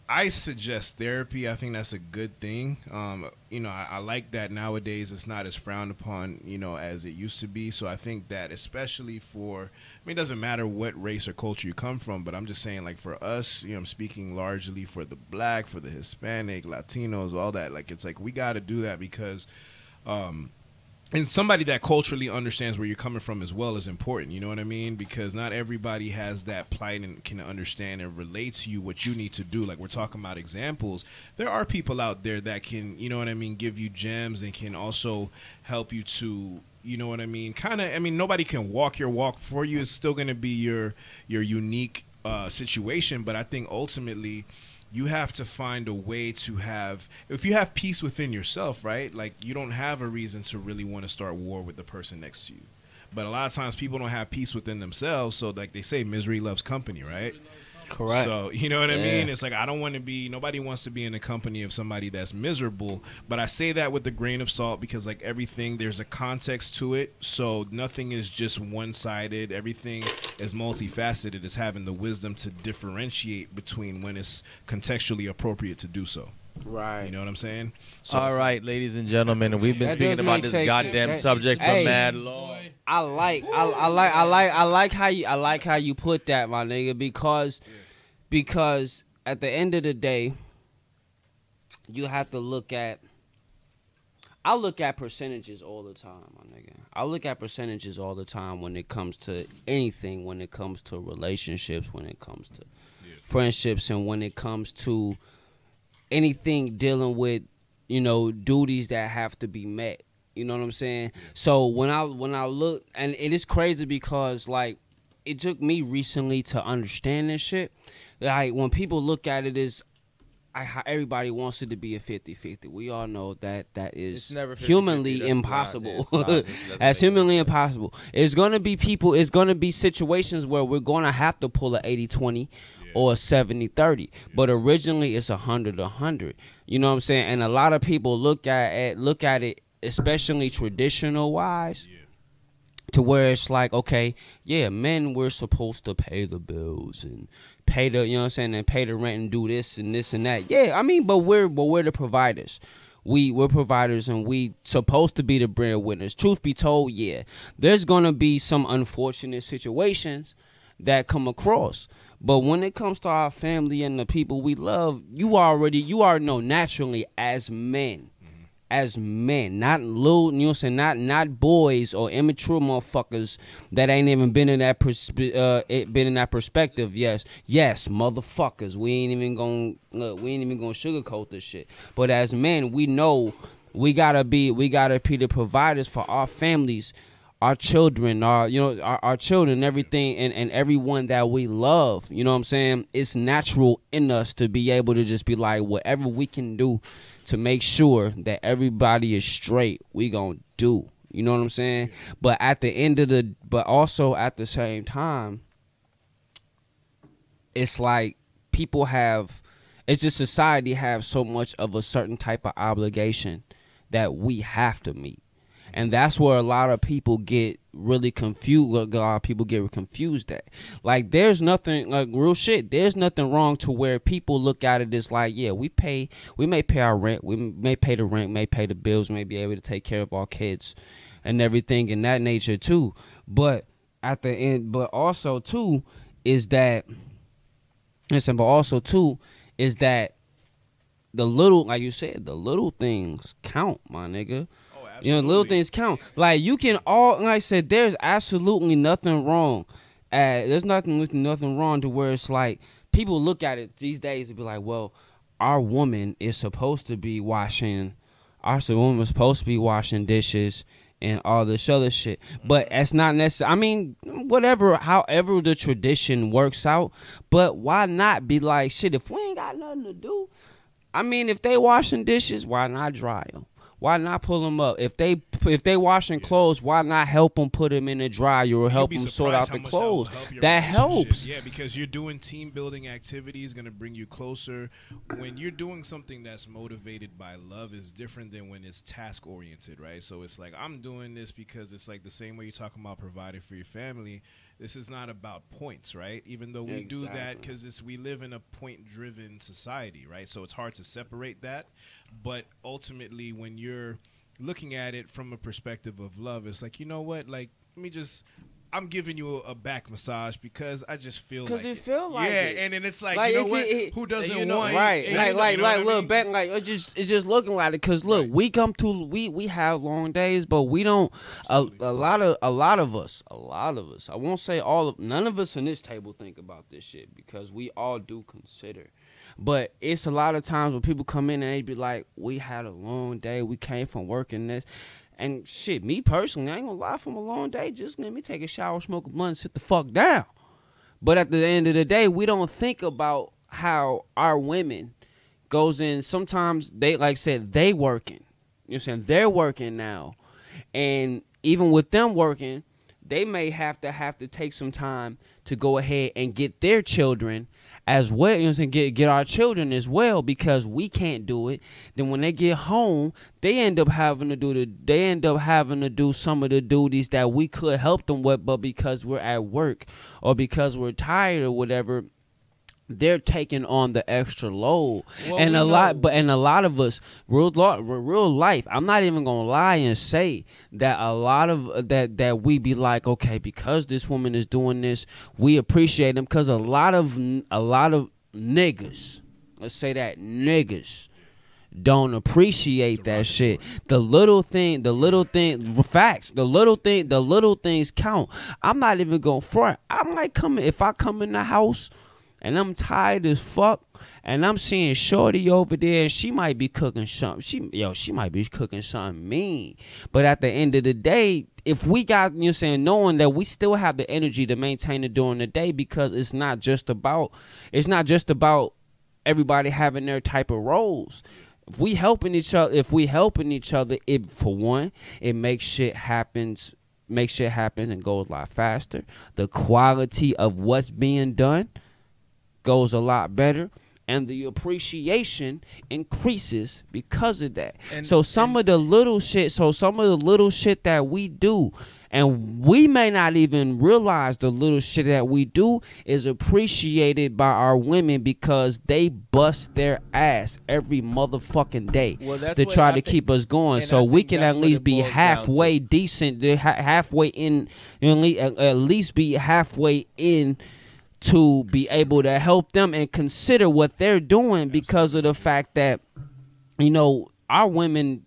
I suggest therapy. I think that's a good thing. I like that nowadays it's not as frowned upon, as it used to be. So I think that especially it doesn't matter what race or culture you come from, but I'm just saying, like, for us, I'm speaking largely for the black, for the Hispanic, Latinos, all that. Like, it's like we got to do that because and somebody that culturally understands where you're coming from as well is important, you know what I mean? Because not everybody has that plight and can understand and relate to you what you need to do. Like, we're talking about examples. There are people out there that can, you know what I mean, give you gems and can also help you to, you know what I mean, nobody can walk your walk for you. It's still going to be your unique situation, but I think ultimately you have to find a way to have, if you have peace within yourself, right? Like, you don't have a reason to really want to start war with the person next to you. But a lot of times people don't have peace within themselves. So, like they say, misery loves company, right? Correct. So, you know what I mean? It's like, nobody wants to be in the company of somebody that's miserable. But I say that with a grain of salt because, like, everything, there's a context to it. So nothing is just one-sided. Everything is multifaceted. It's having the wisdom to differentiate between when it's contextually appropriate to do so. Right. You know what I'm saying? So, all right, ladies and gentlemen, we've been speaking about this goddamn subject for mad long. I like how you put that, my nigga, because at the end of the day, you have to look at. I look at percentages all the time, my nigga. I look at percentages all the time when it comes to anything, when it comes to relationships, when it comes to friendships, and when it comes to anything dealing with, duties that have to be met. You know what I'm saying? So when I look, and it is crazy because, like, it took me recently to understand this shit. Like, when people look at it as, everybody wants it to be a 50-50. We all know that It's is never 50-50. humanly That's impossible. not- let's That's make humanly it- impossible. It's gonna be people. It's gonna be situations where we're gonna have to pull a 80-20 or a 70-30. But originally, it's 100-100. You know what I'm saying? And a lot of people look at it, especially traditional wise. To where it's like, okay, yeah, men, we're supposed to pay the bills and pay the, you know what I'm saying, and pay the rent and do this and this and that. Yeah, I mean, but we're the providers. We're providers and we supposed to be the breadwinners. Truth be told, yeah, there's gonna be some unfortunate situations that come across. But when it comes to our family and the people we love, you already know naturally as men. As men, not little, you know what I'm saying, not boys or immature motherfuckers that ain't even been in that perspective. Yes, motherfuckers. We ain't even gonna sugarcoat this shit. But as men, we know we gotta be the providers for our families, our children, our children, everything, and everyone that we love. You know what I'm saying? It's natural in us to be able to just be like, whatever we can do to make sure that everybody is straight, we gonna do. You know what I'm saying? But also at the same time, it's like it's just society have so much of a certain type of obligation that we have to meet. And that's where a lot of people get really confused. A lot of people get confused at. Like, there's nothing, like, real shit, there's nothing wrong to where people look at it as like, yeah, we may pay our rent, we may pay the rent, may pay the bills, may be able to take care of our kids and everything in that nature too. But at the end, but also too, is that the little, like you said, the little things count, my nigga. You know, little things count. Like, you can like I said, there's absolutely nothing wrong. There's nothing wrong to where it's like people look at it these days and be like, well, our woman is supposed to be washing dishes and all this other shit. But that's not necessary. I mean, however the tradition works out. But why not be like, shit, if we ain't got nothing to do, I mean, if they washing dishes, why not dry them? Why not pull them up? If they washing clothes, why not help them put them in the dryer or help them sort out the clothes? That helps. Yeah, because you're doing team building activities, going to bring you closer. When you're doing something that's motivated by love, is different than when it's task oriented, right? So it's like, I'm doing this because it's like the same way you're talking about providing for your family. This is not about points, right? Even though we do that because we live in a point-driven society, right? So it's hard to separate that. But ultimately, when you're looking at it from a perspective of love, it's like, you know what? Like, I'm giving you a back massage because I just feel like it. Feel like it. And then it's like you know what? Who doesn't want right? Look back, like it's just looking like it. Cause look, we have long days, but we don't. A lot of us. I won't say none of us in this table think about this shit because we all do consider. But it's a lot of times when people come in and they be like, we had a long day, we came from work and this. And shit, me personally, I ain't gonna lie, from a long day, just let me take a shower, smoke a blunt, and sit the fuck down. But at the end of the day, we don't think about how our women goes in. Sometimes they, like I said, they working. You know what I'm saying? They're working now. And even with them working, they may have to take some time to go ahead and get their children as well, you know what I'm saying, get our children as well, because we can't do it. Then when they get home, they end up having to do some of the duties that we could help them with, but because we're at work or because we're tired or whatever, they're taking on the extra load. Well, and a lot of us, real life, I'm not even gonna lie and say that a lot of that we be like, okay, because this woman is doing this, we appreciate them, because a lot of niggas, let's say that, niggas don't appreciate that shit. The little things count. I'm not even gonna front. If I come in the house and I'm tired as fuck, and I'm seeing Shorty over there, and she might be cooking something. She might be cooking something mean. But at the end of the day, if we got, you know what I'm saying, knowing that we still have the energy to maintain it during the day, because it's not just about everybody having their type of roles. If we helping each other, it for one, it makes shit happen and goes a lot faster. The quality of what's being done goes a lot better, and the appreciation increases because of that. So some of the little shit that we do, and we may not even realize the little shit that we do is appreciated by our women because they bust their ass every motherfucking day to try to keep us going. So we can at least be halfway decent, halfway in, at least be halfway in to be able to help them and consider what they're doing because of the fact that, you know, our women,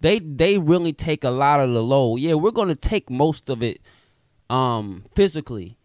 they really take a lot of the load. Yeah, we're going to take most of it physically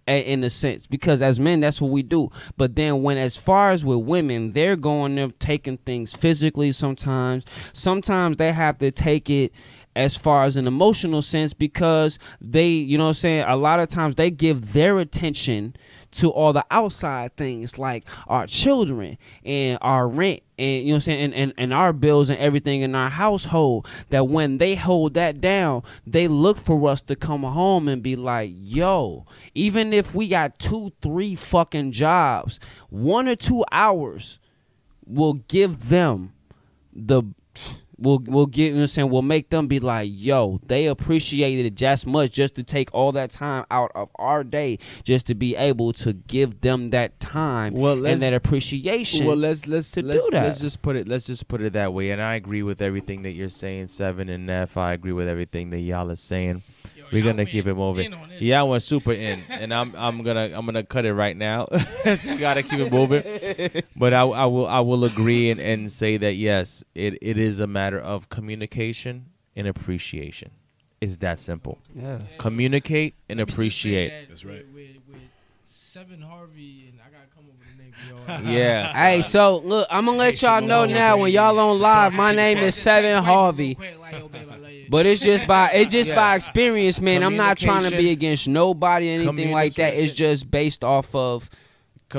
in a sense, because as men, that's what we do. But then as far as with women, they're going there taking things physically sometimes. Sometimes they have to take it as far as an emotional sense because they, you know what I'm saying, a lot of times they give their attention to all the outside things like our children and our rent and, you know what I'm saying, and our bills and everything in our household, that when they hold that down, they look for us to come home and be like, yo, even if we got 2-3 fucking jobs, 1 or 2 hours will give them We'll get, you know what I'm saying, we'll make them be like, yo, they appreciated it just much just to take all that time out of our day just to be able to give them that time and that appreciation. Well, let's just put it that way. And I agree with everything that you're saying, Seven and Neff. I agree with everything that y'all are saying. We're gonna keep it moving. Yeah, I went super in, and I'm gonna cut it right now. So we gotta keep it moving. But I will agree and say that yes, it is a matter of communication and appreciation. It's that simple. Yeah. Communicate and appreciate. That's right. With Seven Harvey, and I gotta come up with a name for y'all. Yeah. Hey, so look, I'm gonna let y'all know now when y'all on live. My name is Seven Harvey. But it's just by experience, man. I'm not trying to be against nobody or anything like that. It's just based off of,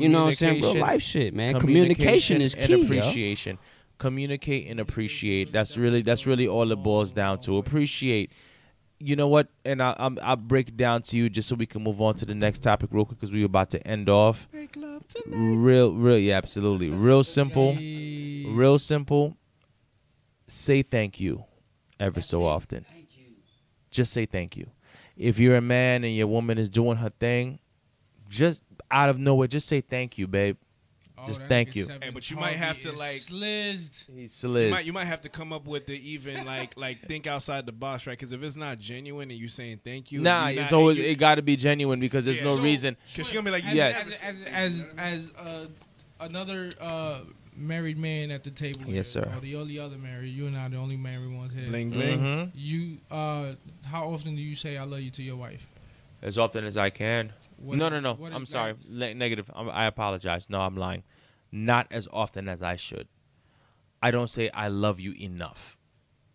you know what I'm saying, real life shit, man. Communication is key. And appreciation. Yo. Communicate and appreciate. That's really all it boils down to. Appreciate. You know what? And I'll break it down to you just so we can move on to the next topic real quick because we're about to end off. Make love tonight. Real, yeah, absolutely. Real simple. Say thank you every so often. Just say thank you. If you're a man and your woman is doing her thing, just out of nowhere, just say thank you, babe. Just thank you. Hey, but you might have to like Shlizzed. He's Shlizzed. You might have to come up with the even like think outside the box, right? Because if it's not genuine and you saying thank you, it's always it got to be genuine because there's no reason. Because she's gonna be like, as another married man at the table. Yes, here, sir. Or the only other married. You and I, the only married ones here. bling bling. Mm-hmm. You, how often do you say "I love you" to your wife? As often as I can. No. what I'm is sorry. Negative. I apologize. No, I'm lying. Not as often as I should. I don't say I love you enough.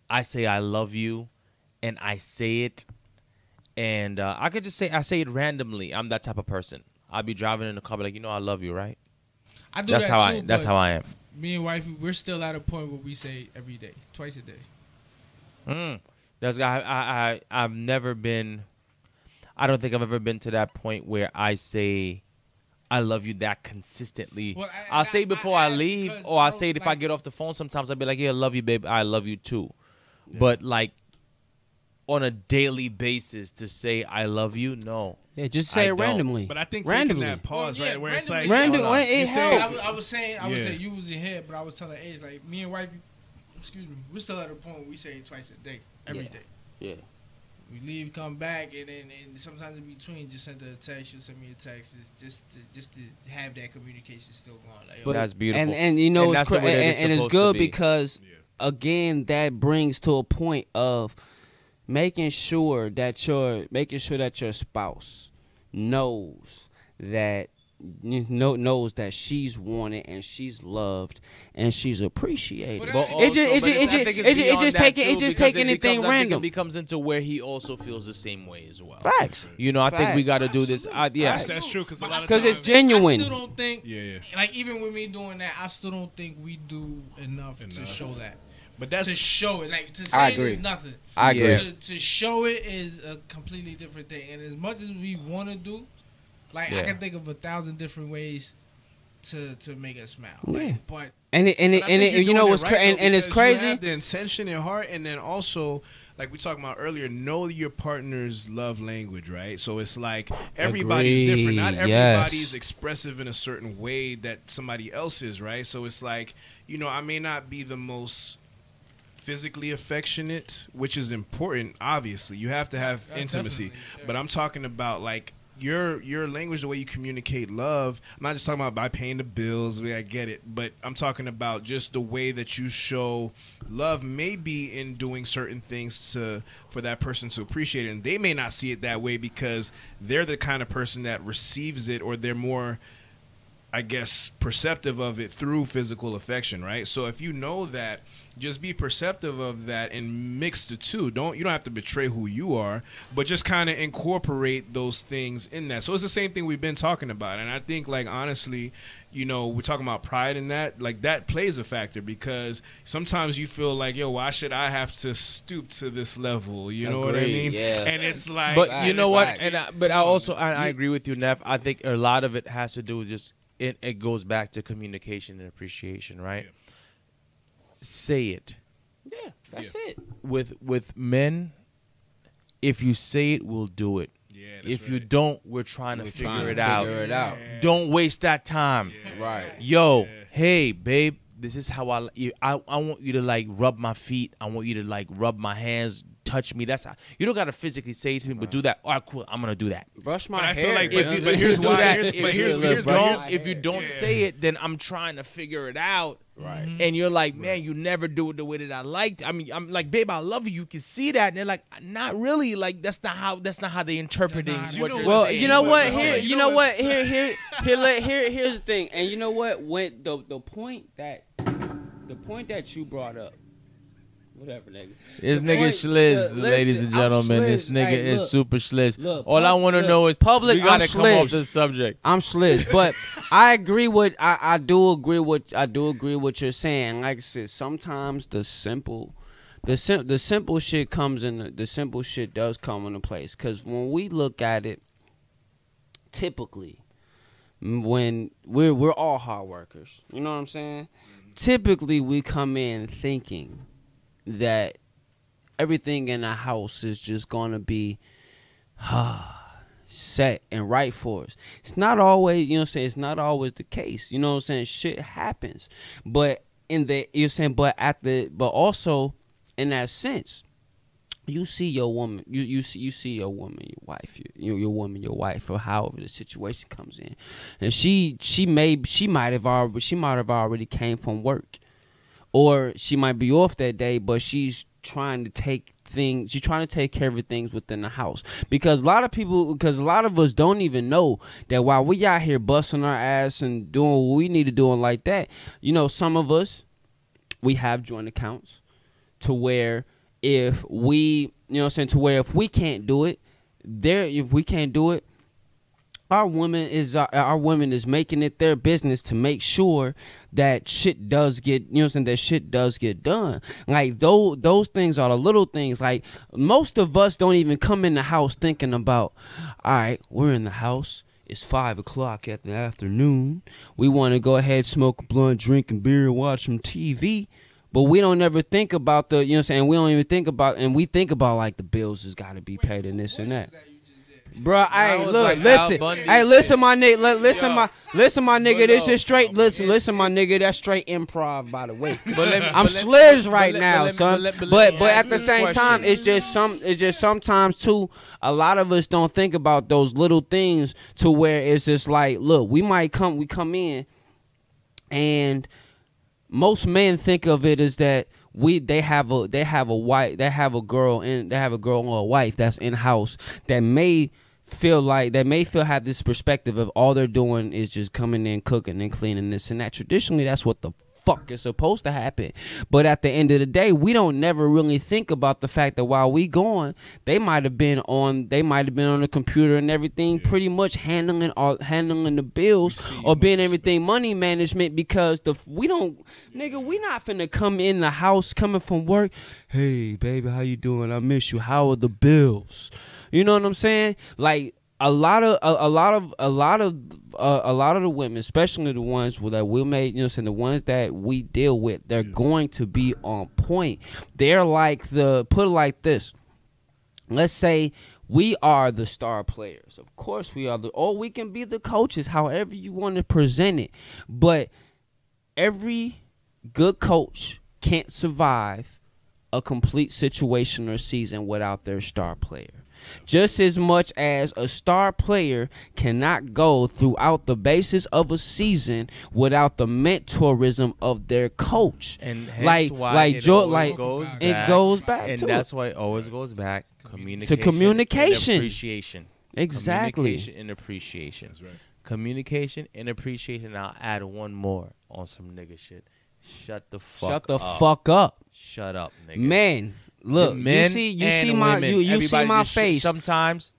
I say I love you, and I say it, and I could just say I say it randomly. I'm that type of person. I'll be driving in the car, be like, you know, I love you, right? I do That's that how too. That's how I am. Me and wife, we're still at a point where we say every day, twice a day. I've never been. I don't think I've ever been to that point where I say I love you that consistently. Well, I'll say it before I leave, or I'll say it if I get off the phone. Sometimes I'll be like, yeah, I love you, babe. I love you too. Yeah. But like on a daily basis to say I love you, no. Yeah, just say it randomly. But I think randomly. taking that pause, right, where it's like randomly, it helps. I was saying you was in head, but I was telling Age like me and wife, excuse me, we're still at a point where we say it twice a day, every day. Yeah. We leave, come back, and then sometimes in between, just send her a text. She'll send me a text, just to have that communication still going. Like, but that's beautiful, and you know, and it's good because again, that brings to a point of making sure that your spouse knows that knows that she's wanted and she's loved and she's appreciated. But it just take anything random. It becomes into where he also feels the same way as well. Facts. You know, I think we got to do this. Yeah, that's true because it's genuine. I still don't think. Like even with me doing that, I still don't think we do enough. To show that. But that's to show it. Like to say it is nothing. I agree. To show it is a completely different thing. And as much as we want to do. Like I can think of 1,000 different ways to make us smile. Like, but you know what's it's crazy. You have the intention in heart, and then also like we talked about earlier, know your partner's love language, right? So it's like everybody's different. Not everybody's expressive in a certain way that somebody else is, right? So it's like, you know, I may not be the most physically affectionate, which is important. Obviously, you have to have intimacy, but I'm talking about like. Your language, the way you communicate love. I'm not just talking about by paying the bills. I get it, but I'm talking about just the way that you show love. Maybe in doing certain things for that person to appreciate it, and they may not see it that way because they're the kind of person that receives it, or they're more, I guess, perceptive of it through physical affection, right? So if you know that, just be perceptive of that and mix the two. You don't have to betray who you are, but just kind of incorporate those things in that. So it's the same thing we've been talking about. And I think, like, honestly, you know, we're talking about pride in that. Like, that plays a factor because sometimes you feel like, yo, why should I have to stoop to this level? You know what I mean? Yeah. And it's like, but you know what? But I agree with you, Neff. I think a lot of it has to do with just it goes back to communication and appreciation, right? Yeah. Say it. Yeah, that's it. With men, if you say it, we'll do it. Yeah, if you don't, we're trying to figure it out. Yeah. Don't waste that time. Yeah. Right. Yo, hey, babe, this is how I want you to like rub my feet. I want you to like rub my hands, touch me. That's how you don't gotta physically say it to me, but do that. All right, cool. I'm gonna do that. Brush my I hair. feel like, If you don't yeah. say it, then I'm trying to figure it out. Right. And you're like, man, you never do it the way that I liked. I mean, I'm like, babe, I love you. You can see that. And they're like, not really. Like, that's not how they interpret things. Well, you know what? Here's the thing. And you know what? When the point that you brought up. Whatever, nigga. This nigga Shlizzed, ladies and gentlemen. This nigga is super Shlizzed. All I want to know is public. We gotta come off the subject. I'm Shlizzed, but I agree with. I do agree with what you're saying. Like I said, sometimes the simple shit comes in. The simple shit does come into place. Because when we look at it, typically, when we're all hard workers, you know what I'm saying? Typically, we come in thinking that everything in the house is just gonna be set and right for us. It's not always, you know what I'm saying, it's not always the case. You know what I'm saying? Shit happens. But but also in that sense, you see your woman, you see your woman, your wife, your woman, your wife, or however the situation comes in. And she might have already came from work. Or she might be off that day, but she's trying to take care of things within the house. Because a lot of us don't even know that while we out here busting our ass and doing what we need to do and like that, you know, some of us, we have joint accounts to where if we can't do it, our woman is making it their business to make sure that shit does get, you know what I'm saying, that shit does get done. Like those things are the little things. Like most of us don't even come in the house thinking about, all right, we're in the house. It's 5 o'clock at the afternoon. We want to go ahead, smoke a blunt, drinking beer, watch some TV. But we don't ever think about you know what I'm saying? We don't even think about, and we think about like the bills has got to be paid and this and that. Bro, listen, my nigga, listen, my nigga. This is straight. Listen, my nigga. That's straight improv, by the way. I'm Shlizzed right now, son. But at the same time, it's just sometimes too. A lot of us don't think about those little things to where it's just like, look, we come in, and most men think of it as that they have a girl or a wife that's in house that may have this perspective of all they're doing is just coming in, cooking and cleaning this and that. Traditionally, that's what the fuck is supposed to happen. But at the end of the day, we don't never really think about the fact that while we gone, they might have been on the computer and everything, pretty much handling the bills or being everything money management, because we not finna come in the house coming from work. Hey baby, how you doing? I miss you. How are the bills? You know what I'm saying? Like a lot of the women, especially the ones that we made, the ones that we deal with, they're going to be on point. They're like put it like this. Let's say we are the star players. Of course we are or we can be the coaches, however you want to present it. But every good coach can't survive a complete situation or season without their star player. Just as much as a star player cannot go throughout the basis of a season without the mentorism of their coach. And hence it goes back and to that's it. why it always goes back To communication. and appreciation. Exactly. Communication and appreciation. That's right. Communication and appreciation. I'll add one more on some nigga shit. Shut the fuck up. Shut up, nigga. Man, look, Men you and see my women, you see my just face. Sometimes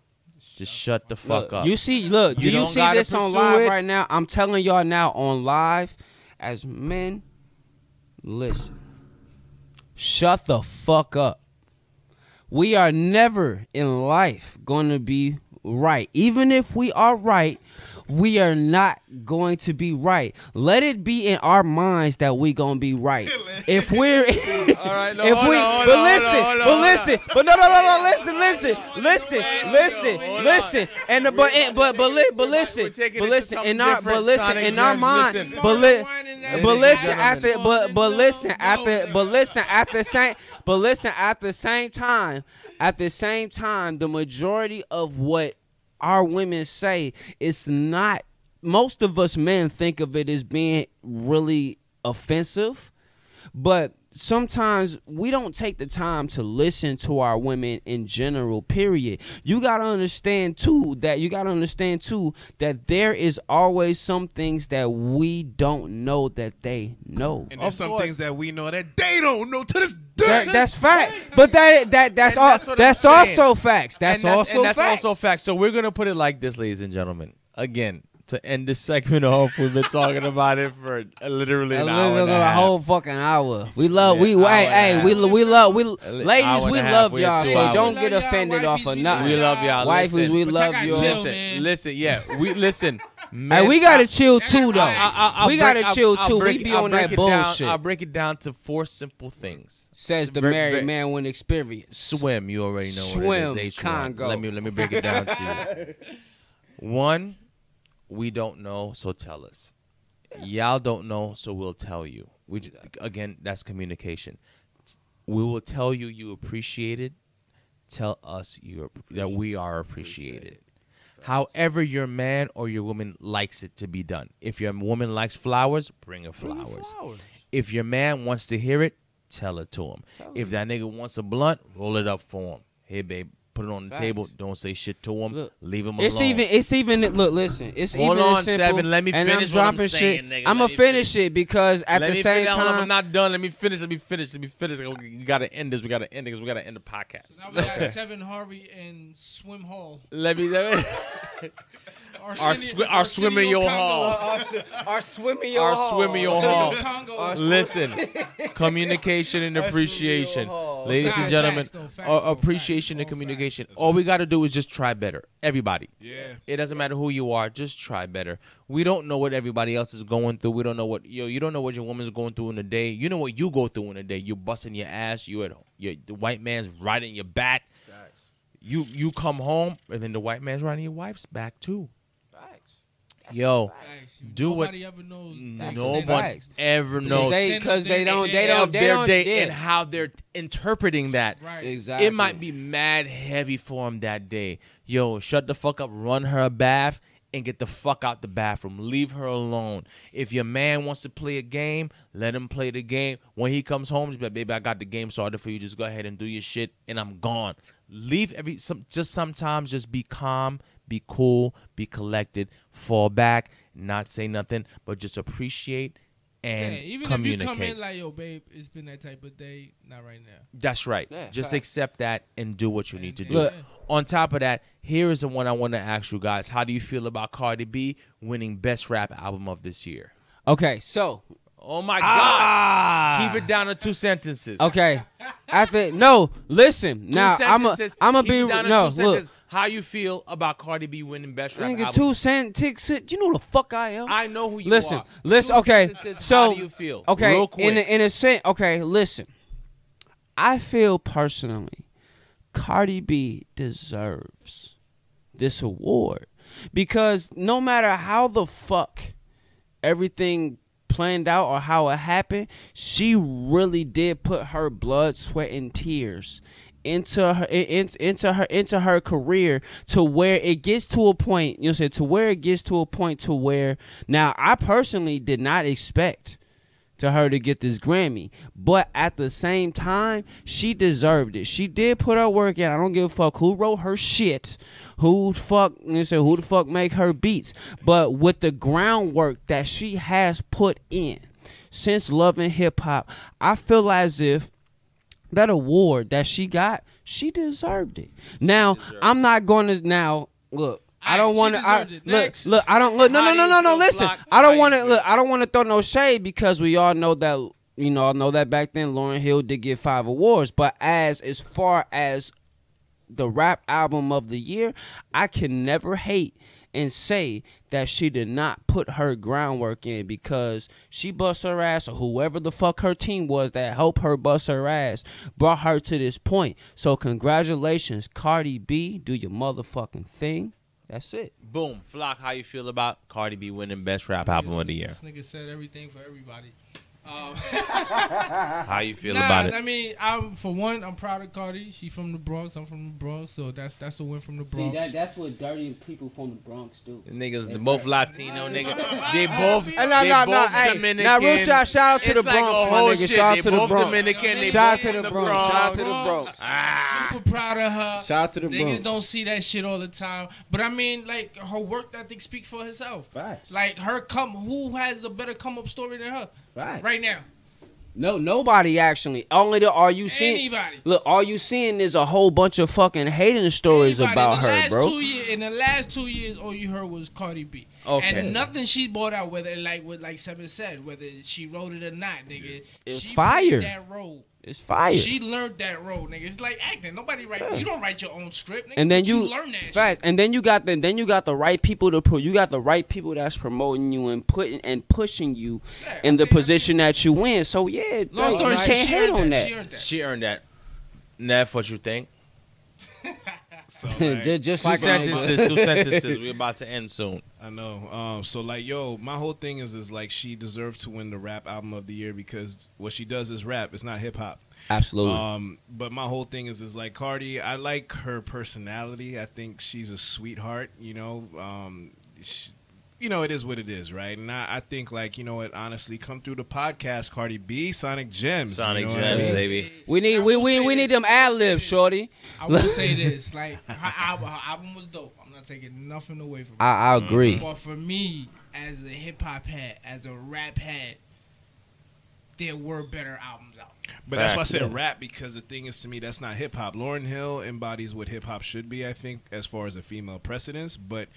just shut the fuck up. You see, look, You do you don't see gotta this on pursue live it. right now? I'm telling y'all now on live, as men, listen. Shut the fuck up. We are never in life going to be right. Even if we are right, we are not going to be right. Let it be in our minds that we gonna be right. If we're, All right, no, if hold we, on, but hold listen, on, but hold on. listen, but no, listen, and but listen, in our mind, at the same time, the majority of what our women say, it's not. Most of us men think of it as being really offensive, but sometimes we don't take the time to listen to our women in general, period. You gotta understand too that there is always some things that we don't know that they know. And there's some things that we know that they don't know to this day. That's fact. But that's also facts. That's also facts. So we're gonna put it like this, ladies and gentlemen. Again, to end this segment off, we've been talking about it for literally an hour and a a half. whole fucking hour. We love ladies, we love y'all. So don't get offended off of nothing. We love y'all. Wifeys, we But love y'all you. gotta chill. Listen, yeah, we listen. Hey, we gotta chill too, though. We gotta chill too. We We be on that bullshit. I'll break it down to 4 simple things. Says the married man with experience. Swim, you already know Swim, what it is. H1. Congo. Let me break it down to you. 1, we don't know, so tell us. Y'all don't know, so we'll tell you. Again, that's communication. We will tell you you appreciate it. Tell us that we are appreciated. However your man or your woman likes it to be done. If your woman likes flowers, bring her flowers. If your man wants to hear it, tell it to him. If that nigga wants a blunt, roll it up for him. Hey, babe, put it on the table. Don't say shit to him. Look, leave him alone. Listen. It's Hold even on, as simple. Seven. Let me and finish I'm what I'm dropping saying, shit. nigga. I'm Let gonna me finish it because at Let the me same finish. Hold on, I'm time, not done. Let me finish. We gotta end this. We gotta end the podcast. Now we got 7 Harvey and Swim Hall. Let me. Our swimming your hall. our swimming Our swimming your hall. Congo. Listen, communication and appreciation, ladies and Facts, gentlemen. facts, Appreciation and facts, communication. facts. All we got to do is just try better. Everybody. Yeah. It doesn't matter who you are. Just try better. We don't know what everybody else is going through. We don't know what you don't know what your woman's going through in a day. You know what you go through in a day. You busting your ass. The white man's riding your back. You come home and then the white man's riding your wife's back too. Yo, do what Nobody ever knows. nobody ever knows. Because they don't and how they're interpreting that. Right. Exactly. It might be mad heavy for him that day. Yo, shut the fuck up, run her a bath, and get the fuck out the bathroom. Leave her alone. If your man wants to play a game, let him play the game. When he comes home, just be like, baby, I got the game started for you. Just go ahead and do your shit, and I'm gone. Sometimes just be calm, be cool, be collected, fall back, not say nothing, but just appreciate and even communicate. if you come in like, yo, babe, it's been that type of day, not right now. That's right. Yeah, just fact. accept that and do what you need to do. Look. On top of that, here is the one I want to ask you guys. How do you feel about Cardi B winning Best Rap Album of this year? Okay, so Oh my God! Keep it down to 2 sentences. okay, listen. Now I'm a Keep be it down to no 2 look. sentences. How you feel about Cardi B winning Best Rap Nigga, Album? 2 sentences. Do you know who the fuck I am? I know who you listen, are. Listen. 2 Okay, sentences, so how do you feel? okay, Real quick. in a sense. Okay, listen. I feel personally, Cardi B deserves this award because no matter how the fuck everything planned out or how it happened, she really did put her blood, sweat, and tears into her career to where it gets to a point. You know, to where it gets to a point to where now I personally did not expect to her to get this Grammy, but at the same time, she deserved it. She did put her work in. I don't give a fuck who wrote her shit, who the fuck make her beats, but with the groundwork that she has put in since loving hip hop, I feel as if that award that she got, she deserved it. Now, I'm not going to look. I don't want to. Look. I don't look. No. Listen. I don't want to. Look. I don't want to throw no shade because we all know that. Know that back then Lauryn Hill did get 5 awards. But as far as the rap album of the year, I can never hate and say that she did not put her groundwork in because she bust her ass, or whoever the fuck her team was that helped her bust her ass brought her to this point. So congratulations, Cardi B. Do your motherfucking thing. That's it. Boom. Flock, how you feel about Cardi B winning Best Rap Album of the year? This nigga said everything for everybody. How you feel about it? I mean, I'm proud of Cardi. She from the Bronx. I'm from the Bronx, so that's a win from the Bronx. See, that's what dirty people from the Bronx do. The niggas, they both Latino niggas. They both Dominican. Now, real shout out to the Bronx, my nigga. Shout out to the Bronx. Dominican. Shout out to the Bronx. Shout out to the Bronx. Super proud of her. Shout out to the Bronx. Niggas don't see that shit all the time, but I mean, like her work ethic speaks for herself. Right. Like who has a better come up story than her? Right now. No, nobody actually. Only all you seeing. Anybody. Look, all you seeing is a whole bunch of fucking hating stories about her, bro. In the last 2 years, all you heard was Cardi B. Okay. And nothing she brought out, whether like Seven said, whether she wrote it or not, nigga. It's she fire. played that role. It's fire. She learned that role, nigga. It's like acting. Nobody write. Yeah. You don't write your own script, nigga. And then you learn that. Fact. Shit. And then you got the right people to you got the right people that's promoting you and pushing you in the position that you in. So yeah, long story you can't hate on that. She earned that. Neff, what you think? So, like, just two like sentences. 2 sentences. We're about to end soon. I know. So like, yo, my whole thing is like she deserves to win the rap album of the year because what she does is rap. It's not hip hop. Absolutely. But my whole thing is like Cardi. I like her personality. I think she's a sweetheart. It is what it is, right? And I think, like, you know what, honestly, come through the podcast, Cardi B, Sonik Gemz. Sonik Gemz, baby. We need them ad-libs, shorty. I will say this, like, her album was dope. I'm not taking nothing away from it. I agree. But for me, as a hip-hop head, as a rap head, there were better albums out. But that's why I said rap, because the thing is, to me, that's not hip-hop. Lauryn Hill embodies what hip-hop should be, I think, as far as a female precedence, but...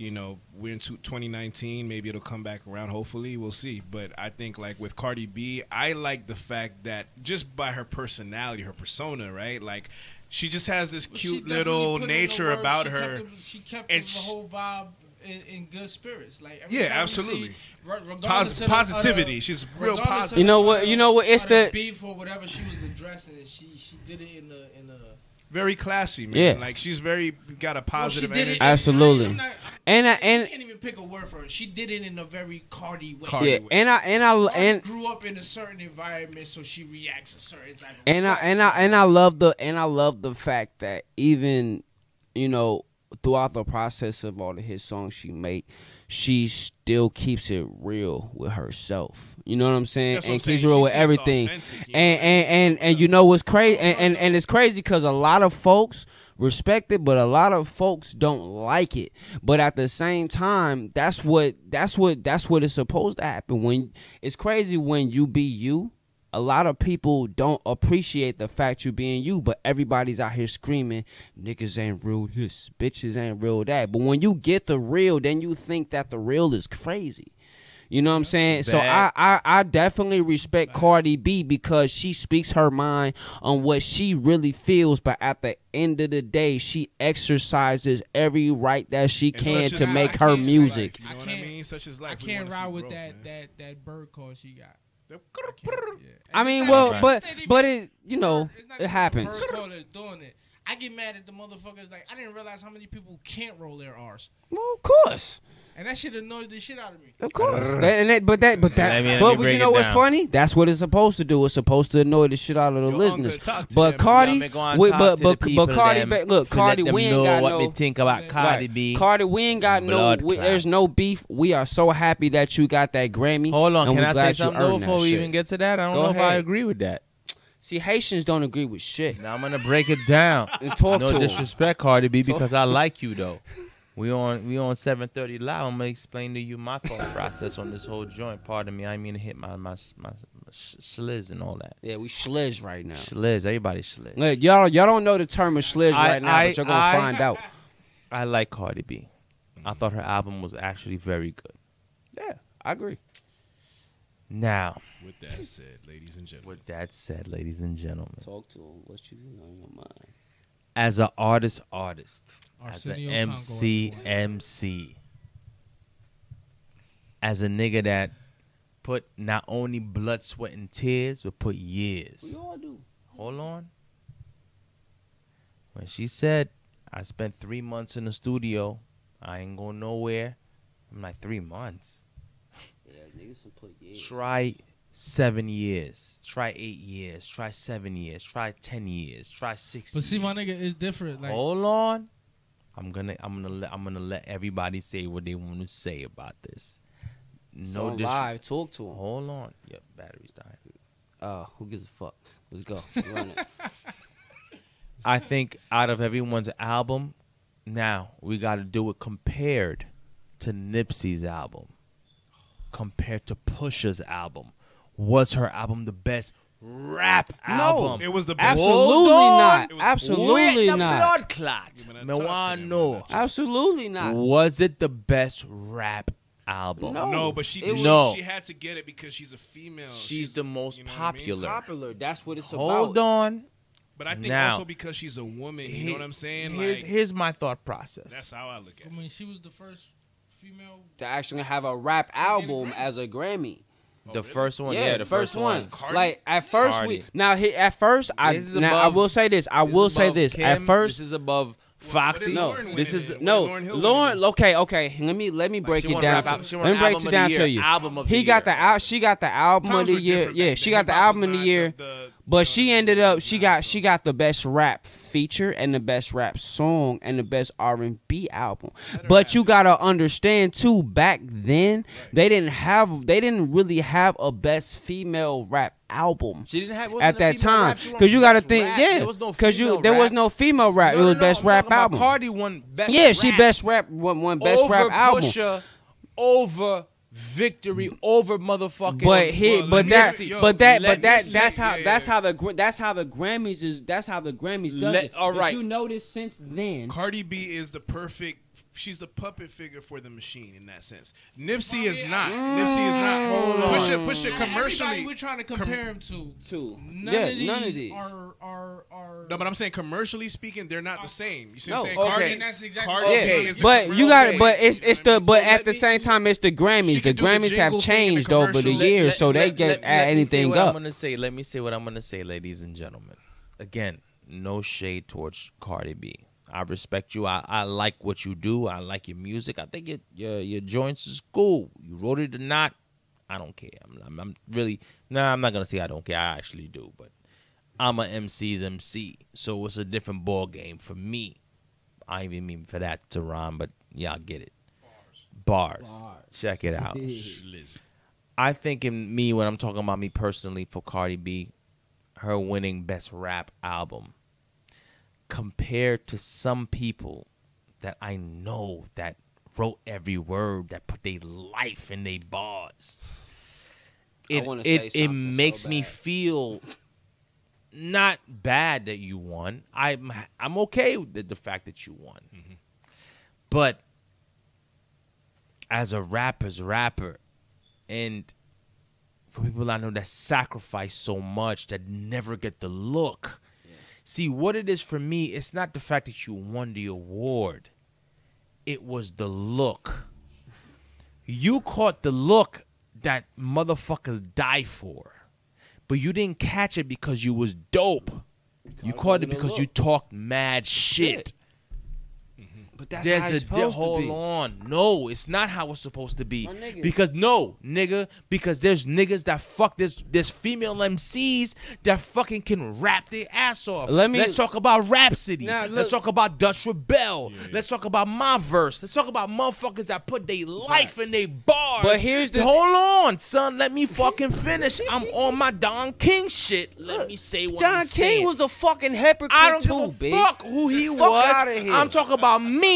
we're in 2019. Maybe it'll come back around. Hopefully, we'll see. But I think, like, with Cardi B, I like the fact that just by her personality, her persona, right? Like, she just has this cute little nature about her. She kept the whole vibe in good spirits. Like, absolutely. Positivity. She's real positive. You know what? It's the beef or whatever she was addressing. She did it in a very classy, man. Yeah. Like, she's got a positive energy. Absolutely. I can't even pick a word for her. She did it in a very Cardi way. Yeah, and grew up in a certain environment, so she reacts a certain type of and I love the fact that even throughout the process of all of his songs she made, she still keeps it real with herself. You know what I'm saying? And keeps it real with everything. And you know what's crazy? And it's crazy because a lot of folks respect it, but a lot of folks don't like it. But at the same time, that's what is supposed to happen. When it's crazy when you be you. A lot of people don't appreciate the fact you being you, but everybody's out here screaming, niggas ain't real this, bitches ain't real that. But when you get the real, then you think that the real is crazy. You know what I'm saying? So I definitely respect Cardi B because she speaks her mind on what she really feels, but at the end of the day, she exercises every right that she can to make her music. You know what I mean? Such as life. I can't ride with that bird call she got. I mean, well, but it, you know, it happens. Bird call is doing it. I get mad at the motherfuckers. Like, I didn't realize how many people can't roll their R's. Well, of course. And that shit annoys the shit out of me. Of course. But you know what's funny? That's what it's supposed to do. It's supposed to annoy the shit out of the listeners. But Cardi, look, Cardi, we ain't got what no. me think about Cardi B. Cardi, we ain't got no. There's no beef. We are so happy that you got that Grammy. Hold on, can I say glad something though before we even get to that? I don't know if I agree with that. See, Haitians don't agree with shit. Now I'm gonna break it down. And talk to No them. disrespect, Cardi B, because I like you though. We on 7:30 live. I'm gonna explain to you my thought process on this whole joint. Pardon me, I didn't mean to hit my Shlizzed and all that. Yeah, we Shlizzed right now. Shlizzed, everybody Shlizzed. Look, y'all don't know the term of Shlizzed right now, but you're gonna find out. I like Cardi B. I thought her album was actually very good. Yeah, I agree. Now, with that said, ladies and gentlemen. Talk to him. What you on your mind? As an artist, as an Arsenio MC, as a nigga that put not only blood, sweat, and tears, but put years. We all do. Hold on. When she said, I spent 3 months in the studio, I ain't going nowhere. I'm like, 3 months? Yeah, niggas can put years. Try 7 years. Try 8 years. Try 7 years. Try 10 years. Try 6 years. But see, my nigga, it's different. Like, hold on. I'm gonna let everybody say what they want to say about this. No live. Talk to him. Hold on. Yep, battery's dying. Who gives a fuck? Let's go. Run it. I think out of everyone's album, now we got to do it compared to Nipsey's album, compared to Pusha's album. Was her album the best rap album? It was the best. Absolutely not. Absolutely Wait, not. Blood clot. Me wanna know. Absolutely not. Was it the best rap album? No, but she had to get it because she's a female. She's the most popular. Popular. That's what it's about. Hold on. But I think Now, also because she's a woman, you know what I'm saying? Here's my thought process. That's how I look at it. I mean, she was the first female To actually have a rap album as a Grammy. The first one, Yeah, the first one. Cardi? Like at first Cardi. I will say this. I will say this. Kim, At first, this is above Foxy. No, This is Lauren. Okay. Let me break she it won down. rap- she won Let me break album it of down the to year, you. album of the He got year. she got the album of the year. Yeah, she got the album of the year. But she ended up she got the best rap feature and the best rap song and the best R&B album. But you gotta understand too, back then they didn't really have a best female rap album. She didn't have at that time because you gotta think because there was no female rap. It was best rap album. Cardi won best. Yeah, rap. she won best over rap album. Pusha, over Victory, over motherfucking. That's how the Grammys does it. All right. If you notice since then, Cardi B is the perfect. She's the puppet figure for the machine in that sense. Nipsey is not. Nipsey is not. Pusha commercially. Everybody we're trying to compare him to. None of these are. No, but I'm saying commercially speaking, they're not the same. You see what I'm saying? Okay. Cardi, And that's exactly Cardi okay. is the But commercial you got base. but it's the but at the me- same time it's the Grammys. She The could do the Grammys have jingle thing in the changed over the commercial. years, so they get add anything up. Let me say what I'm gonna say, ladies and gentlemen. Again, no shade towards Cardi B. I respect you. I like what you do. I like your music. I think your joints is cool. You wrote it or not, I don't care. I'm really I'm not gonna say I don't care. I actually do, but I'm a MC's MC, so it's a different ball game for me. I even mean for that to rhyme, but y'all get it. Bars. Check it out. I think when I'm talking about me personally for Cardi B, her winning best rap album, compared to some people that I know that wrote every word, that put their life in their bars, it makes me feel not bad that you won. I'm okay with the fact that you won. Mm-hmm. But as a rapper, and for people I know that sacrifice so much, that never get the look. Yeah. See, what it is for me, it's not the fact that you won the award. It was the look. You caught the look that motherfuckers die for. But you didn't catch it because you was dope. You caught it because you talked mad shit. But that's how it's supposed to be. Hold on. No, it's not how it's supposed to be. Because because there's niggas that fuck there's female MCs that fucking can rap their ass off. Let's talk about Rhapsody. Let's talk about Dutch Rebel. Yeah. Let's talk about my verse. Let's talk about motherfuckers that put their life in their bars. But here's the Hold on, son. Let me fucking finish. I'm on my Don King shit. Let me say what I'm saying. Don King was a fucking hypocrite I don't too, give a fuck who he was. Outta here. I'm talking about me.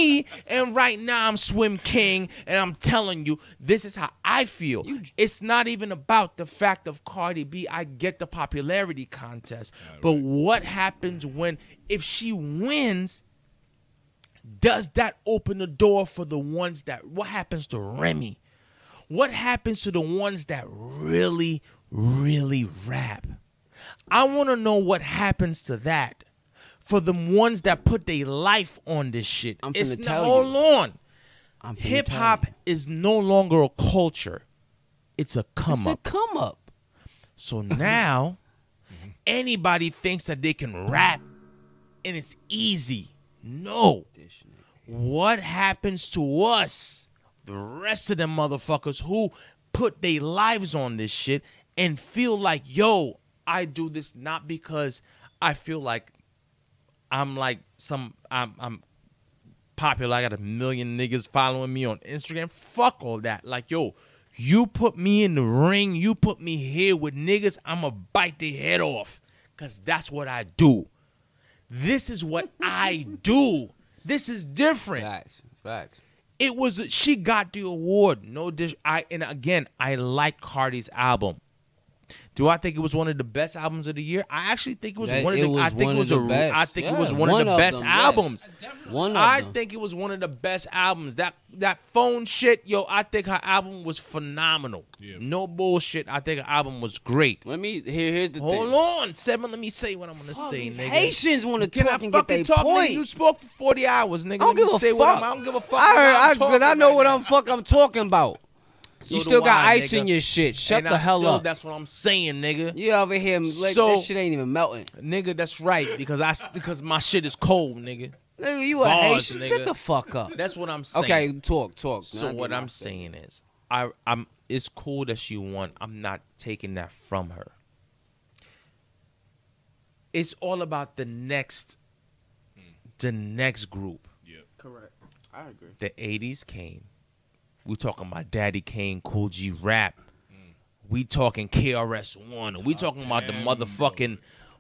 And right now I'm Swim King, and I'm telling you, this is how I feel. It's not even about the fact of Cardi B. I get the popularity contest, but what happens if she wins? Does that open the door for the ones that? What happens to Remy? What happens to the ones that really, really rap? I want to know what happens to that. For the ones that put their life on this shit. Hold on. Hip hop is no longer a culture. It's a come up. It's a come up. So now anybody thinks that they can rap and it's easy. No. What happens to us, the rest of them motherfuckers who put their lives on this shit and feel like, yo, I do this not because I feel like I'm popular. I got 1 million niggas following me on Instagram. Fuck all that. Like, yo, you put me in the ring, you put me here with niggas, I'ma bite their head off. Cause that's what I do. This is what I do. This is different. Facts. It was she got the award. I like Cardi's album. Do I think it was one of the best albums of the year? I actually think it was one of the best. I think it was one of the best albums. I think it was one of the best albums. That phone shit, yo, I think her album was phenomenal. Yeah. No bullshit. I think her album was great. Here's the thing. Hold on, Seven. Let me say what I'm gonna say, nigga. Haitians want to talk and get their point. Nigga? You spoke for 40 hours, nigga. I don't give a fuck. I don't give a fuck. I know what I'm talking about. So you still got ice nigga. In your shit. Shut the hell up. That's what I'm saying, nigga. You over here like that shit ain't even melting. Nigga, that's right. Because my shit is cold, nigga. Nigga, you a Haitian. Nigga. Get the fuck up. That's what I'm saying. Okay, talk. So what I'm saying is, it's cool that she won. I'm not taking that from her. It's all about the next group. Yeah. Correct. I agree. The 80s came. We talking about Daddy Kane, Cool G Rap. We talking KRS-One. We talking about the motherfucking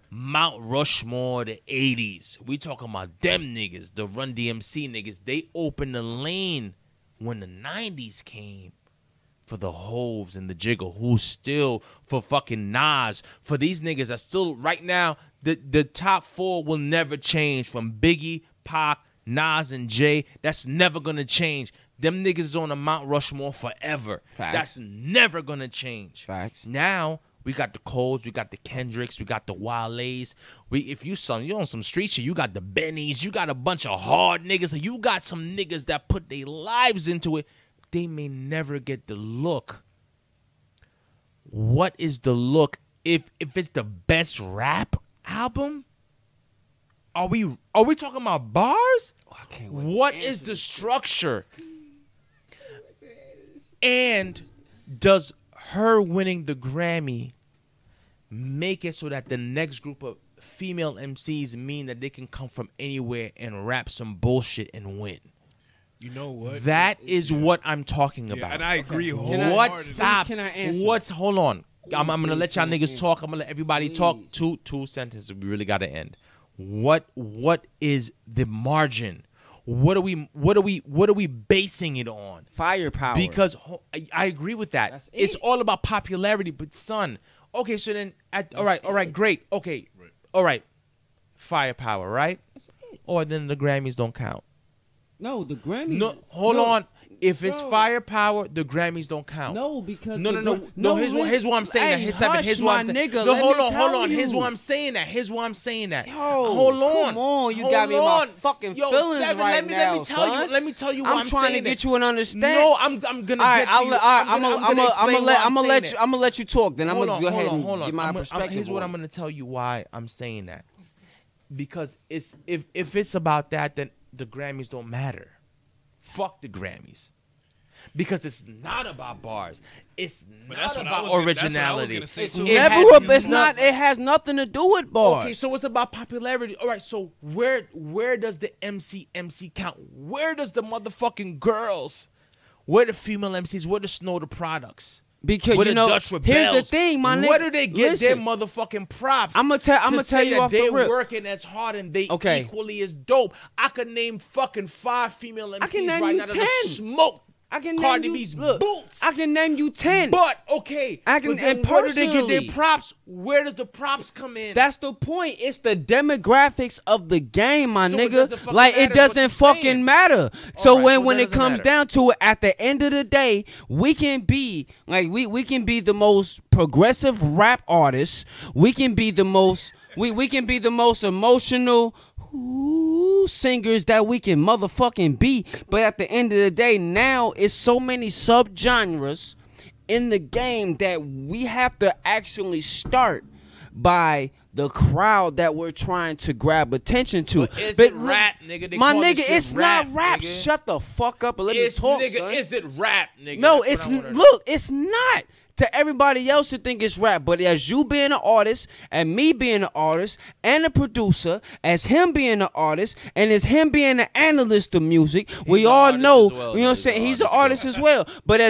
Mount Rushmore, the 80s. We talking about them niggas, the Run DMC niggas. They opened the lane when the 90s came for the Hoves and the Jigga, who's still for fucking Nas. For these niggas that still, right now, the top 4 will never change from Biggie, Pac, Nas, and Jay. That's never going to change. Them niggas is on the Mount Rushmore forever. Facts. That's never gonna change. Facts. Now we got the Coles, we got the Kendricks, we got the Wale's. If you on some street shit, you got the Bennies, you got a bunch of hard niggas, you got some niggas that put their lives into it. They may never get the look. What is the look? If it's the best rap album? Are we talking about bars? Oh, I can't wait. What is the structure? And does her winning the Grammy make it so that the next group of female MCs mean that they can come from anywhere and rap some bullshit and win? You know what? That is what I'm talking about. And I agree wholeheartedly. What stops? Hold on. I'm going to let y'all niggas talk. I'm going to let everybody talk. Two sentences. We really got to end. What is the margin? What are we basing it on? Firepower. Because I agree with that. It's all about popularity. But son, okay, so then all right, great. Okay, all right, firepower, right? Or then the Grammys don't count. No, the Grammys. No, hold on. If it's firepower, the Grammys don't count. No, because no. Here's why I'm saying that. Here's why I'm saying. No, hold on. Here's why I'm saying that. Yo, hold on. Come on, you got me in my fucking feelings Seven, right now, let me tell you why I'm trying to get you an understanding. No, I'm gonna get you. I'm gonna let you talk. Then I'm gonna go ahead and give my perspective. Here's what I'm gonna tell you why I'm saying that. Because if it's about that, then the Grammys don't matter. Fuck the Grammys. Because it's not about bars. It's not about originality. It has nothing to do with bars. Okay, so it's about popularity. All right, so where does the MC count? Where does the motherfucking girls? Where the female MCs? Where the Snow the products? Because where you know, here's the thing, my nigga. Where do they get their motherfucking props? I'm gonna tell you off the rip. They're working as hard and they equally as dope. I could name fucking 5 female MCs right now that smoke. I can Cardi name B's you, boots. I can name you 10. But okay, I can. And where do they get their props? Where does the props come in? That's the point. It's the demographics of the game, my nigga. Like it doesn't fucking matter. So when it comes down to it, at the end of the day, we can be like we can be the most progressive rap artists. We can be the most we can be the most emotional singers that we can motherfucking be, but at the end of the day, now it's so many subgenres in the game that we have to actually start by the crowd that we're trying to grab attention to. But is it rap, nigga? My nigga, it's not rap. Nigga. Shut the fuck up and let me talk, nigga, son. Is it rap, nigga? No, it's not. To everybody else to think it's rap, but as you being an artist, and me being an artist, and a producer, as him being an artist, and as him being an analyst of music, we all know, you know what I'm saying? He's an artist as well. But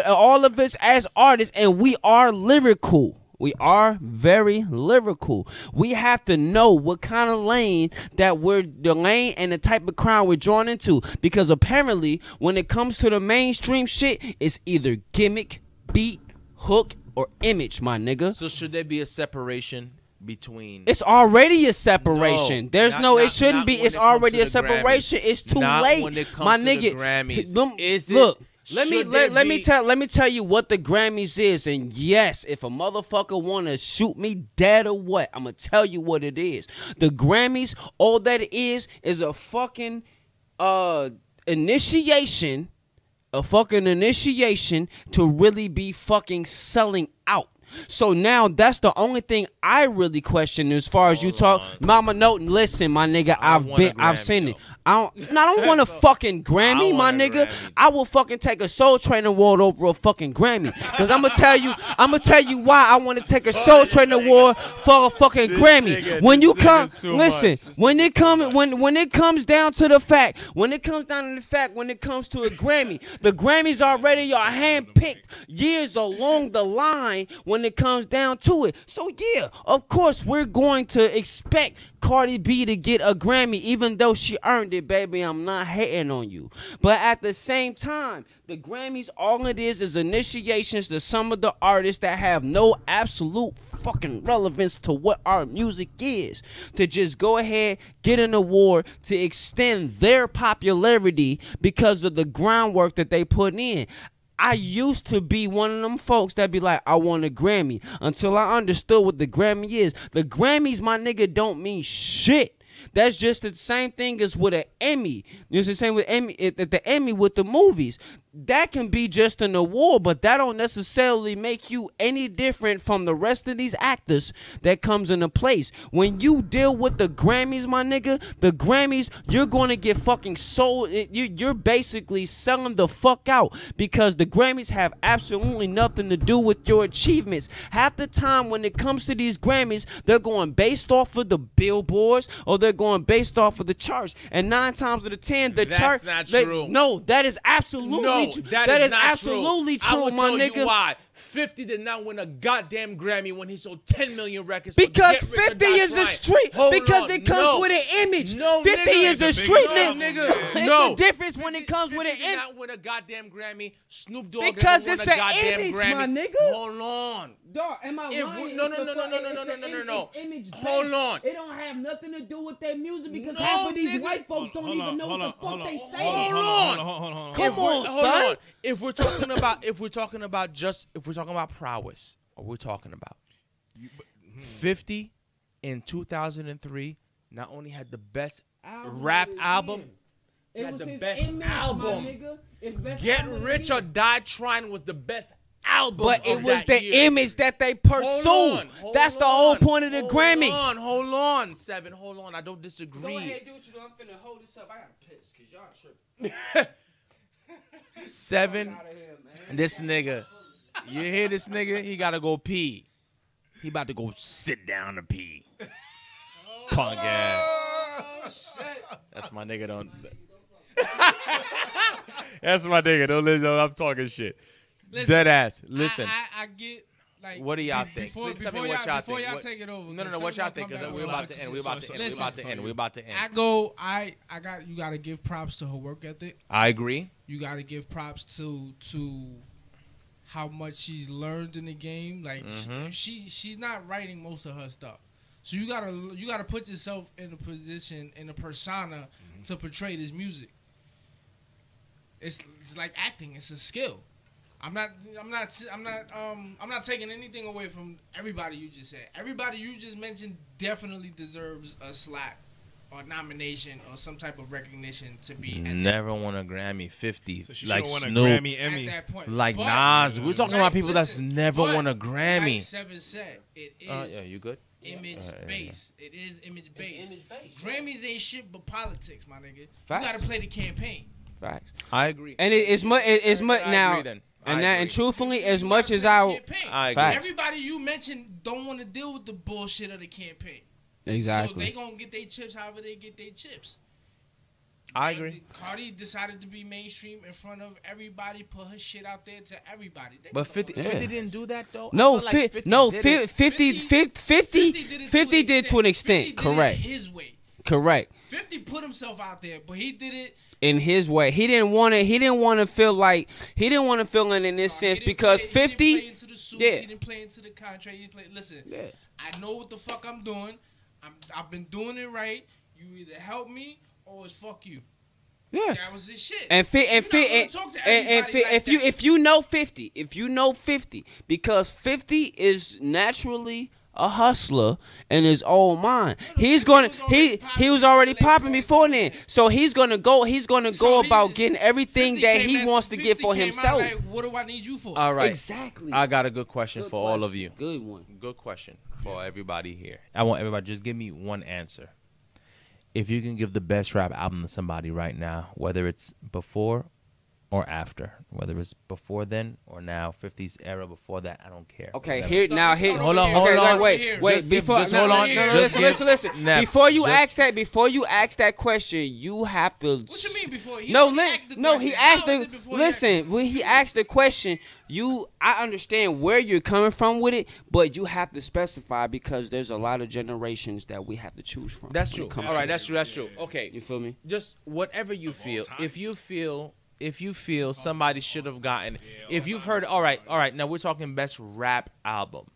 all of us as artists, and we are lyrical. We are very lyrical. We have to know what kind of lane the lane and the type of crowd we're drawn into, because apparently when it comes to the mainstream shit, it's either gimmick, beat, hook, or image, my nigga. So should there be a separation between? It's already a separation. It shouldn't be. It's already a separation. It's too late, my nigga. Look, let me tell you what the Grammys is. And yes, if a motherfucker wanna shoot me dead or what, I'm gonna tell you what it is. The Grammys, all that it is a fucking initiation. A fucking initiation to really be fucking selling out. So now that's the only thing I really question as far as you talk. Mama, no, listen, my nigga, I've seen it. I don't want a fucking Grammy, my nigga. I will fucking take a Soul Train award over a fucking Grammy. Cause I'm gonna tell you why I want to take a Soul Train award for a fucking Grammy. When you come, listen, when it comes down to a Grammy, the Grammys already are handpicked years along the line when it comes down to it. So yeah, of course we're going to expect Cardi B to get a Grammy, even though she earned it, baby. I'm not hating on you. But at the same time, the Grammys, all it is initiations to some of the artists that have no absolute fucking relevance to what our music is, to just go ahead, get an award to extend their popularity because of the groundwork that they put in. I used to be one of them folks that be like, I want a Grammy, until I understood what the Grammy is. The Grammys, my nigga, don't mean shit. That's just the same thing as with an Emmy. It's the same with the Emmy with the movies. That can be just an award, but that don't necessarily make you any different from the rest of these actors that comes into place. When you deal with the Grammys, my nigga, the Grammys, you're going to get fucking sold. You're basically selling the fuck out, because the Grammys have absolutely nothing to do with your achievements. Half the time when it comes to these Grammys, they're going based off of the billboards, or they're going based off of the charts. And 9 times out of 10, the chart. That's not true. No, that is absolutely. No, that is absolutely true, my nigga. You why. 50 did not win a goddamn Grammy when he sold 10 million records. Because Get Rich or 50 Die is a Trying. street. Hold Because on. it comes No. with an image. No, 50 nigga. is a It's a street big album, nigga. yeah. It's No. a difference when it comes with an 50 did image. not win a goddamn Grammy. Snoop Dogg Because never won it's a an goddamn image, Grammy. my nigga. Hold on. Dog, am I If lying? we- no, It's no, a no, fu- no, no, it's no, a no, no, image- no. it's image based. Hold on. It don't have nothing to do with their music because No, half of these nigga. white folks don't even know what the fuck they saying. Hold on. Come If we're- on, hold son. on. If we're talking about prowess, what we're talking about 50 in 2003 not only had the best rap album, It had was the his best image, album. my nigga. His best Get album of the Rich year. or Die Trying was the best album. But it of was that the year. image that they pursued. Hold That's the whole on, point of the Grammys. Hold on, Seven. Hold on. I don't disagree. Go ahead, do what you do. I'm finna hold this up. I gotta piss because y'all tripping. Seven. Out of here, man. This nigga. You hear this nigga? He gotta go pee. He about to go sit down to pee. Punk ass. That's my nigga. Don't. That's my nigga. Don't listen. I'm talking shit. Listen, Dead ass. Listen. I get like. What do y'all think? Before, Please tell me before what y'all, y'all before think. y'all What- take it over. No, 'cause what y'all think? come Because back we're with about to end. We're about to end. We're about to end. We're about to I end. go. I got. You got to give props to her work ethic. I agree. You got to give props to how much she's learned in the game. Like she's not writing most of her stuff. So you gotta put yourself in a position, in a persona to portray this music. It's like acting. It's a skill. I'm not taking anything away from everybody you just said. Everybody you just mentioned definitely deserves a slap or nomination or some type of recognition to be Never won a Grammy. 50. So she Like should've won a Snoop. Grammy, at Emmy. that point. Like But, Nas. We're talking like, about people that's listen, never but won a Grammy. Like Seven said, it is Yeah, you good? image based. It is image based. image-based. Grammys ain't shit but politics, my nigga. Facts. You gotta play the campaign. Facts. I agree. And it's much. It's much I now. agree then. And I that, agree. and truthfully, You as gotta much play as the I campaign. I agree. Facts. Everybody you mentioned don't want to deal with the bullshit of the campaign. So exactly. they gonna get their chips however they get their chips. I agree. Cardi decided to be mainstream in front of everybody, put her shit out there to everybody. They But don't 50, know. 50 didn't do that, though? No, I feel like 50 no, did it. 50 did to an extent. 50 did it Correct. his way. Correct. 50 put himself out there, but he did it. In his way, he didn't want to. He didn't want to feel like. He didn't want to feel in this He sense didn't because play, he didn't 50. play into the suits, yeah. He didn't play into the contract. He played. Listen, Yeah. I know what the fuck I'm doing. I've been doing it right. You either help me or it's fuck you. Yeah. That was his shit. And fit and You're not fit gonna and, talk to and everybody fit, like if you that. if you know 50 because 50 is naturally a hustler in his own mind. He's gonna he was already popping before then, so he's gonna go So about he's- getting everything 50 that came he at- wants to get 50 for came out himself. Like, what do I need you for? All right. Exactly. I got a good question Good for all question. of you. Good one. Good question for everybody here. I want everybody just give me one answer. If you can give the best rap album to somebody right now, whether it's before or after, whether it's before then or now, 50's era before that, I don't care. Okay, Whatever. here now here. Hold on, okay, hold on. Wait, Just wait. give- Before just no, hold no, on. no, no, Just listen. give- Neff, Before you just- ask that question, you have to. What you mean before? He No, already asked the no, question. he asked How is the. it before he asked Listen, when he asked the question, I understand where you're coming from with it, but you have to specify because there's a lot of generations that we have to choose from. That's when true. it comes All to right, this. that's true. That's true. Okay, You feel me? just whatever you feel. time. If you feel somebody should have gotten, if you've heard, all right. Now we're talking best rap album.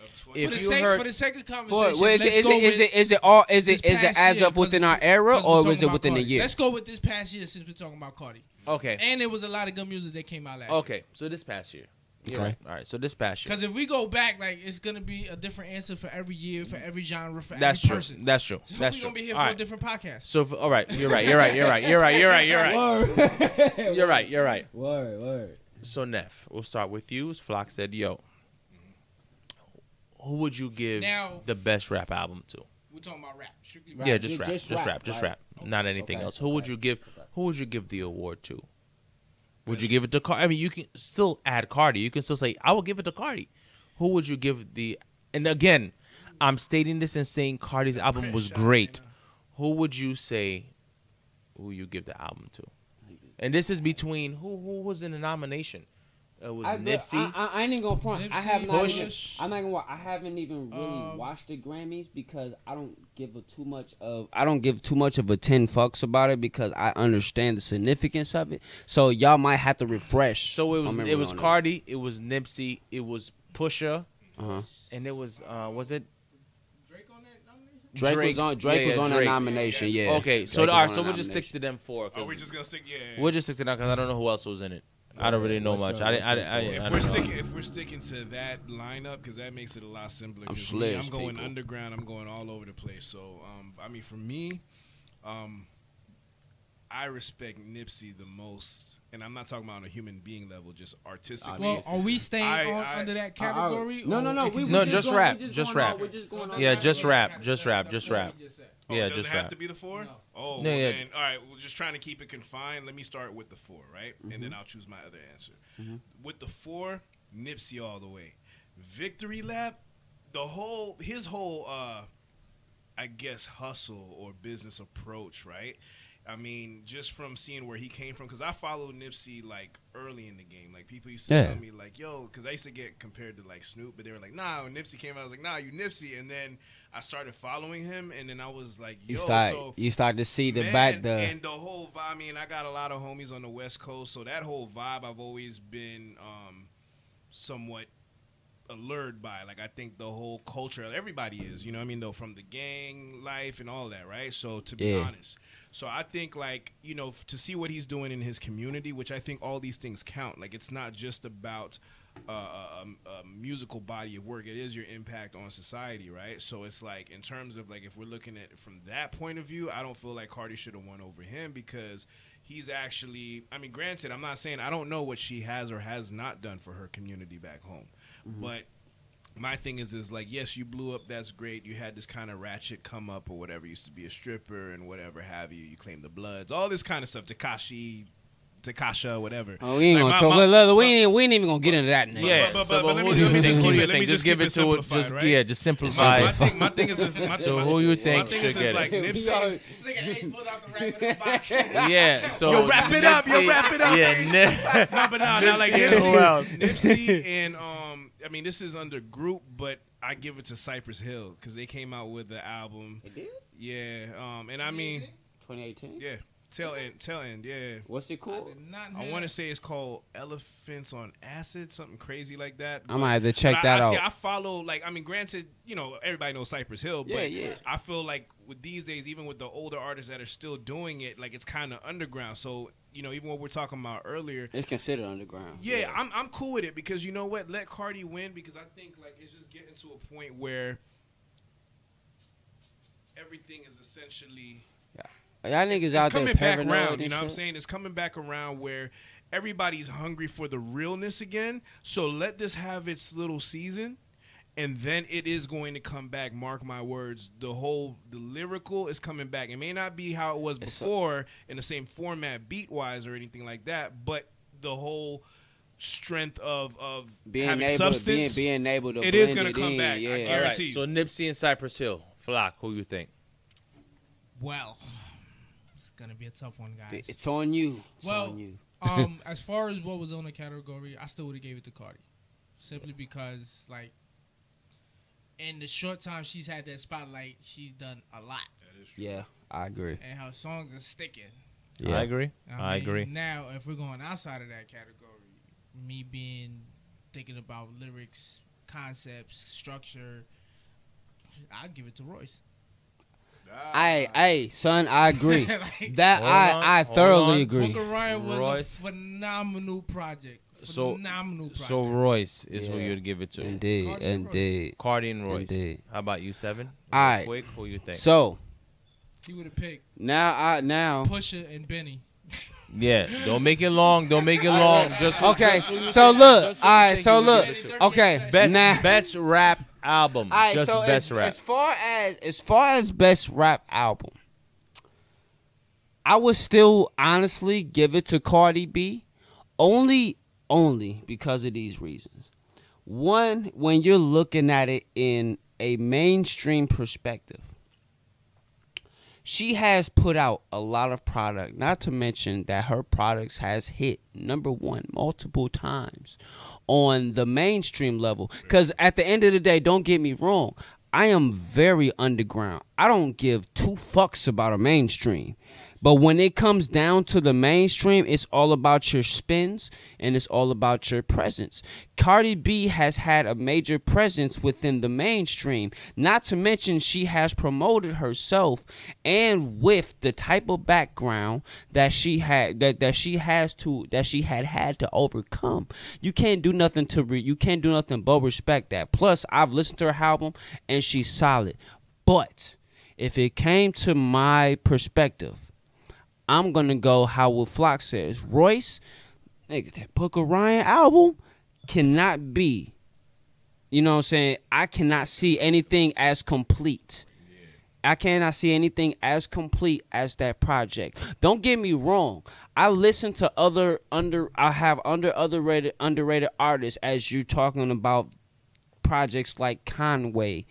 If For the you sake heard, for the sake of Boy, conversation, wait, let's is go with it this past as year, of within 'cause- our era 'cause we're or talking is it about within the Cardi. year? Let's go with this past year since we're talking about Cardi. okay, And there was a lot of good music that came out last year. okay. So this past year, you're Okay. right. All right. So this past year, Because if we go back, like it's gonna be a different answer for every year, for every genre, for that's every true. person. That's true. So That's we're true. gonna be here All for a right. different podcast. So all right, you're right. You're right. You're right. You're right. You're right. You're right. You're right. You're right. Word. So Neff, we'll start with you. Flock said, "Yo, who would you give Now- the best rap album to?" We're talking about rap, strictly Right. rap. Yeah, just Yeah, rap. just Just rap, rap. Just right. rap. Not anything Okay, else. Who would okay, you give? Who would you give the award to? Would you give it to Cardi? I mean, you can still add Cardi. You can still say, "I will give it to Cardi." Who would you give the? And again, I'm stating this and saying Cardi's album was great. Who would you say? Who you give the album to? And this is between who was in the nomination? It was I Nipsey. I ain't even gonna front. I Nipsey, have not even. Push. I'm not gonna. I haven't even really watched the Grammys because I don't give too much of a 10 fucks about it because I understand the significance of it. So y'all might have to refresh. So my memory it was on Cardi, it was Nipsey, it was Pusha, Uh-huh. and it was it Drake on that nomination? Drake was on that Drake. nomination. Yeah. Okay, so Drake was all right, on so that we'll just stick nomination. to them four. Are we just gonna stick? Yeah. We'll just stick to them because I don't know who else was in it. I don't really know much. I If don't we're sticking to that lineup, because that makes it a lot simpler. I'm 'cause me, I'm Shlizzed, going people. underground. I'm going all over the place. So, I mean, for me, I respect Nipsey the most, and I'm not talking about on a human being level, just artistically. Well, are we staying under that category? No. No, just rap. Just rap. We're just going on Yeah, that. just rap. Just rap. Just rap. Oh, Yeah, does just it have rap. to be the four? No. Oh, No, well yeah. then, all right. We're just trying to keep it confined. Let me start with the four, right? And then I'll choose my other answer. With the four, Nipsey all the way. Victory Lap, his whole, I guess, hustle or business approach, right? I mean, just from seeing where he came from, because I followed Nipsey like early in the game. Like people used to tell me like, "Yo," because I used to get compared to like Snoop, but they were like, "Nah." When Nipsey came out, I was like, "Nah, you Nipsey." And then I started following him, and then I was like, "Yo," You start to see the and the whole vibe. I mean, I got a lot of homies on the West Coast, so that whole vibe I've always been somewhat allured by. Like I think the whole culture, everybody is, you know what I mean, though, from the gang life and all that, right? So to be honest. So I think, like, you know, to see what he's doing in his community, which I think all these things count. Like, it's not just about a musical body of work. It is your impact on society, right? So it's like, in terms of, like, if we're looking at it from that point of view, I don't feel like Cardi should have won over him because he's actually, I mean, granted, I'm not saying I don't know what she has or has not done for her community back home. But my thing is like, yes, you blew up. That's great. You had this kind of ratchet come up or whatever. You used to be a stripper and whatever have you. You claimed the Bloods, all this kind of stuff. Takasha, whatever. Oh, we ain't gonna talk. We ain't even gonna get into that. Name. Yeah, but so let who me do you just think? keep Who do you it- let me think? just Just give keep it it to it. simplified, Just right? yeah, just simplify it. My thing is So who you think my thing should is get like it? Nipsey. This nigga Ace pulled out the rap in the box. Yeah, so Yo, wrap it up. Yo, wrap it up. Yeah, No, but no, like Nipsey and who else? Nipsey and I mean, this is under group, but I give it to Cypress Hill because they came out with the album. It did? Yeah, and I mean, 2018. yeah, tail end, yeah. What's it called? I want to say it's called Elephants on Acid, something crazy like that. I might have to check that out. See, I follow, like, I mean, granted, you know, everybody knows Cypress Hill, but Yeah. I feel like with these days, even with the older artists that are still doing it, like, it's kind of underground. So, you know, even what we're talking about earlier, It's considered underground. yeah, I'm cool with it because you know what? Let Cardi win because I think like it's just getting to a point where everything is essentially Y'all niggas it's out there coming back paranoid around. and You know what I'm shit. saying? It's coming back around where everybody's hungry for the realness again. So let this have its little season. And then it is going to come back. Mark my words. The lyrical is coming back. It may not be how it was before in the same format, beat wise or anything like that, but the whole strength of Being having able, substance, being able to it is blend going to it come in, back. Yeah. I All right, guarantee you. so Nipsey and Cypress Hill. Flock, who you think? Well, it's gonna be a tough one, guys. It's on you. It's Well, on you. As far as what was on the category, I still would have gave it to Cardi, simply because, like, in the short time she's had that spotlight, she's done a lot, Yeah, I agree. and her songs are sticking. Yeah. I agree. I mean, agree. Now, if we're going outside of that category, me thinking about lyrics, concepts, structure, I'd give it to Royce. Hey, son, I agree. Like, That I hold thoroughly on. agree. Booker Ryan was Royce. a phenomenal project. So Phenomenal Royce is who Yeah. you'd give it to. Indeed, Cardi and Royce. indeed. Cardi and Royce. Indeed. How about you, Seven? All Real right. quick, who you think? So He would have picked now. Pusha and Benny. Yeah, don't make it long. Don't make it long. Just Okay, just who you so think- look. just who All you right, think so you would look. give it to. Okay, Best rap album. All right, Just so best rap. as far as best rap album, I would still honestly give it to Cardi B, only because of these reasons. One, when you're looking at it in a mainstream perspective, she has put out a lot of product, not to mention that her products has hit #1 multiple times on the mainstream level. Because at the end of the day, don't get me wrong, I am very underground. I don't give two fucks about a mainstream. But when it comes down to the mainstream, it's all about your spins and it's all about your presence. Cardi B has had a major presence within the mainstream. Not to mention she has promoted herself, and with the type of background that she had that she had to overcome. You can't do nothing but respect that. Plus, I've listened to her album and she's solid. But if it came to my perspective, I'm going to go how what Flock says. Royce, nigga, that Book of Ryan album cannot be, you know what I'm saying? I cannot see anything as complete. I cannot see anything as complete as that project. Don't get me wrong. I listen to underrated artists as you talking about projects like Conway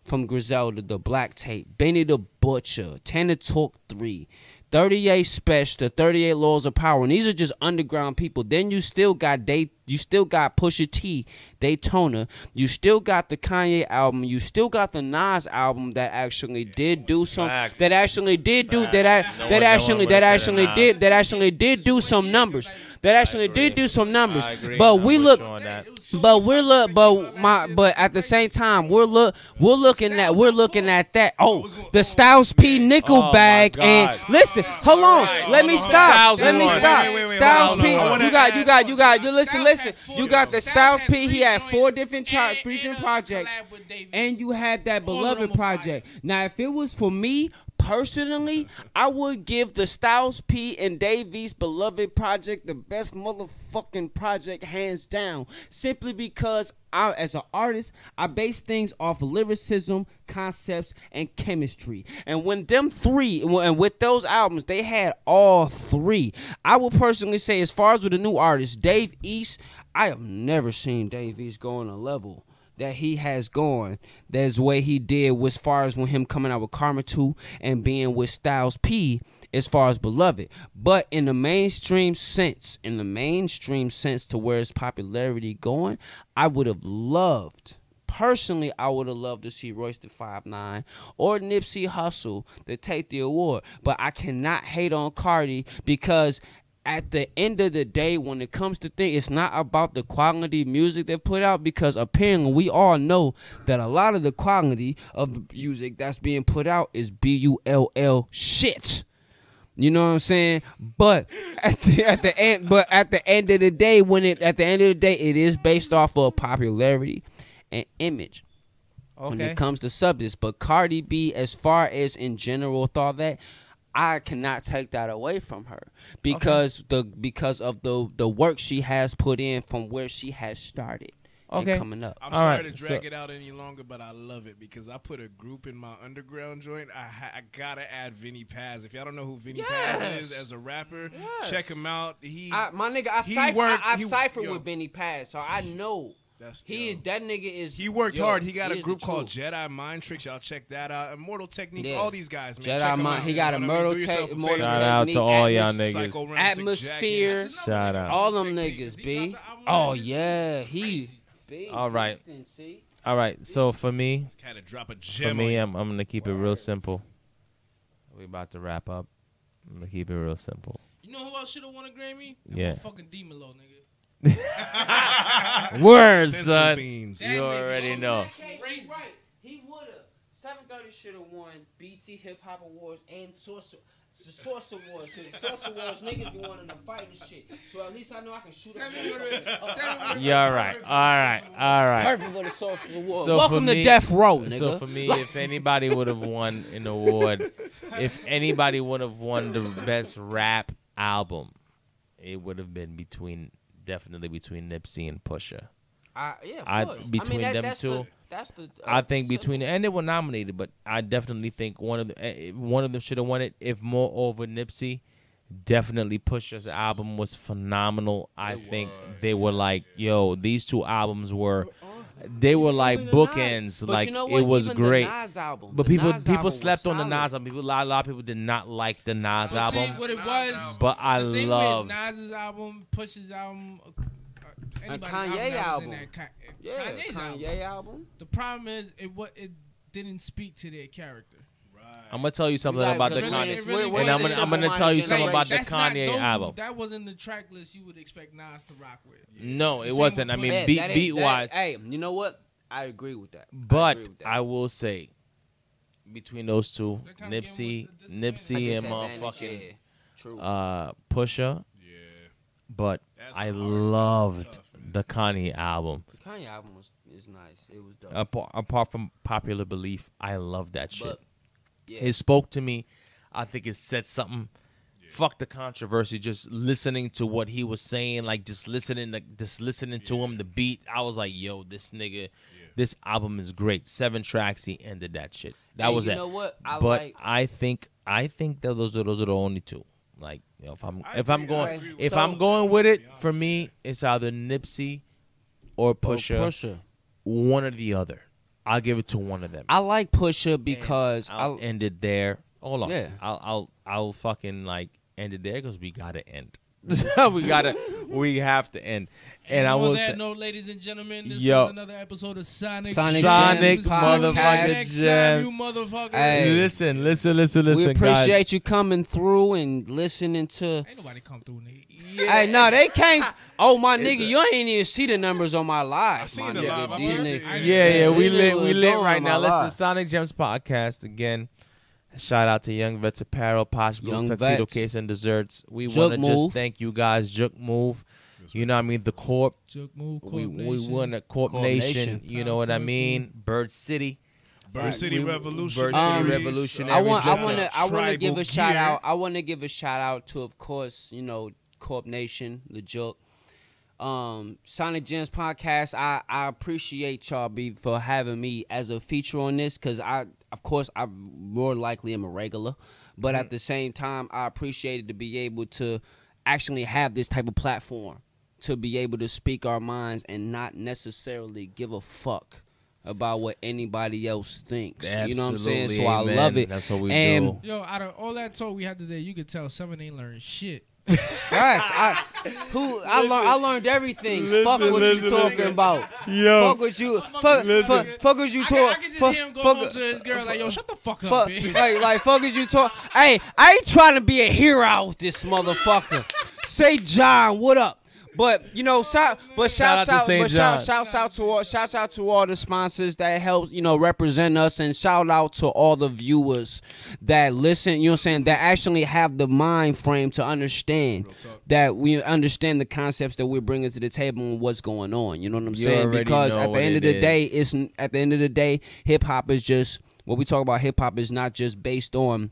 from Griselda, The Black Tape, Benny the Butcher, Tana Talk 3, 38 Special, the 38 Laws of Power, and these are just underground people. Then you still got Pusha T, Daytona. You still got the Kanye album. You still got the Nas album that actually did do some. Facts. That actually did do some numbers. That actually did do some numbers. But at the same time we're looking at that. Oh, the Styles P nickel bag. And listen, hold on. Let me stop. Styles P. Listen. You got the Styles P. He had 4 different projects, and you had that Beloved project. Now, if it was for me personally, I would give the Styles P and Dave East Beloved project the best motherfucking project, hands down. Simply because I, as an artist, I base things off of lyricism, concepts, and chemistry. And when them three, and with those albums, they had all 3. I will personally say, as far as with the new artists, Dave East, I have never seen Dave East go on a level that he has gone. That's the way he did as far as when him coming out with Karma 2 and being with Styles P as far as Beloved. But in the mainstream sense to where his popularity going, I would have loved, personally, I would have loved to see Royce the 5'9" or Nipsey Hussle to take the award. But I cannot hate on Cardi because at the end of the day, when it comes to things, it's not about the quality music they put out, because apparently we all know that a lot of the quality of the music that's being put out is BULL shit. You know what I'm saying? But at the end of the day, it is based off of popularity and image. Okay. When it comes to subjects, but Cardi B, as far as in general, thought that, I cannot take that away from her because of the work she has put in from where she has started and coming up. I'm sorry to drag it out any longer, but I love it because I put a group in my underground joint. I gotta add Vinny Paz. If y'all don't know who Vinny Paz is as a rapper, check him out. I ciphered with Vinny Paz, so I know. That nigga is. He worked hard. He got a group called Jedi Mind Tricks. Y'all check that out. Immortal Techniques. All these guys, man. Jedi Mind. He got Immortal Techniques. Shout out to all y'all niggas. Atmosphere. Shout out. All them niggas, B. Oh yeah, he. All right. So for me, I'm gonna keep it real simple. We about to wrap up. I'm gonna keep it real simple. You know who else should have won a Grammy? Yeah. Fucking Dimelo, nigga. Words, son. You already know. Right. He would have. 730 should have won BT Hip Hop Awards and Source Awards, because Source Awards niggas be wanting to fight and shit. So at least I know I can shoot up. Yeah, all right. Perfect for the Source Awards. So welcome to Death Row, nigga. So for me, if anybody would have won an award, if anybody would have won the best rap album, it would have been definitely between Nipsey and Pusha. Between them two. I think between, and they were nominated, but I definitely think one of them should have won it. If more over Nipsey, definitely Pusha's album was phenomenal. I think they were like, yo, these two albums were they were like bookends. But Like you know what? it was Even great. The Nas album, But the people Nas album was slept on the solid. Nas album. A lot of people did not like the Nas But see, album. what it was, But I the thing loved. with Nas's album, Push's album, anybody Kanye that was album. in that Yeah, Kanye's album. Kanye album. The problem is it didn't speak to their character. I'm gonna tell you something You about gotta- the really- Kanye, it really and I'm wasn't gonna simple tell you minded something about the that's not Kanye those- album. That wasn't the track list you would expect Nas to rock with. No, it Same wasn't. I with mean, Push. That beat ain't- wise. Hey, you know what? I agree with that. But agree with that. I will say, between those two, They're kinda Nipsey, getting with the Nipsey and Disadvantage, motherfucking yeah. True. Pusha. Yeah. But That's I hard. loved Tough, man. the Kanye album. The Kanye album is nice. It was dope. Apart from popular belief, I love that shit. But yeah, It spoke to me. I think it said something. Fuck the controversy. Just listening to what he was saying, like just listening to him, the beat. I was like, yo, this nigga, this album is great. 7 tracks. He ended that shit. That And was you it. know what? But I think that those are the only two. Like, you know, if I'm So- going with it, for me, it's either Nipsey or Pusha. One or the other. I'll give it to one of them. I like Pusha because I'll end it there. Hold on. Yeah. I'll fucking like end it there because we gotta end. we have to end. And I on will that say, note, ladies and gentlemen, this Yo. was another episode of Sonik Sonic Gems motherfucking podcast. Next time, Gems. you motherfuckers. Hey. listen, we appreciate guys. you coming through and listening to. Ain't nobody come through, nigga. Hey, no, they can't. Oh my nigga, you ain't even see the numbers on my live. I seen my the nigga. live. I These watched niggas- it. Yeah, we these niggas lit was right doing now. my Listen, live. Sonic Gems podcast again. Shout out to Young Vets Apparel, Posh Blue, Young Tuxedo Vets. Case and Desserts. We JUK want to just Move. thank you guys, JUK Move. You know what I mean? The Corp. JUK Move, Corp We Nation. won a Corp Corp Nation. Nation. You know what I mean? Bird City. Bird City Revolution. Bird City Revolutionary. I want Every to give tribal a shout gear. out. I want to give a shout out to, of course, Corp Nation, the JUK. Sonic Gems podcast. I appreciate y'all for having me as a feature on this because I more likely am a regular, but at the same time I appreciated to be able to actually have this type of platform to be able to speak our minds and not necessarily give a fuck about what anybody else thinks. You know what I'm saying? So I Absolutely, love amen. it. That's what we And do. Yo, out of all that talk we had today, you could tell 7 ain't learned shit. I learned everything. Fuck what you talking about. Yo. Fuck what you fuck what you I talk. can just hear him go home to his girl like, yo, shut the fuck up, Fuck, bitch. like fuck what you talk. Hey, I ain't trying to be a hero with this motherfucker. Say John, what up? But shouts out to all the sponsors that help represent us, and shout out to all the viewers that listen. You know what I'm saying? That actually have the mind frame to understand that we understand the concepts that we're bringing to the table and what's going on. You know what I'm saying? already Because know at the what end of it the day, hip hop is just what we talk about. Hip hop is not just based on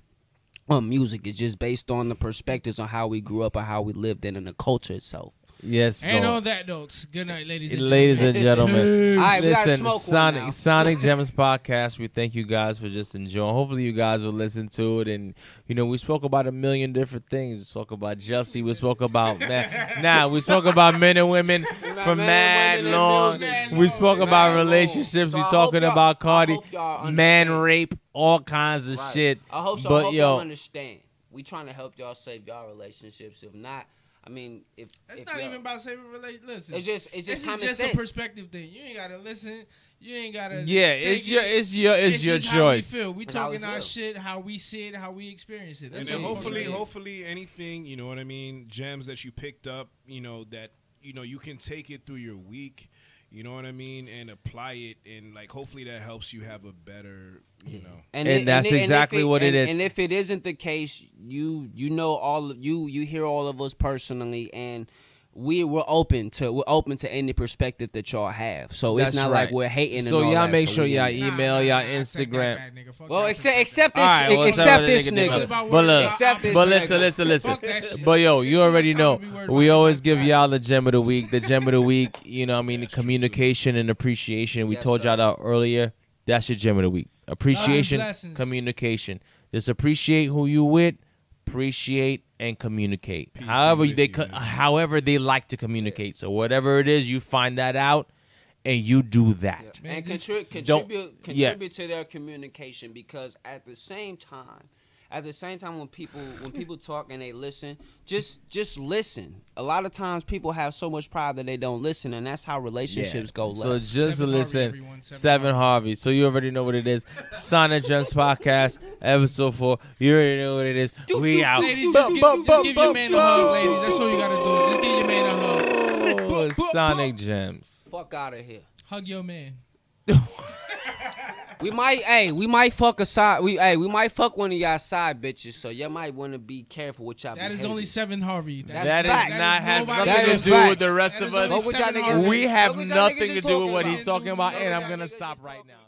music. It's just based on the perspectives on how we grew up and how we lived in the culture itself. Yes, And go. on that note, good night, ladies and Ladies and gentlemen, All right, we gotta listen, smoke one now. Sonic Gems podcast. We thank you guys for just enjoying. Hopefully, you guys will listen to it. And we spoke about a million different things. We spoke about Jussie. We spoke about we spoke about men and women for mad women, and long. music. We spoke Mad about long. relationships. So We I talking hope y'all- about I Cardi, hope y'all man understand. rape, all kinds of Right. shit. I hope so. But I hope yo, y'all understand. We trying to help y'all save y'all relationships. If not, I mean, if It's if not y'all- even about saving relations. Listen, It's just this common is just sense. a perspective thing. You ain't gotta listen. You ain't gotta. yeah, take it's it. your It's your just how we choice. feel. We It's how we talking our feel. shit, how we see it, how we experience it. And That's then all fucking it is. hopefully anything, you know what I mean, gems that you picked up, that you can take it through your week, you know what I mean, and apply it, and like hopefully that helps you have a better, And that's exactly what it is. And if it isn't the case, you know all of you hear all of us personally, and we're open to any perspective that y'all have. So it's That's not right. like we're hating. So and all y'all that, make so sure we y'all wouldn't. email, y'all I take that Instagram. back, nigga. Fuck Well, that except All right, well, except tell this the nigga nigga. different. But look, Except this but nigga. listen. Fuck that shit. But yo, you There's too already much time know. to be worried We about always that. give y'all the gem of the week. The gem of the week, the communication and appreciation. We Yes, told y'all sir. that earlier. That's your gem of the week. Appreciation, blessings. communication. Just appreciate who you with. Appreciate and communicate. However with they you, man. however they like to communicate. So whatever it is, you find that out and you do that. Yeah. And Don't- contribute to their communication, because at the same time when people talk and they listen, just listen. A lot of times people have so much pride that they don't listen, and that's how relationships go left. So just Seven listen. Harvey, everyone. Seven Harvey. So you already know what it is. Sonik Gemz podcast, episode 4. You already know what it is. We out. Ladies, just give your man a hug, ladies. That's all you gotta do. Just give your man a hug. Oh, Sonik Gemz. Fuck out of here. Hug your man. We might fuck a side. We might fuck one of y'all side bitches. So y'all might want to be careful with y'all. That is behavior. only 7 Harvey. That is facts. not has nobody nothing else. to do That with is the rest That of is only us. What y'all 7 niggas- Harvey. We have What y'all nothing niggas to do with talking what about? he's talking about, and I'm What gonna y'all stop niggas right talking now.